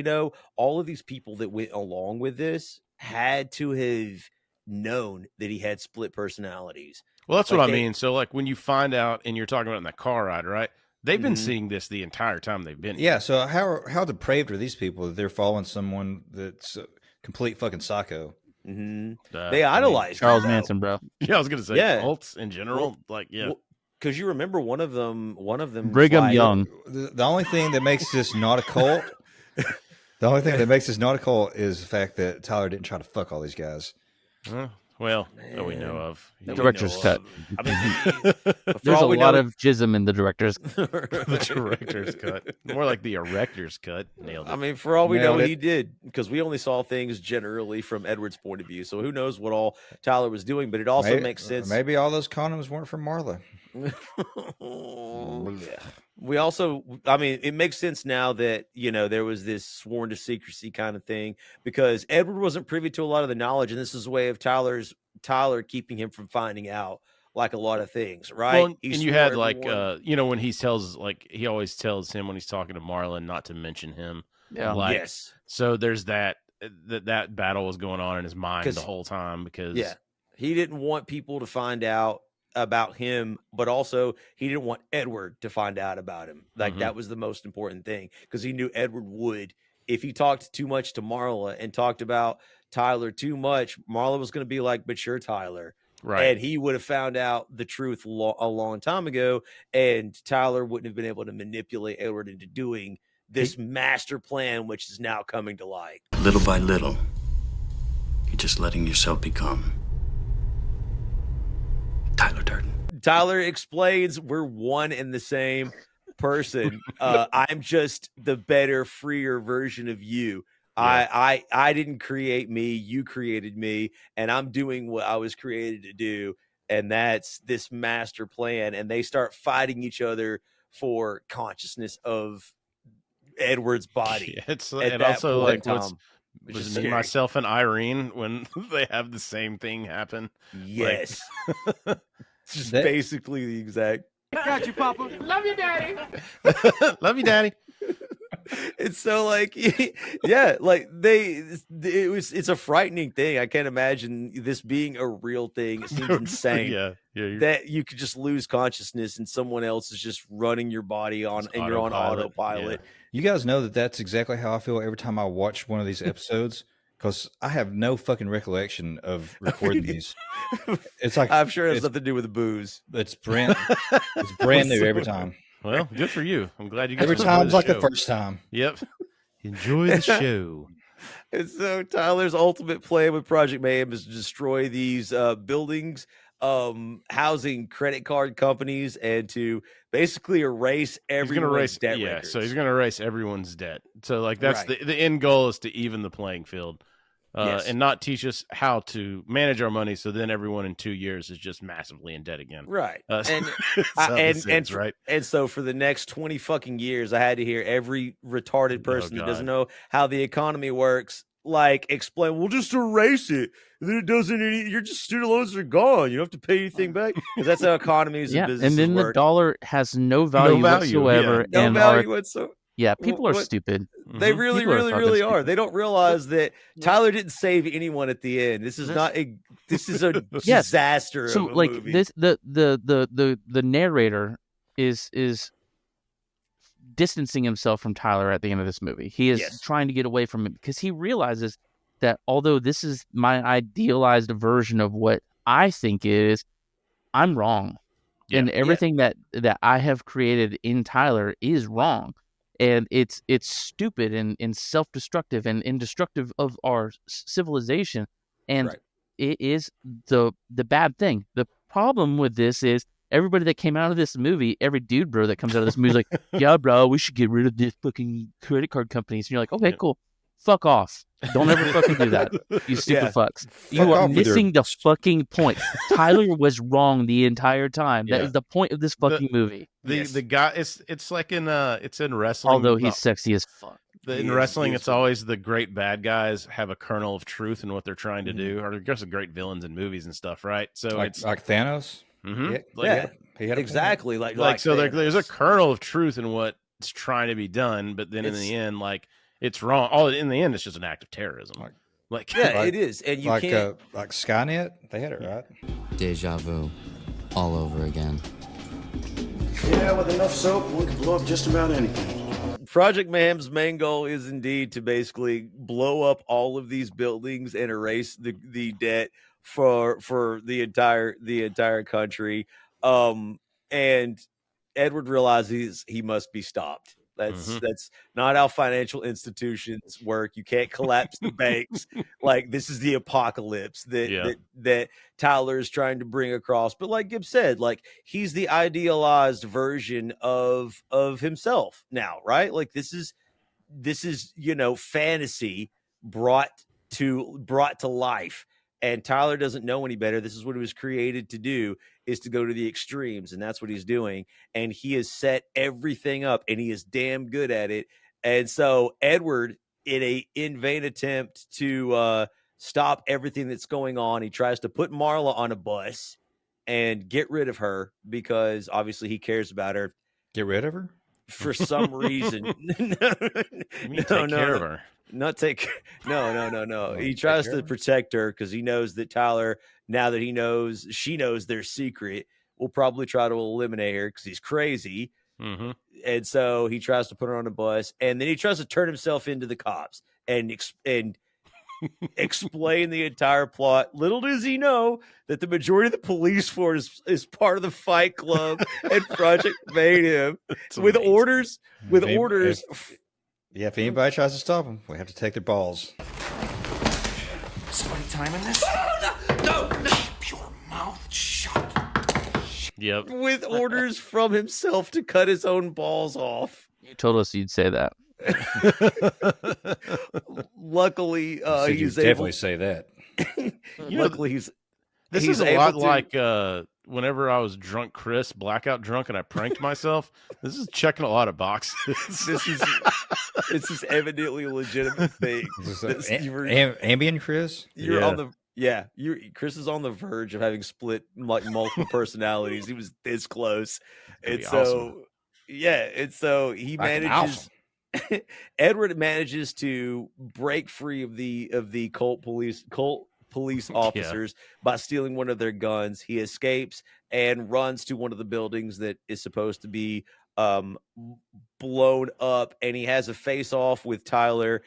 all of these people that went along with this had to have known that he had split personalities. Well, that's what I mean. So, like, when you find out, and you're talking about in that car ride, right? They've been seeing this the entire time they've been here. Yeah, so how depraved are these people that they're following someone that's a complete fucking psycho? They idolize Charles Manson, bro. Yeah, I was gonna say cults in general. Because you remember one of them Brigham Young. The only thing that makes this not a cult, is the fact that Tyler didn't try to fuck all these guys. Well, that we know of. Director's cut. I mean, there's a lot of jism in the director's the director's cut. More like the erector's cut. Nailed it. I mean, for all we know, he did, because we only saw things generally from Edward's point of view. So who knows what all Tyler was doing, but it also makes sense. Maybe all those condoms weren't from Marla. We also, it makes sense now that, there was this sworn to secrecy kind of thing, because Edward wasn't privy to a lot of the knowledge, and this is a way of Tyler keeping him from finding out like a lot of things, right? Well, and you had when he tells, like, he always tells him when he's talking to Marlon not to mention him. Yeah. Yes. So there's that battle was going on in his mind the whole time, because he didn't want people to find out about him, but also he didn't want Edward to find out about him. Like that was the most important thing, because he knew Edward would, if he talked too much to Marla and talked about Tyler too much, Marla was going to be like, but you're Tyler. Right. And he would have found out the truth a long time ago, and Tyler wouldn't have been able to manipulate Edward into doing this master plan, which is now coming to light. Little by little, you're just letting yourself become Tyler Durden. Tyler explains we're one and the same person. I'm just the better, freer version of you. Yeah. I didn't create me. You created me, and I'm doing what I was created to do. And that's this master plan. And they start fighting each other for consciousness of Edward's body. Yeah, and also like was me, myself, and Irene when they have the same thing happen. Yes. Like, it's just basically the exact. Got you, Papa. Love you, Daddy. Love you, Daddy. And so like, yeah, like it's a frightening thing. I can't imagine this being a real thing. It seems insane. Yeah, that you could just lose consciousness and someone else is just running your body on, and you're on autopilot. Yeah. You guys know that's exactly how I feel every time I watch one of these episodes, because I have no fucking recollection of recording these. It's like, I'm sure it has nothing to do with the booze. It's brand new every time. Well, good for you. I'm glad you got every time's like the first time. Yep. Enjoy the show. And so Tyler's ultimate plan with Project Mayhem is to destroy these buildings, housing credit card companies, and to basically erase everyone's debt records. So he's going to erase everyone's debt. So like that's right. the end goal is to even the playing field. And not teach us how to manage our money, so then everyone in 2 years is just massively in debt again. Right. And right. And so for the next 20 fucking years, I had to hear every retarded person that doesn't know how the economy works, like, explain, we'll just erase it. And then it doesn't, your just student loans are gone. You don't have to pay anything back. Because that's how economies and businesses and then work. The dollar has no value whatsoever. Yeah. No value whatsoever. Yeah, people are stupid. They really are. They don't realize that Tyler didn't save anyone at the end. This is this is a disaster. So of a like movie. this, the narrator is distancing himself from Tyler at the end of this movie. He is trying to get away from it because he realizes that although this is my idealized version of what I think is, I'm wrong, and everything that I have created in Tyler is wrong. And it's stupid and self-destructive and destructive of our civilization. And it is the bad thing. The problem with this is everybody that came out of this movie, every dude bro that comes out of this movie is like, yeah, bro, we should get rid of this fucking credit card companies. And you're like, okay, cool. Fuck off. Don't ever fucking do that. You stupid fucks. You are missing the fucking point. Tyler was wrong the entire time. That is the point of this fucking movie. The guy, it's like it's in wrestling. Although he's sexy as fuck. In wrestling, it's always the great bad guys have a kernel of truth in what they're trying to do, or just great villains in movies and stuff, right? So it's like Thanos. Mm-hmm. He had exactly like so there's a kernel of truth in what's trying to be done, but then in the end, like, it's wrong. All in the end, it's just an act of terrorism. It is, and you can't like Skynet. They had it right. Deja vu, all over again. Yeah, with enough soap, one could blow up just about anything. Project Mayhem's main goal is indeed to basically blow up all of these buildings and erase the debt for the entire country. And Edward realizes he must be stopped. That's not how financial institutions work. You can't collapse the banks. Like, this is the apocalypse that Tyler is trying to bring across. But like Gibb said, like, he's the idealized version of himself now, right? Like, this is fantasy brought to life. And Tyler doesn't know any better. This is what he was created to do, is to go to the extremes. And that's what he's doing. And he has set everything up, and he is damn good at it. And so Edward, in vain attempt to stop everything that's going on, he tries to put Marla on a bus and get rid of her, because obviously he cares about her. Get rid of her? For some reason. Take care of her. No. He tries to protect her because he knows that Tyler, now that she knows their secret, will probably try to eliminate her because he's crazy. Mm-hmm. And so he tries to put her on a bus, and then he tries to turn himself into the cops and explain the entire plot. Little does he know that the majority of the police force is part of the Fight Club and Project Mayhem with orders Yeah, if anybody tries to stop him, we have to take their balls. Somebody timing this? No! Keep your mouth shut. Yep. With orders from himself to cut his own balls off. You told us you'd say that. Luckily, he's definitely say that. Luckily, he's. This is a lot like whenever I was drunk, Chris, blackout drunk, and I pranked myself. This is checking a lot of boxes. This is evidently a legitimate thing. Ambien Chris? You're on the Chris is on the verge of having split like multiple personalities. He was this close. And so awesome. and so he manages Edward manages to break free of the cult police officers by stealing one of their guns. He escapes and runs to one of the buildings that is supposed to be blown up, and he has a face-off with Tyler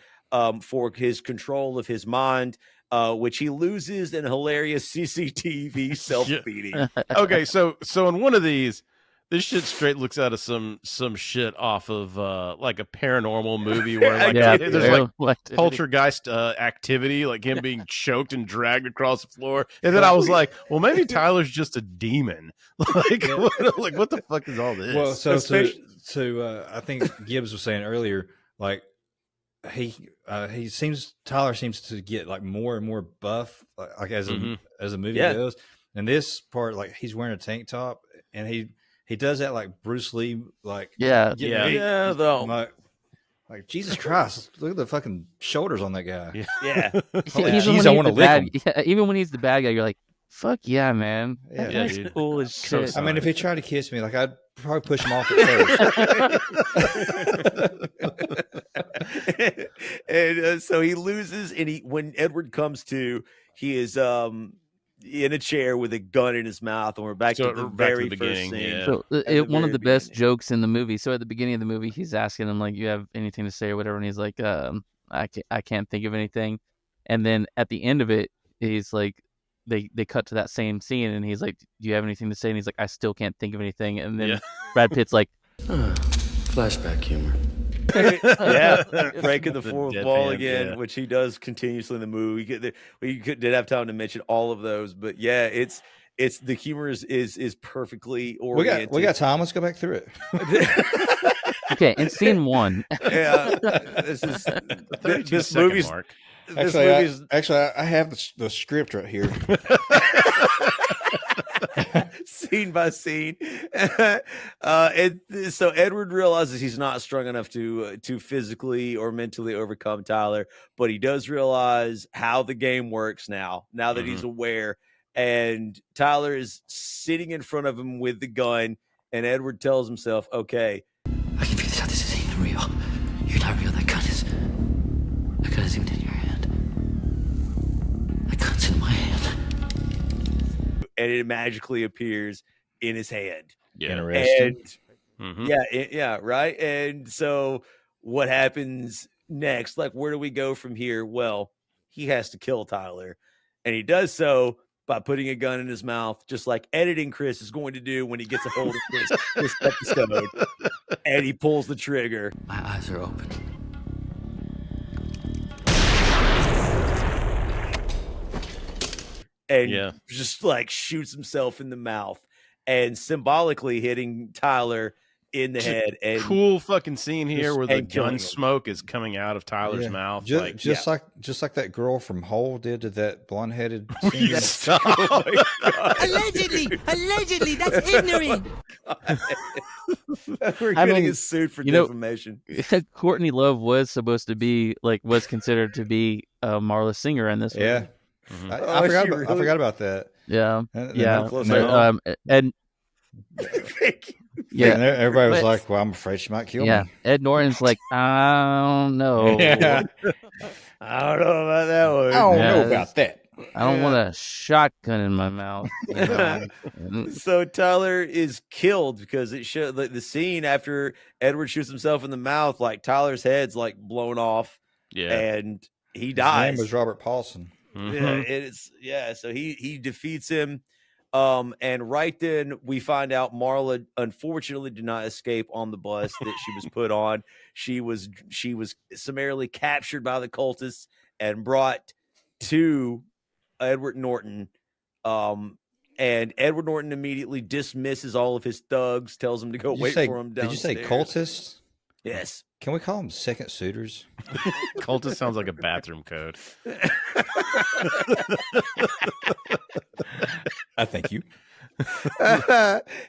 for his control of his mind, which he loses in hilarious CCTV self-beating. Okay, so in one of these, this shit straight looks out of some shit off of like a paranormal movie where there's like poltergeist activity, like him being choked and dragged across the floor. And then I was like, well, maybe Tyler's just a demon. Like, what the fuck is all this? Well, so I think Gibbs was saying earlier, like Tyler seems to get like more and more buff, like as the movie goes. And this part, like he's wearing a tank top, and he does that like Bruce Lee, like though. Like Jesus Christ, look at the fucking shoulders on that guy. Jeez, I want to lick him. Yeah, even when he's the bad guy, you're like, fuck yeah, man. That's cool as shit. I mean, if he tried to kiss me, like I'd probably push him off at first. And so he loses, and when Edward comes to, he is in a chair with a gun in his mouth, and we're back to the very first scene. So one of the best jokes in the movie. So at the beginning of the movie, he's asking him like, "You have anything to say or whatever?" And he's like, "I can't think of anything." And then at the end of it, he's like, they cut to that same scene, and he's like, "Do you have anything to say?" And he's like, "I still can't think of anything." And then Brad Pitt's like, flashback humor. Breaking the fourth wall again, which he does continuously in the movie. We did have time to mention all of those, but it's the humor is perfectly oriented. We got time. Let's go back through it. Okay, in scene one. This is this movie's mark. Actually, I have the script right here. Scene by scene. And so Edward realizes he's not strong enough to physically or mentally overcome Tyler, but he does realize how the game works now that he's aware. And Tyler is sitting in front of him with the gun, and Edward tells himself, okay, I can figure this out. This isn't even real. You're not real. That gun is even in your hand. That gun's in my hand. And it magically appears in his hand. Interesting. And, right. And so what happens next? Like, where do we go from here? Well, he has to kill Tyler, and he does so by putting a gun in his mouth, just like editing Chris is going to do when he gets a hold of this episode. And he pulls the trigger. My eyes are open. And just like shoots himself in the mouth, and symbolically hitting Tyler in the head. And cool fucking scene here where the gun smoke is coming out of Tyler's mouth. Just like that girl from Hole did to that blonde-headed. Allegedly, that's ignorant. We're getting sued for defamation. Courtney Love was considered to be Marla Singer in this movie. Mm-hmm. I forgot about that. Everybody was like, "Well, I'm afraid she might kill me." Ed Norton's like, "I don't know. I don't know about that one. I don't know about that. I don't want a shotgun in my mouth." So Tyler is killed because it showed the scene after Edward shoots himself in the mouth. Like Tyler's head's like blown off, and he dies. His name was Robert Paulson. So he defeats him. And right then we find out Marla unfortunately did not escape on the bus that she was put on. She was summarily captured by the cultists and brought to Edward Norton. And Edward Norton immediately dismisses all of his thugs, tells them to go wait for him downstairs. Did you say cultists? Yes. Can we call them second suitors? Cultist sounds like a bathroom code. I thank you.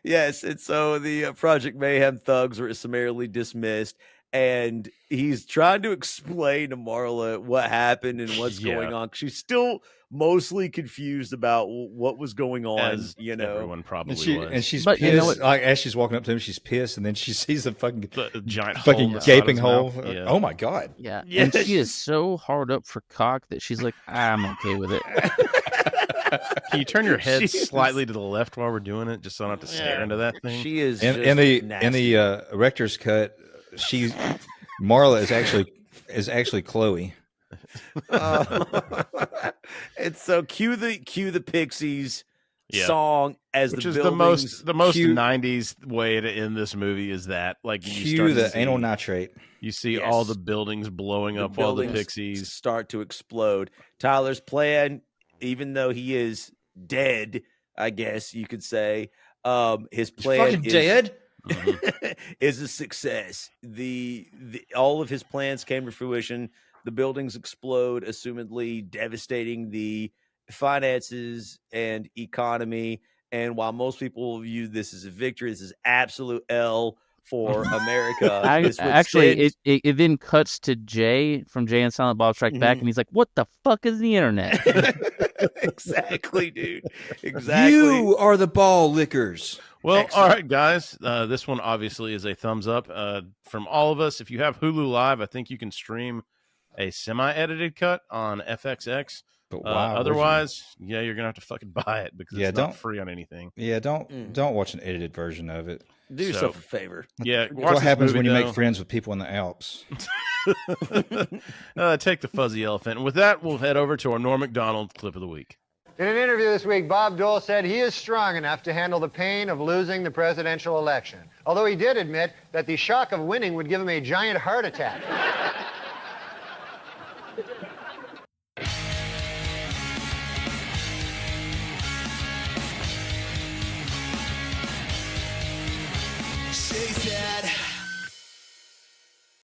Yes, and so the Project Mayhem thugs were summarily dismissed, and he's trying to explain to Marla what happened and what's going on. She's still mostly confused about what was going on. As everyone probably was. And she's pissed. You know what? Like, as she's walking up to him, she's pissed, and then she sees the giant fucking gaping hole. Yeah. Oh my god! Yeah, Yes. and she is so hard up for cock that she's like, I'm okay with it. Can you turn your head slightly to the left while we're doing it, just so I don't have to stare into that thing? She is in the Rector's cut. Marla is actually Chloe. And so cue the Pixies song as which the is buildings, the most 90s way to end this movie is that cue the anal nitrate. You see all the buildings blowing up while the Pixies start to explode. Tyler's plan, even though he is dead, I guess you could say, his plan is dead. is a success. The all of his plans came to fruition. The buildings explode, assumedly devastating the finances and economy. And while most people view this as a victory, this is absolute L for America. It then cuts to Jay from Jay and Silent Bob Strike Back, and he's like, "What the fuck is the internet?" Exactly, dude. Exactly. You are the ball lickers. Well, Excellent. All right, guys. This one obviously is a thumbs up from all of us. If you have Hulu Live, I think you can stream a semi-edited cut on FXX. But wow, otherwise, you're gonna have to fucking buy it because it's not free on anything. Yeah, don't watch an edited version of it. Do yourself a favor. Yeah, what happens when you make friends with people in the Alps? Take the fuzzy elephant. And with that, we'll head over to our Norm Macdonald clip of the week. In an interview this week, Bob Dole said he is strong enough to handle the pain of losing the presidential election, although he did admit that the shock of winning would give him a giant heart attack.